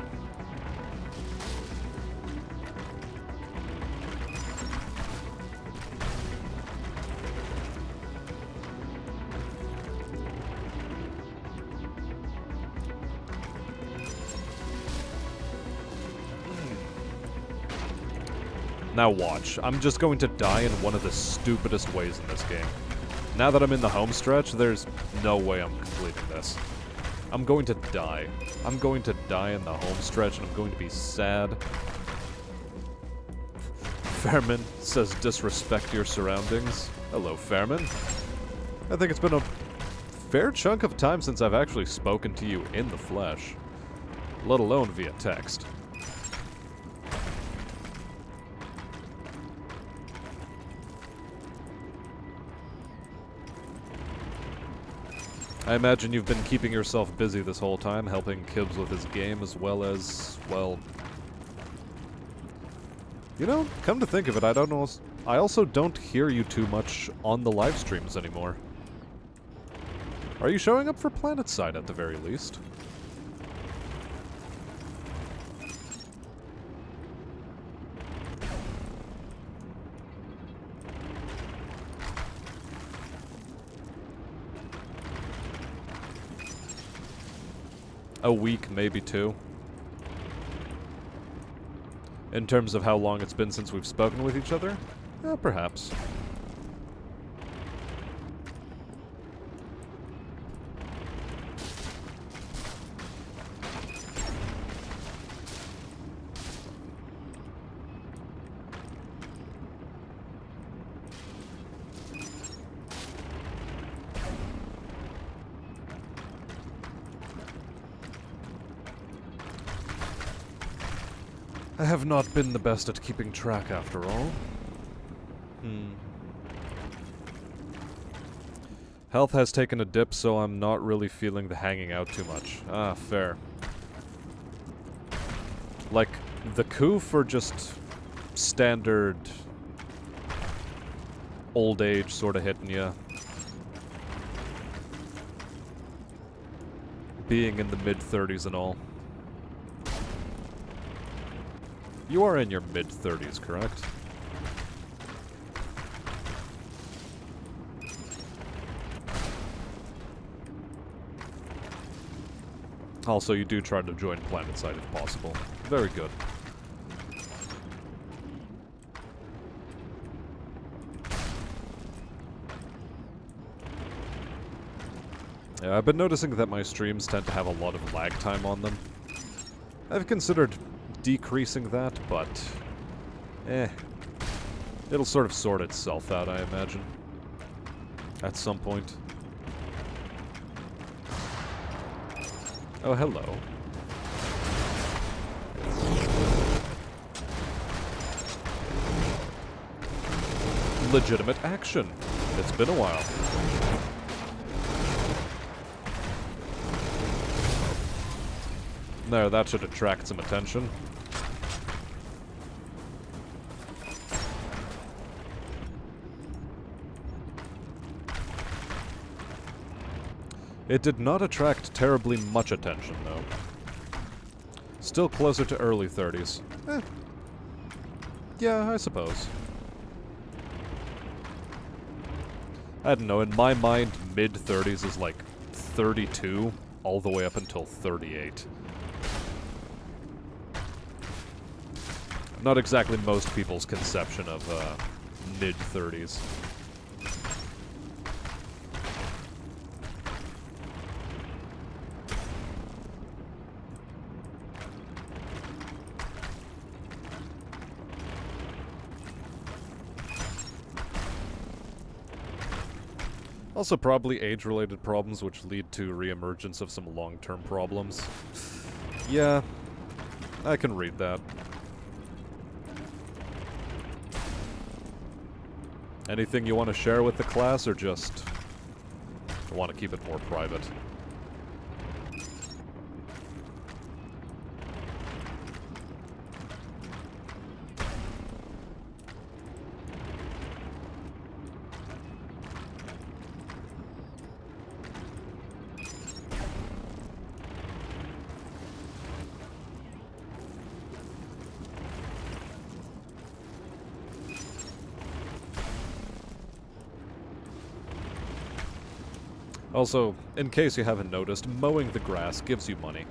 Now watch, I'm just going to die in one of the stupidest ways in this game. Now that I'm in the home stretch, there's no way I'm completing this. I'm going to die. I'm going to die in the home stretch, and I'm going to be sad. Fairman says disrespect your surroundings. Hello, Fairman. I think it's been a fair chunk of time since I've actually spoken to you in the flesh, let alone via text. I imagine you've been keeping yourself busy this whole time, helping Kibbs with his game, as well as, well... You know, come to think of it, I also don't hear you too much on the live streams anymore. Are you showing up for PlanetSide at the very least? A week, maybe two. In terms of how long it's been since we've spoken with each other? Perhaps. I have not been the best at keeping track, after all. Health has taken a dip, so I'm not really feeling the hanging out too much. Ah, fair. Like, the coup for just standard old age sort of hitting ya. Being in the mid-30s and all. You are in your mid-30s, correct? Also, you do try to join PlanetSide if possible. Very good. Yeah, I've been noticing that my streams tend to have a lot of lag time on them. I've considered decreasing that, but it'll sort of sort itself out, I imagine, at some point. Oh, hello. Legitimate action. It's been a while. There, that should attract some attention. It did not attract terribly much attention, though. Still closer to early 30s. Yeah, I suppose. I don't know, in my mind, mid-30s is like 32, all the way up until 38. Not exactly most people's conception of mid-30s. Also probably age-related problems which lead to re-emergence of some long-term problems. Yeah, I can read that. Anything you want to share with the class, or just want to keep it more private? Also, in case you haven't noticed, mowing the grass gives you money.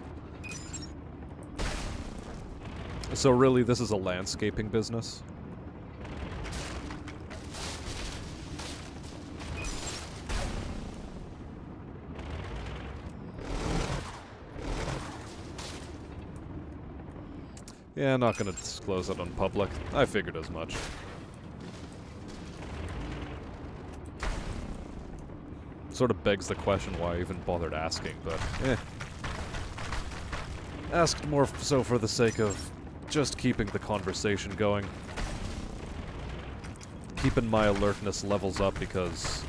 So really, this is a landscaping business. Yeah, not gonna disclose it on public. I figured as much. Sort of begs the question why I even bothered asking, but asked more so for the sake of just keeping the conversation going. Keeping my alertness levels up, because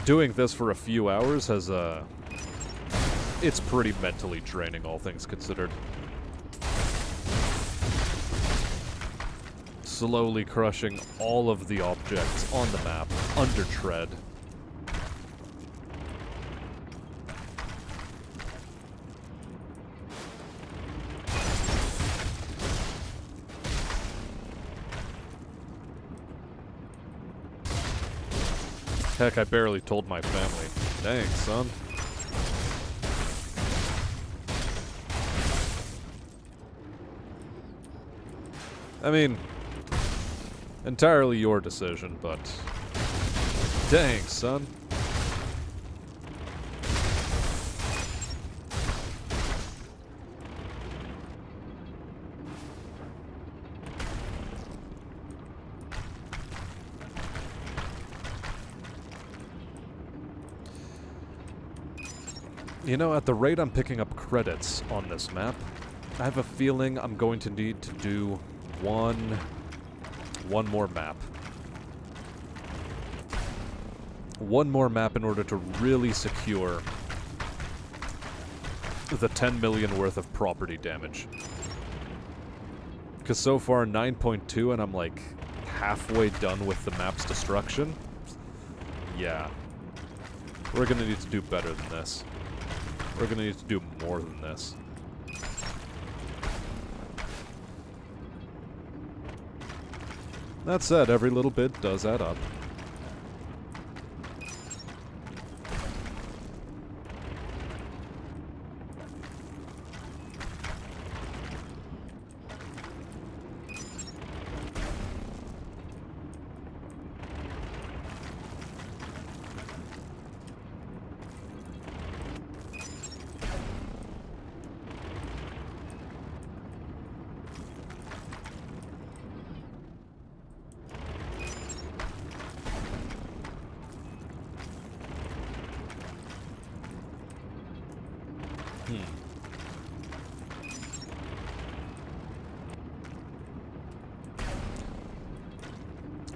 doing this for a few hours has, it's pretty mentally draining, all things considered. Slowly crushing all of the objects on the map under tread. Heck, I barely told my family. Dang, son. I mean, entirely your decision, but dang, son. You know, at the rate I'm picking up credits on this map, I have a feeling I'm going to need to do one more map. One more map in order to really secure the 10 million worth of property damage. Because so far 9.2 and I'm like halfway done with the map's destruction. Yeah. We're gonna need to do better than this. We're gonna need to do more than this. That said, every little bit does add up.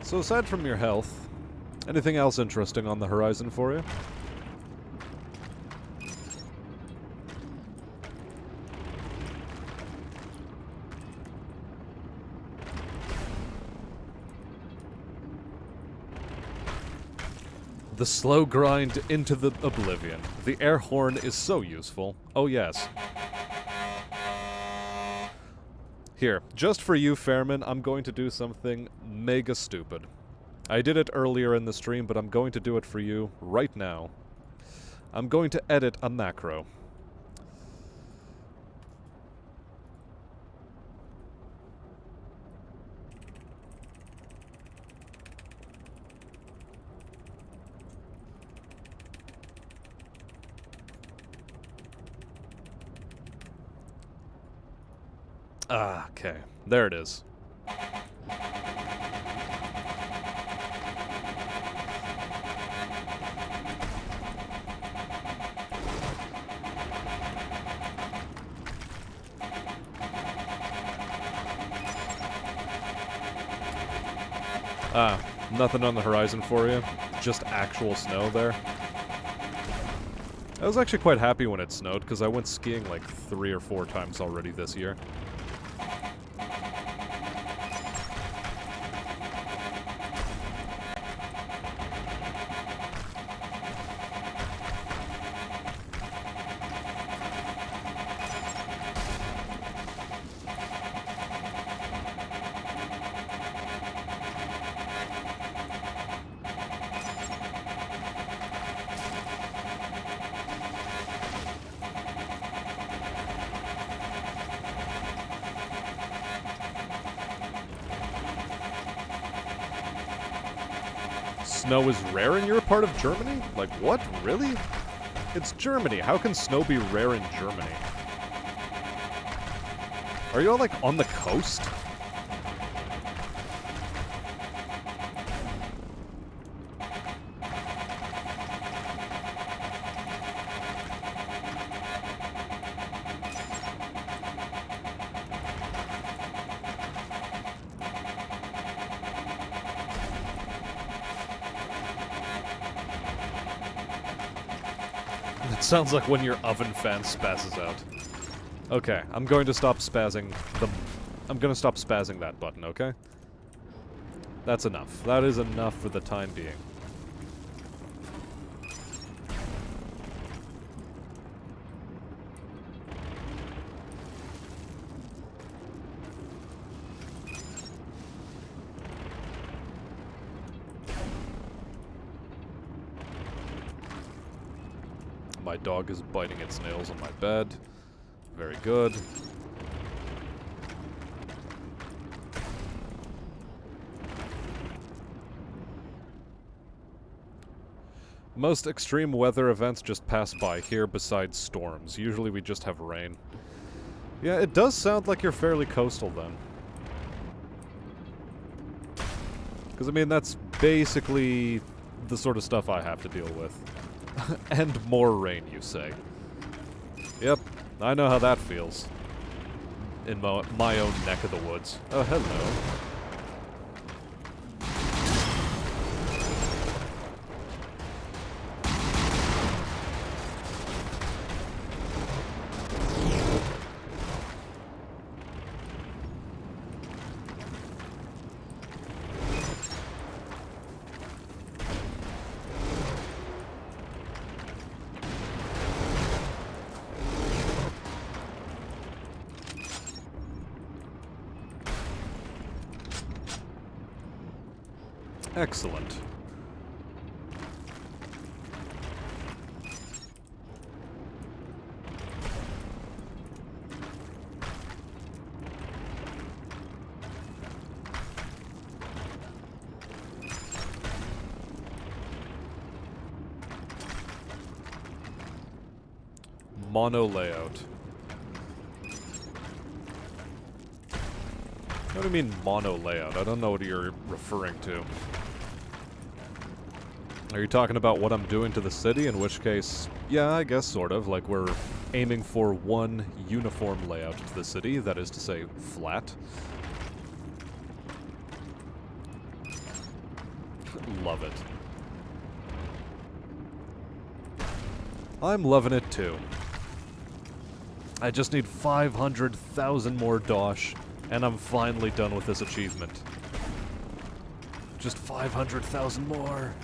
So aside from your health, anything else interesting on the horizon for you? The slow grind into the Oblivion. The air horn is so useful. Oh yes. Here, just for you, Fairman, I'm going to do something mega stupid. I did it earlier in the stream, but I'm going to do it for you right now. I'm going to edit a macro. Ah, okay. There it is. Ah, nothing on the horizon for you. Just actual snow there. I was actually quite happy when it snowed, because I went skiing like 3 or 4 times already this year. snow is rare and you're a part of Germany? Like, what? Really? It's Germany. How can snow be rare in Germany? Are you all, like, on the coast? It sounds like when your oven fan spazzes out. Okay, I'm going to stop spazzing I'm going to stop spazzing that button, okay? That's enough. That is enough for the time being. My dog is biting its nails on my bed. Very good. Most extreme weather events just pass by here besides storms. Usually we just have rain. Yeah, it does sound like you're fairly coastal then. Because, I mean, that's basically the sort of stuff I have to deal with. And more rain, you say. Yep, I know how that feels. In my own neck of the woods. Oh, hello. Excellent. Mono layout. What do you mean mono layout? I don't know what you're referring to. Are you talking about what I'm doing to the city? In which case, yeah, I guess sort of. Like, we're aiming for one uniform layout to the city, that is to say, flat. Love it. I'm loving it too. I just need 500,000 more dosh, and I'm finally done with this achievement. Just 500,000 more.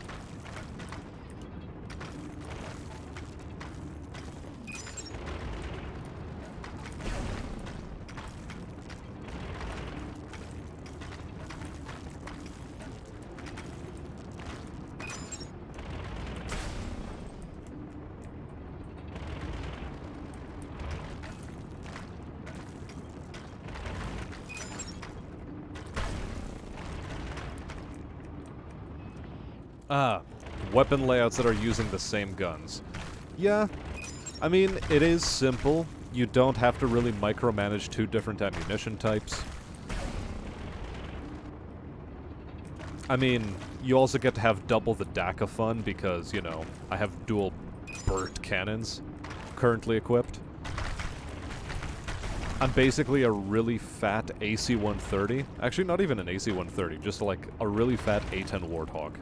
Weapon layouts that are using the same guns. Yeah, I mean, it is simple. You don't have to really micromanage two different ammunition types. I mean, you also get to have double the DACA fun because, you know, I have dual Burt cannons currently equipped. I'm basically a really fat AC-130. Actually, not even an AC-130, just like a really fat A-10 Warthog.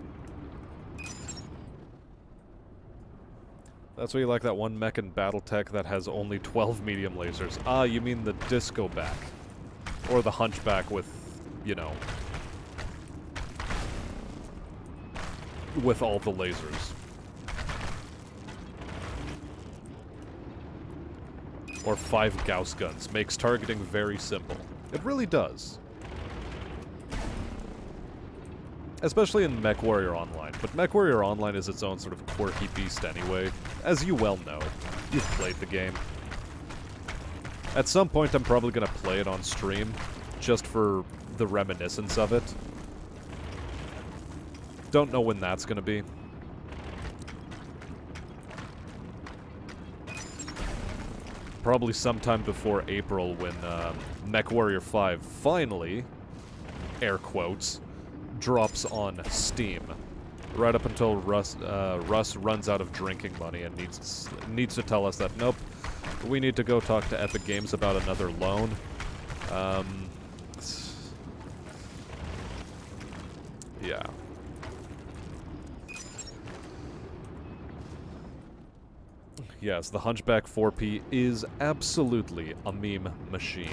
That's why you like that one mech in Battletech that has only 12 medium lasers. Ah, you mean the disco back. Or the hunchback with, you know, with all the lasers. Or 5 Gauss guns. Makes targeting very simple. It really does. Especially in MechWarrior Online. But MechWarrior Online is its own sort of quirky beast anyway, as you well know. You've played the game. At some point I'm probably going to play it on stream, just for the reminiscence of it. Don't know when that's gonna be. Probably sometime before April when MechWarrior 5 finally, air quotes, drops on Steam. Right up until Russ runs out of drinking money and needs to tell us that, nope, we need to go talk to Epic Games about another loan. Yeah. Yes, the Hunchback 4P is absolutely a meme machine.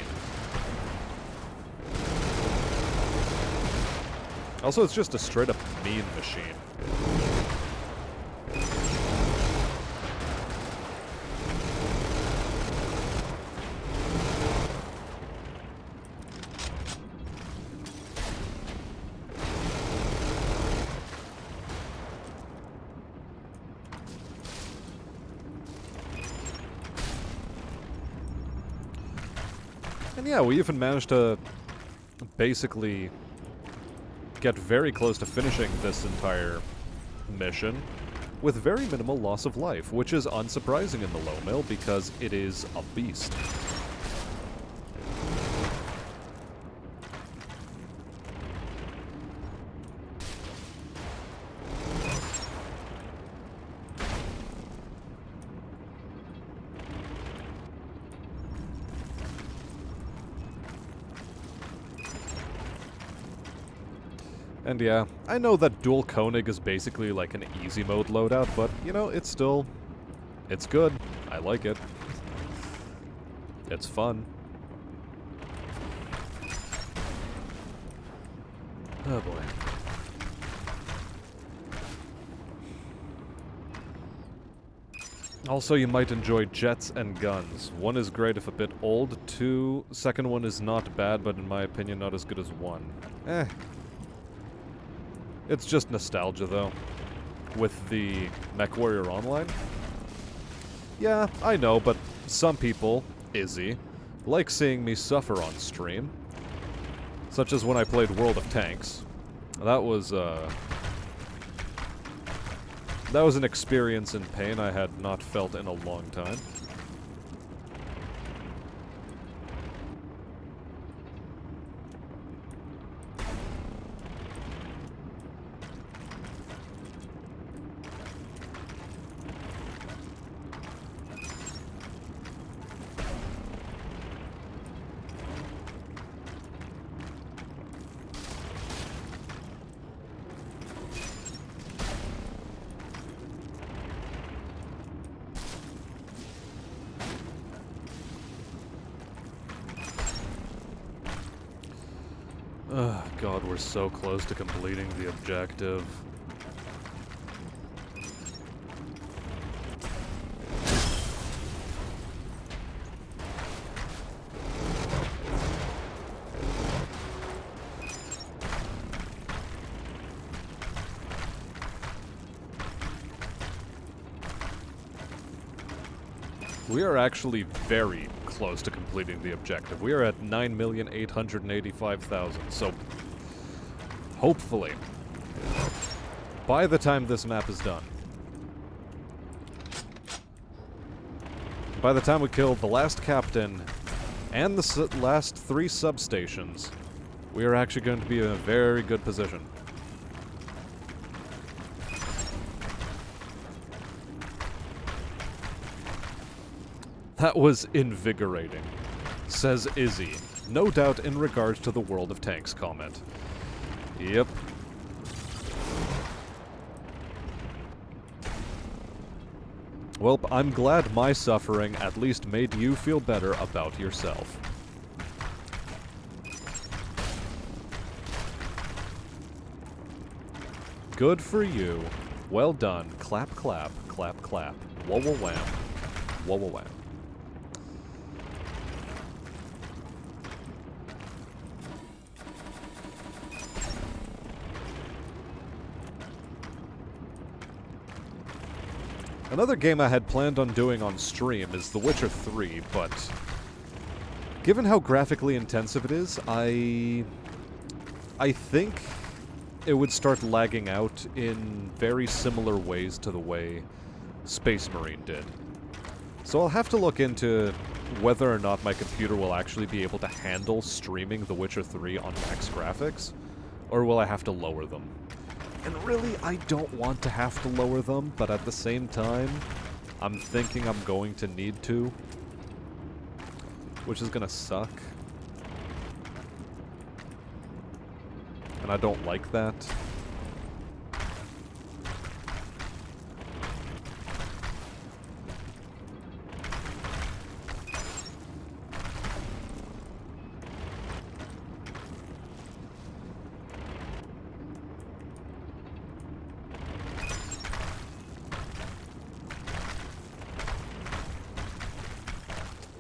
Also, it's just a straight-up meme machine. And yeah, we even managed to basically get very close to finishing this entire mission with very minimal loss of life, which is unsurprising in the low mill because it is a beast. And yeah, I know that dual Koenig is basically like an easy mode loadout, but, you know, it's still... it's good. I like it. It's fun. Oh boy. Also, you might enjoy Jets and Guns. One is great if a bit old. Second one is not bad, but in my opinion, not as good as one. It's just nostalgia, though, with the MechWarrior Online. Yeah, I know, but some people, Izzy, like seeing me suffer on stream. Such as when I played World of Tanks. That was an experience in pain I had not felt in a long time. Oh, God, we're so close to completing the objective. We are actually very close to completing the objective. We are at 9,885,000, so hopefully, by the time this map is done, by the time we kill the last captain and the last 3 substations, we are actually going to be in a very good position. That was invigorating, says Izzy, no doubt in regards to the World of Tanks comment. Yep. Well, I'm glad my suffering at least made you feel better about yourself. Good for you. Well done. Clap, clap, clap, clap. Wah, wah, wham. Wah, wah, wham. Another game I had planned on doing on stream is The Witcher 3, but given how graphically intensive it is, I think it would start lagging out in very similar ways to the way Space Marine did. So I'll have to look into whether or not my computer will actually be able to handle streaming The Witcher 3 on max graphics, or will I have to lower them? And really, I don't want to have to lower them, but at the same time, I'm thinking I'm going to need to, which is gonna suck. And I don't like that.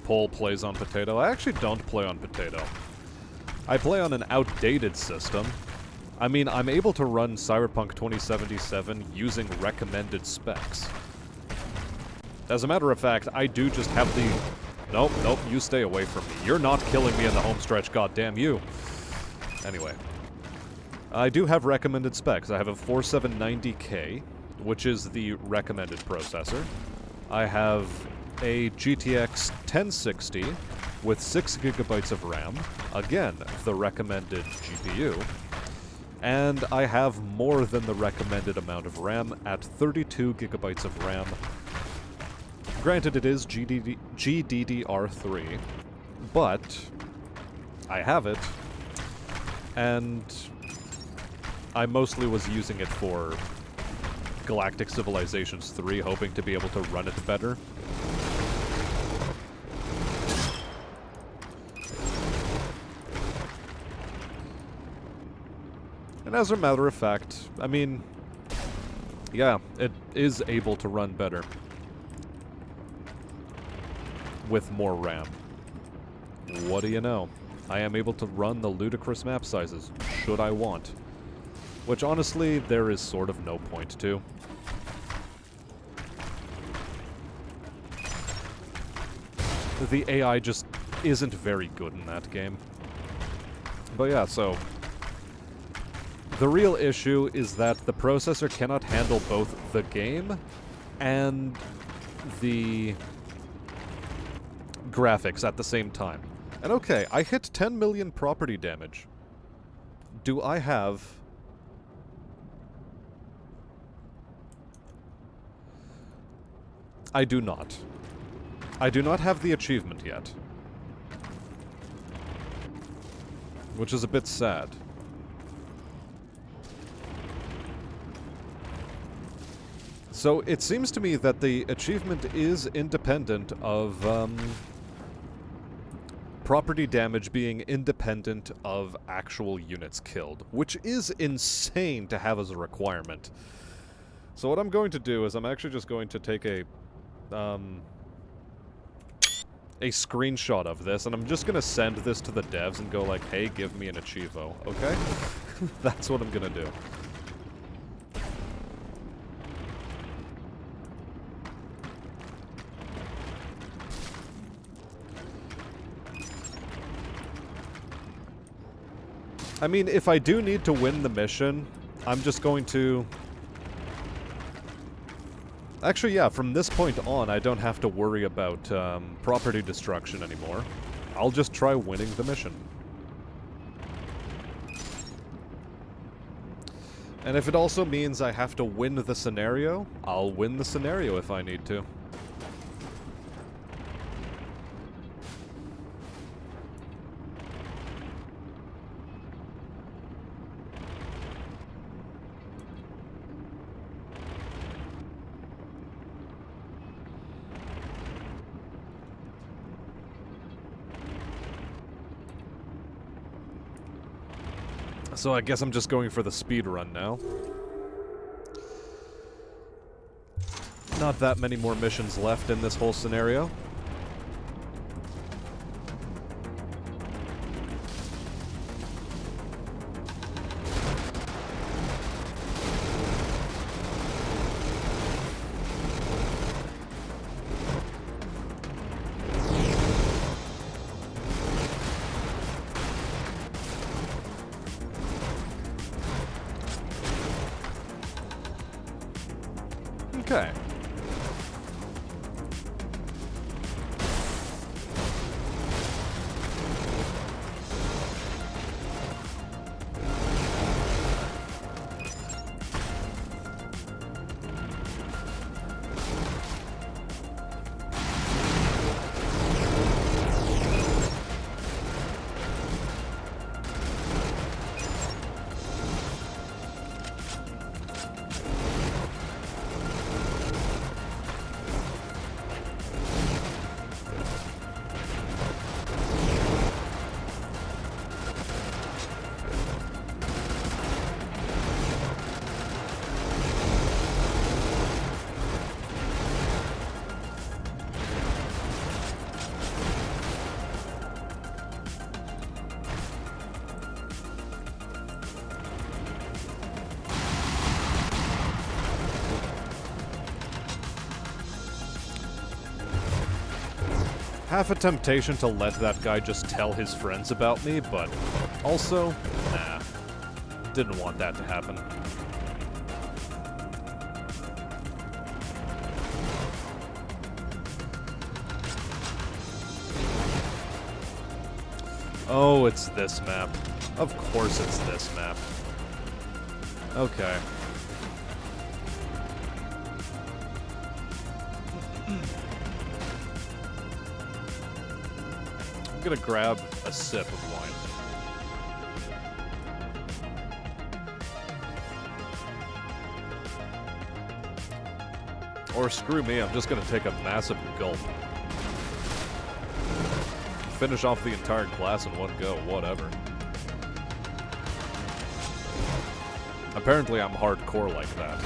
Pole plays on Potato. I actually don't play on Potato. I play on an outdated system. I mean, I'm able to run Cyberpunk 2077 using recommended specs. As a matter of fact, I do just have the... Nope, nope, you stay away from me. You're not killing me in the home stretch, goddamn you. Anyway. I do have recommended specs. I have a 4790K, which is the recommended processor. I have a GTX 1060 with 6 gigabytes of RAM, again, the recommended GPU, and I have more than the recommended amount of RAM at 32 gigabytes of RAM. Granted, it is GDDR3, but I have it, and I mostly was using it for Galactic Civilizations 3, hoping to be able to run it better. And as a matter of fact, I mean, yeah, it is able to run better with more RAM. What do you know? I am able to run the ludicrous map sizes, should I want. Which, honestly, there is sort of no point to. The AI just isn't very good in that game. But yeah, so... the real issue is that the processor cannot handle both the game and the graphics at the same time. And okay, I hit 10 million property damage. Do I have... I do not. I do not have the achievement yet. Which is a bit sad. So it seems to me that the achievement is independent of property damage being independent of actual units killed, which is insane to have as a requirement. So what I'm going to do is I'm actually just going to take a screenshot of this, and I'm just going to send this to the devs and go like, hey, give me an achievo, okay? That's what I'm going to do. I mean, if I do need to win the mission, I'm just going to... Actually, yeah, from this point on, I don't have to worry about property destruction anymore. I'll just try winning the mission. And if it also means I have to win the scenario, I'll win the scenario if I need to. So I guess I'm just going for the speed run now. Not that many more missions left in this whole scenario. Okay. Half a temptation to let that guy just tell his friends about me, but also, nah. Didn't want that to happen. Oh, it's this map. Of course it's this map. Okay. I'm gonna grab a sip of wine. Or screw me, I'm just gonna take a massive gulp. Finish off the entire glass in one go, whatever. Apparently I'm hardcore like that.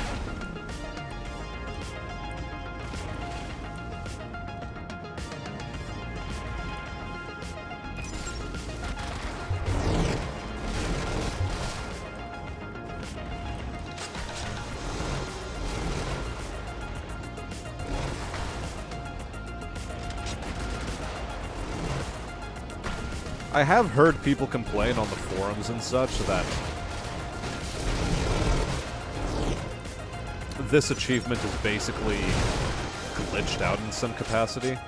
I have heard people complain on the forums and such that this achievement is basically glitched out in some capacity.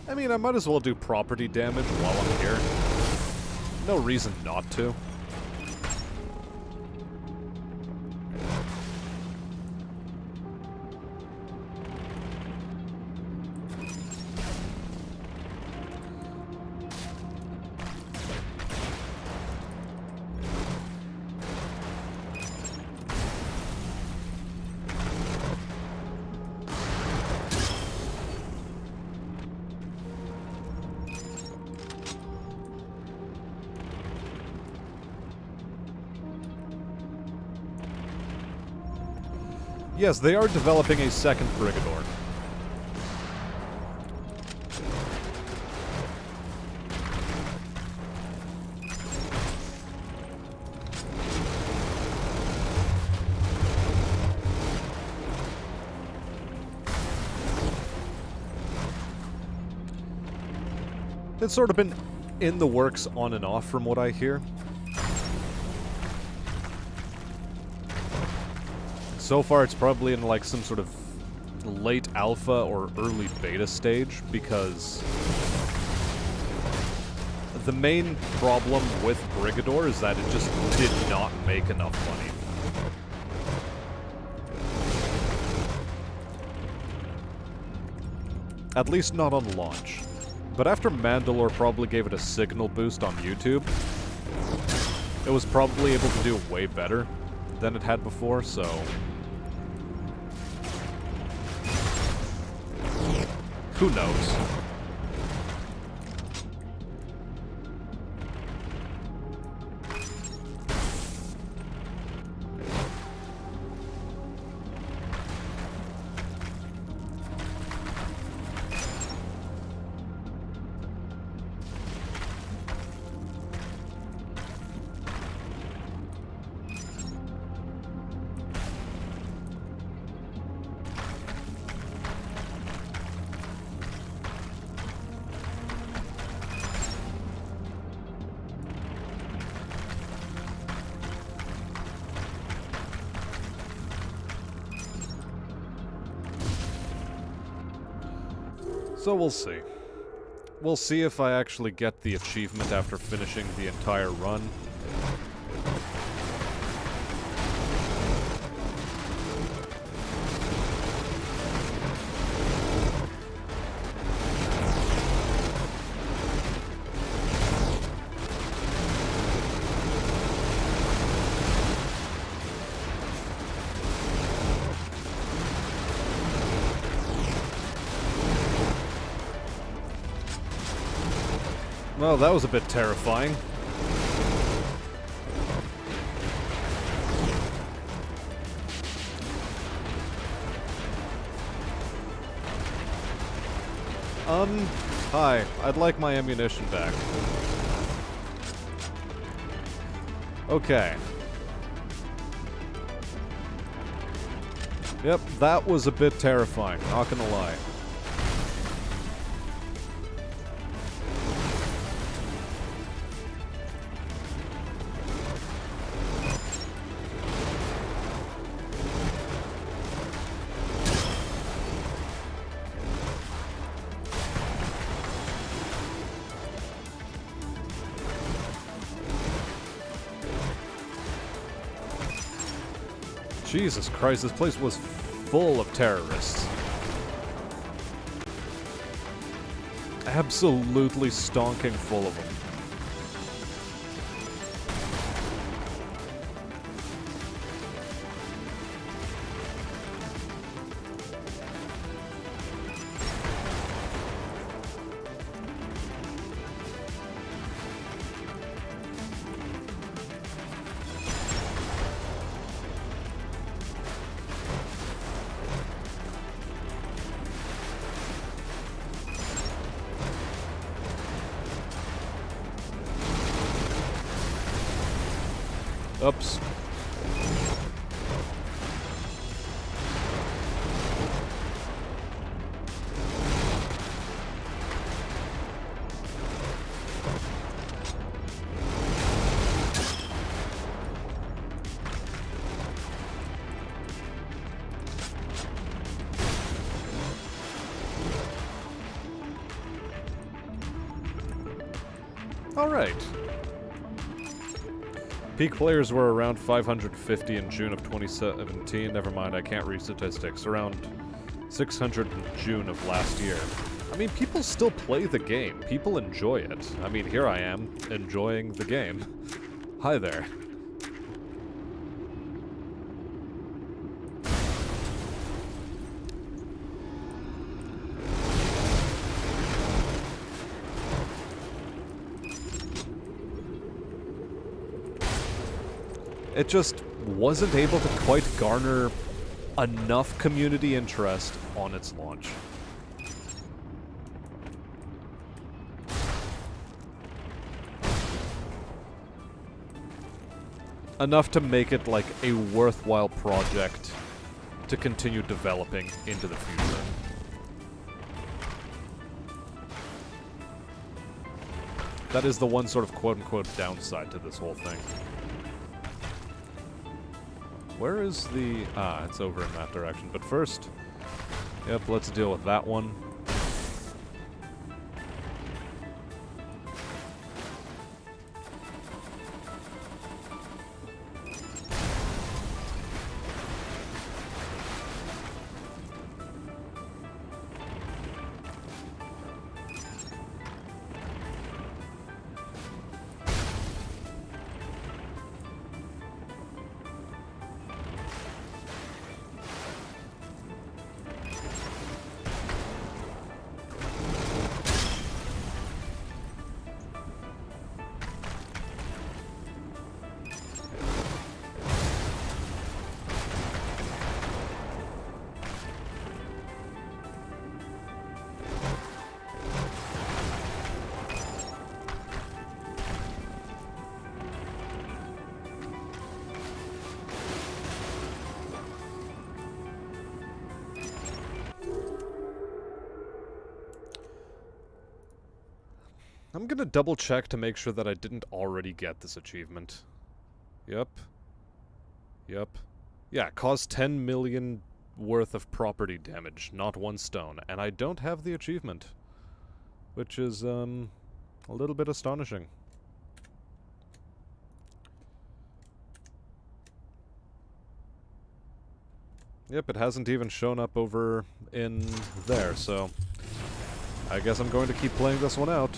I mean, I might as well do property damage while I'm here. No reason not to. Yes, they are developing a second Brigador. It's sort of been in the works on and off from what I hear. So far, it's probably in like some sort of late alpha or early beta stage, because the main problem with Brigador is that it just did not make enough money. At least not on launch. But after Mandalore probably gave it a signal boost on YouTube, it was probably able to do way better than it had before, so who knows? So we'll see. We'll see if I actually get the achievement after finishing the entire run. Well, that was a bit terrifying. Hi. I'd like my ammunition back. Okay. Yep, that was a bit terrifying, not gonna lie. Jesus Christ, this place was full of terrorists. Absolutely stonking full of them. Oops. All right. Peak players were around 550 in June of 2017. Never mind, I can't read statistics. Around 600 in June of last year. I mean, people still play the game. People enjoy it. I mean, here I am, enjoying the game. Hi there. It just wasn't able to quite garner enough community interest on its launch. Enough to make it like a worthwhile project to continue developing into the future. That is the one sort of quote-unquote downside to this whole thing. Where is the... Ah, it's over in that direction. But first... Yep, let's deal with that one. I'm gonna double check to make sure that I didn't already get this achievement. Yep. Yep. Yeah, caused 10 million worth of property damage, not 1 stone. And I don't have the achievement, which is, a little bit astonishing. Yep, it hasn't even shown up over in there, so I guess I'm going to keep playing this one out.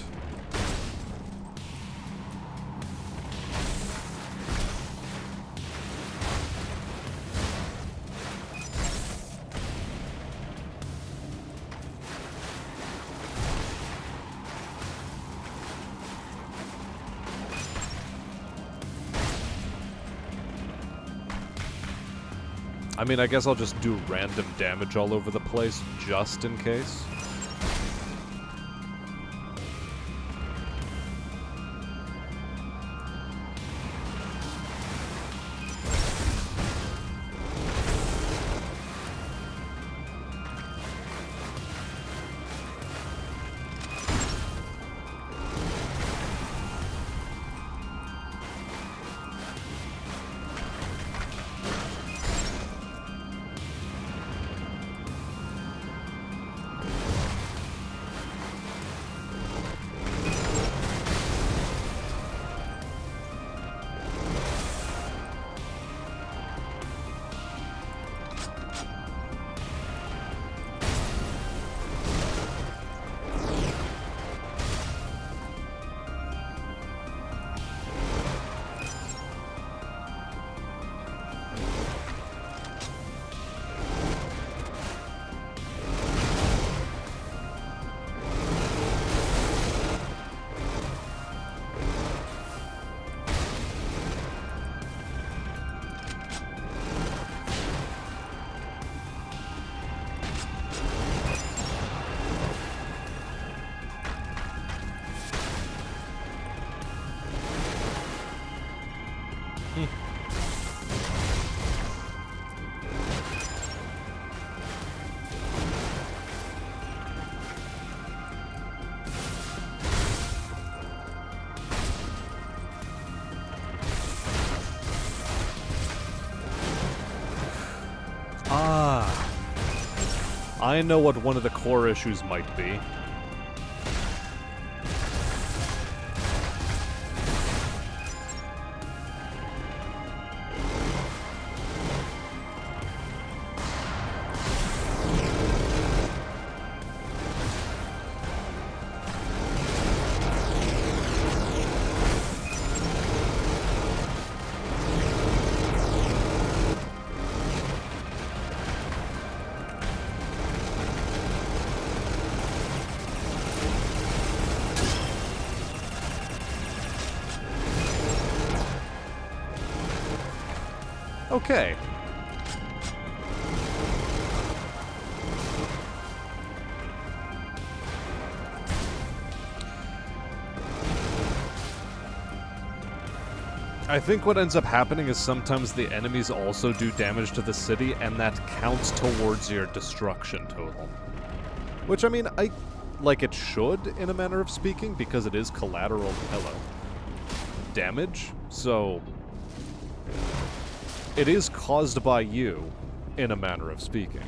I mean, I guess I'll just do random damage all over the place, just in case. I know what one of the core issues might be. Okay. I think what ends up happening is sometimes the enemies also do damage to the city, and that counts towards your destruction total. Which, I mean, like it should, in a manner of speaking, because it is collateral damage, so it is caused by you, in a manner of speaking.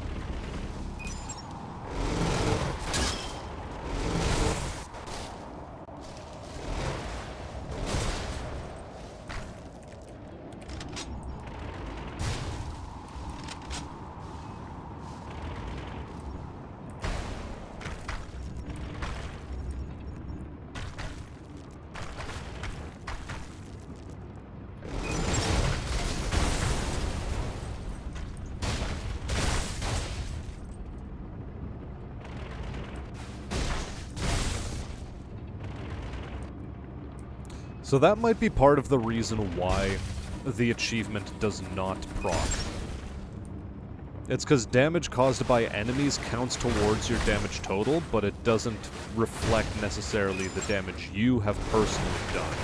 So that might be part of the reason why the achievement does not proc. It's because damage caused by enemies counts towards your damage total, but it doesn't reflect necessarily the damage you have personally done.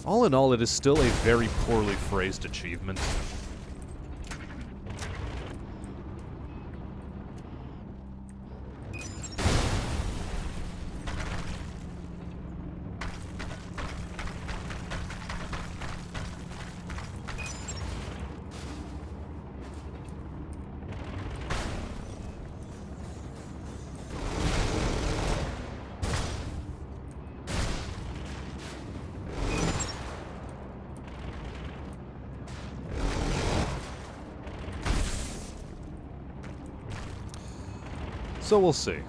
All in all, it is still a very poorly phrased achievement. So we'll see.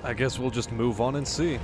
I guess we'll just move on and see.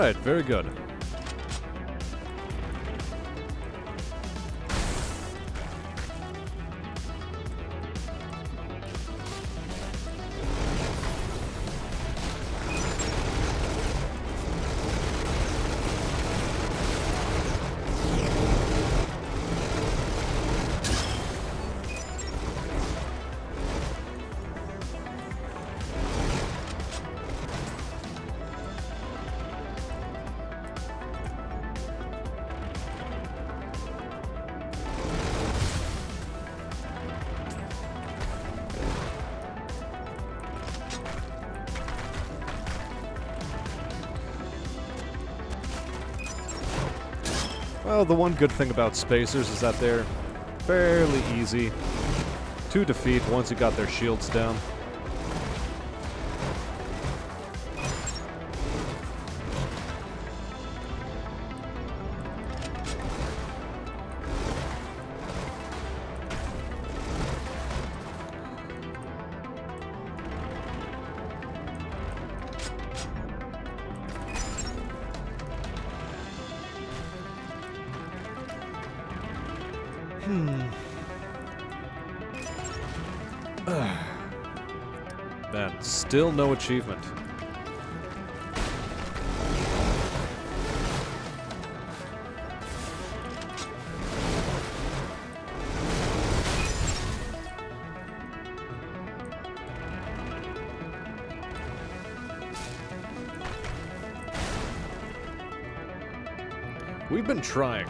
Alright, very good. Well, the one good thing about spacers is that they're fairly easy to defeat once you got their shields down. Man, still no achievement. We've been trying.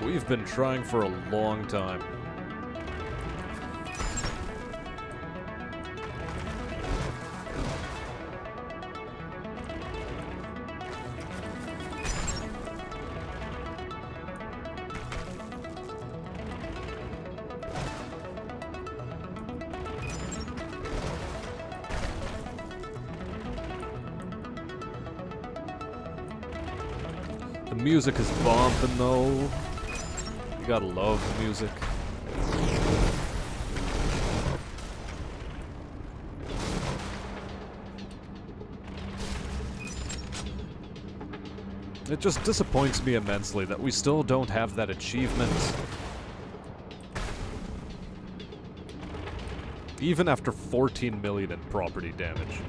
We've been trying for a long time. The music is bumping though. You gotta love the music. It just disappoints me immensely that we still don't have that achievement. Even after 14 million in property damage.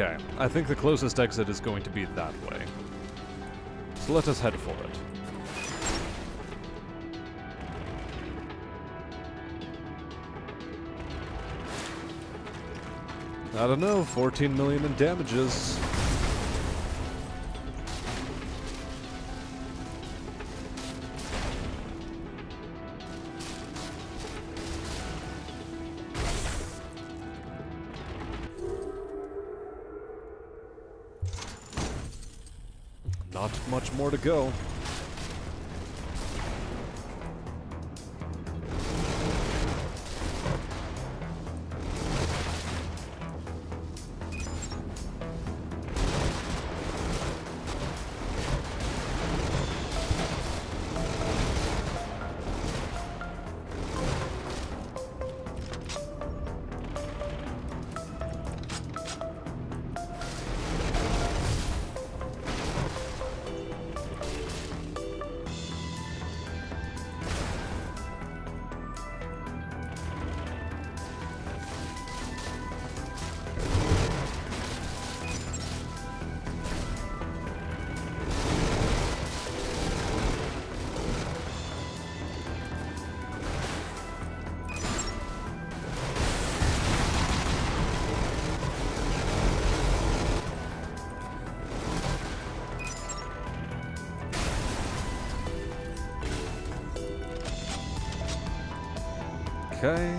Okay, I think the closest exit is going to be that way. So let us head for it. I don't know, 14 million in damages. Not much more to go. Okay.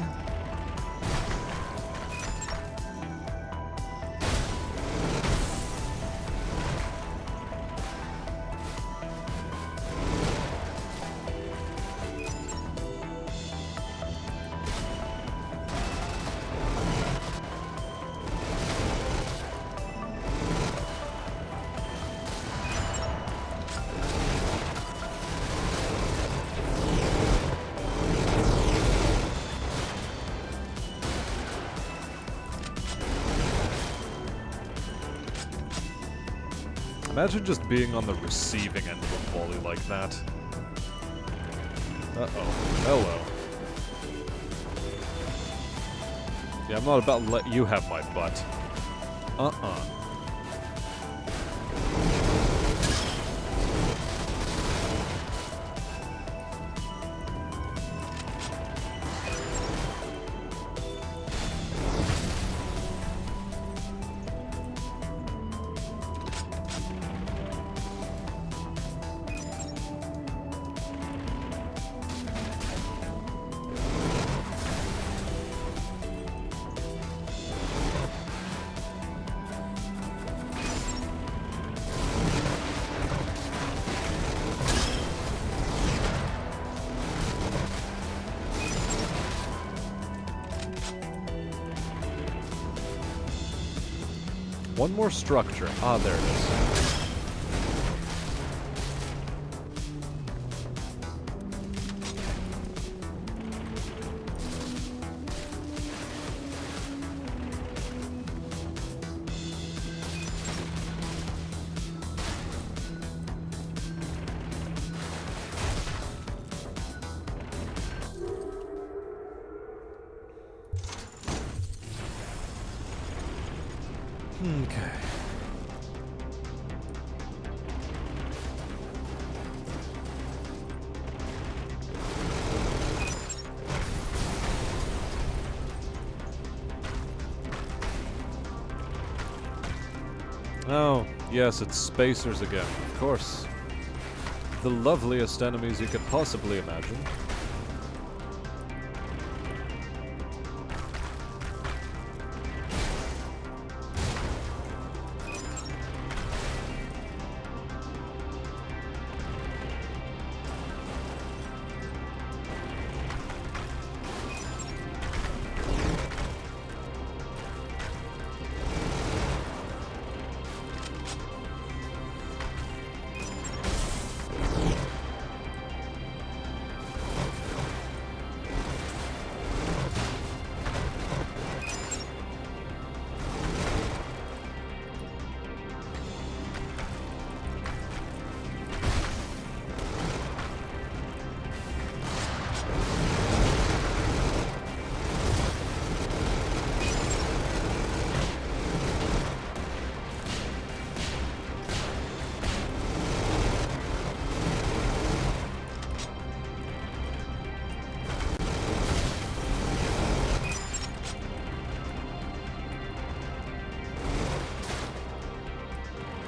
Imagine just being on the receiving end of a volley like that. Uh-oh. Hello. Yeah, I'm not about to let you have my butt. Uh-uh. One more structure. Ah, there it is. Okay. Oh, yes, it's spacers again, of course. The loveliest enemies you could possibly imagine.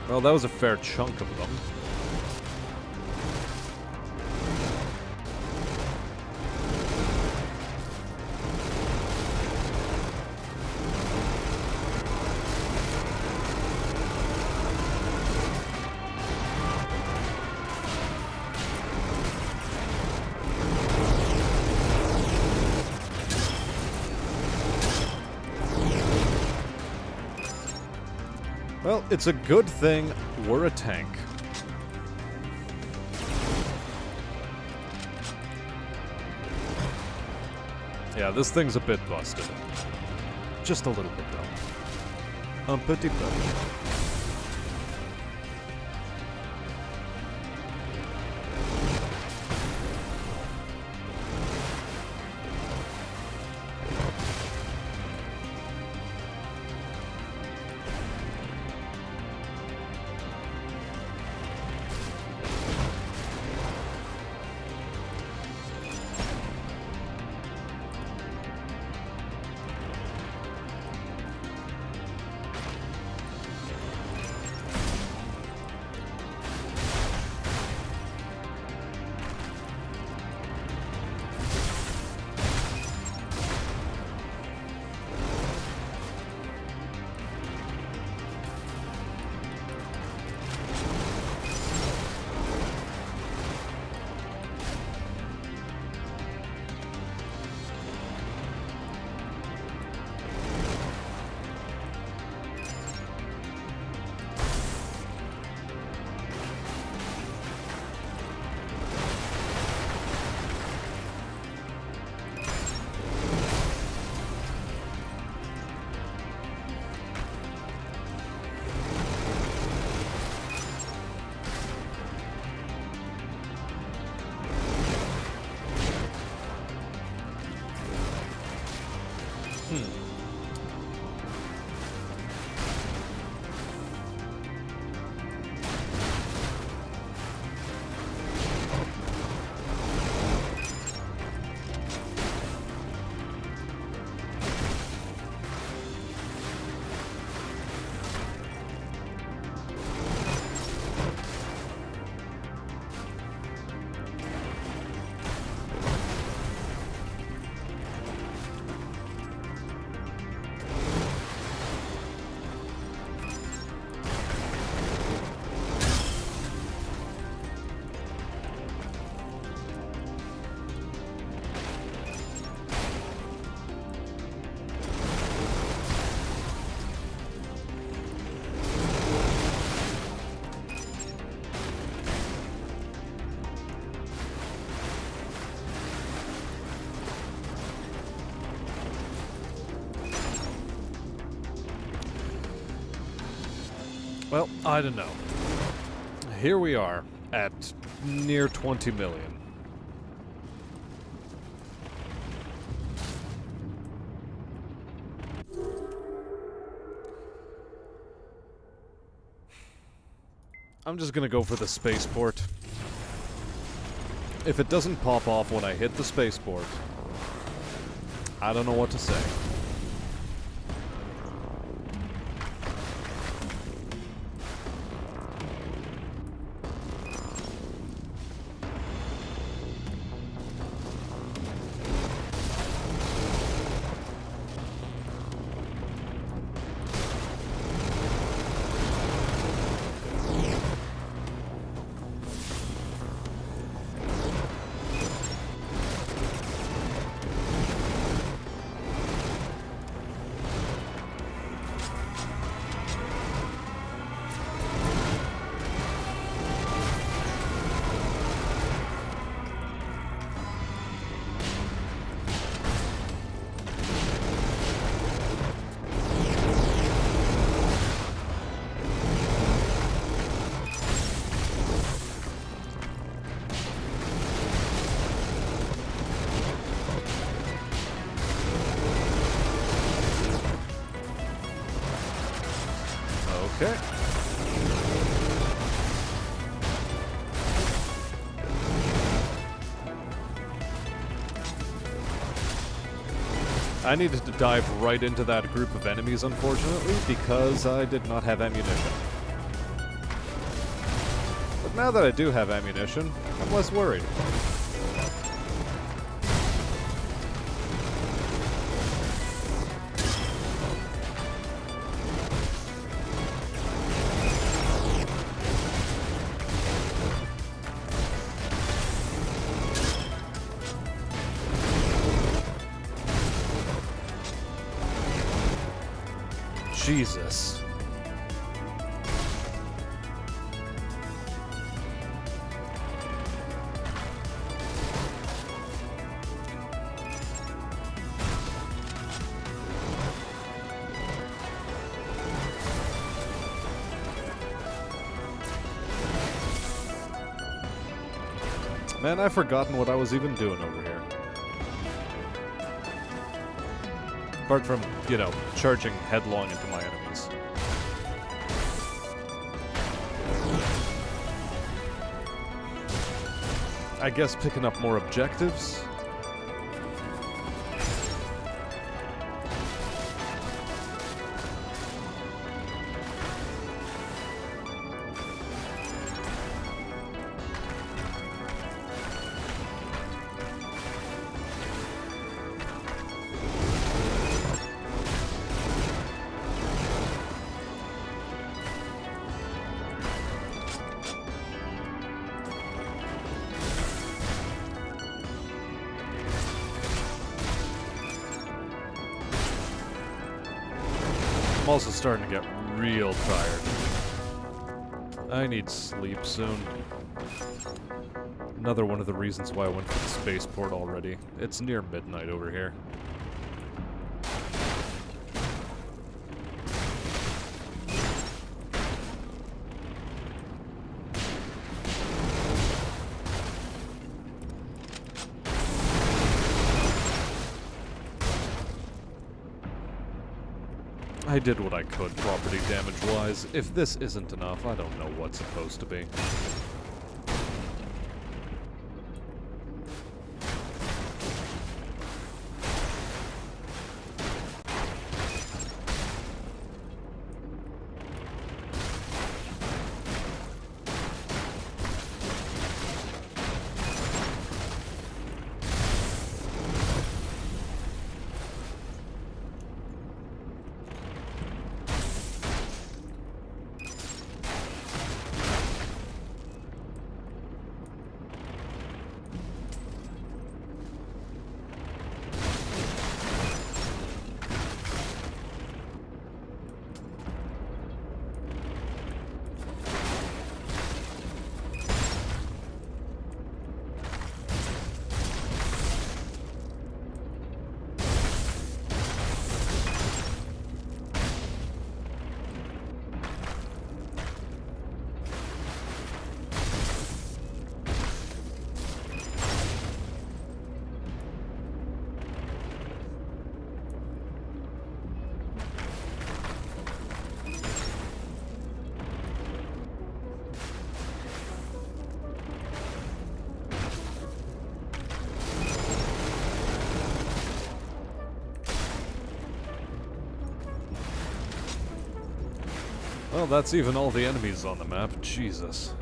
Well, that was a fair chunk of them. Well, it's a good thing we're a tank. Yeah, this thing's a bit busted. Just a little bit, though. Un petit peu. Well, I don't know. Here we are, at near 20 million. I'm just gonna go for the spaceport. If it doesn't pop off when I hit the spaceport, I don't know what to say. Okay. I needed to dive right into that group of enemies, unfortunately, because I did not have ammunition. But now that I do have ammunition, I'm less worried. Jesus. Man, I've forgotten what I was even doing over here. Apart from, you know, charging headlong into my enemies. I guess picking up more objectives? I'm also starting to get real tired. I need sleep soon. Another one of the reasons why I went for the spaceport already. It's near midnight over here. I did what I could property damage-wise. If this isn't enough, I don't know what's supposed to be. Well, that's even all the enemies on the map. Jesus.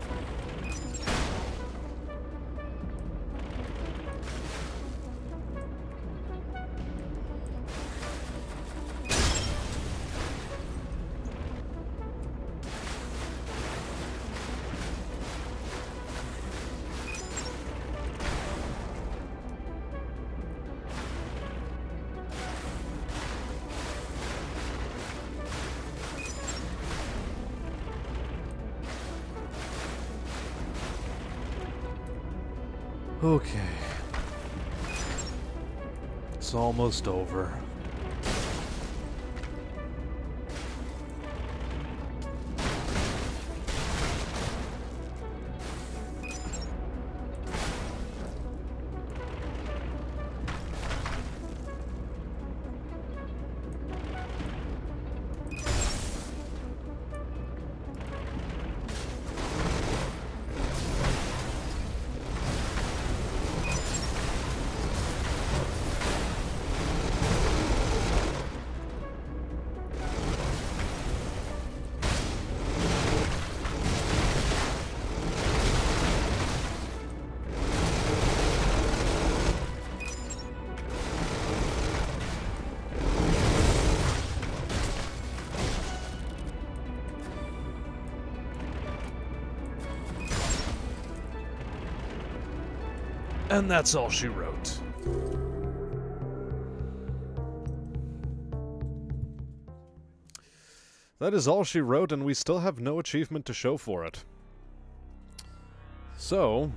Okay. It's almost over. And that's all she wrote. That is all she wrote, and we still have no achievement to show for it. So,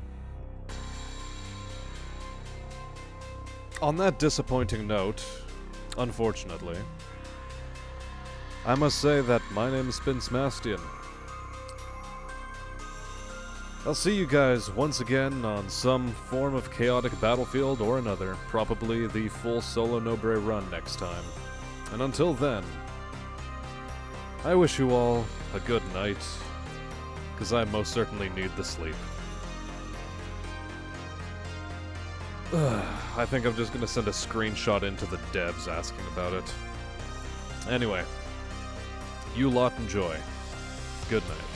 on that disappointing note, unfortunately, I must say that my name has been Smastian. I'll see you guys once again on some form of chaotic battlefield or another, probably the full solo Nobre run next time. And until then, I wish you all a good night, because I most certainly need the sleep. I think I'm just gonna send a screenshot into the devs asking about it. Anyway, you lot enjoy. Good night.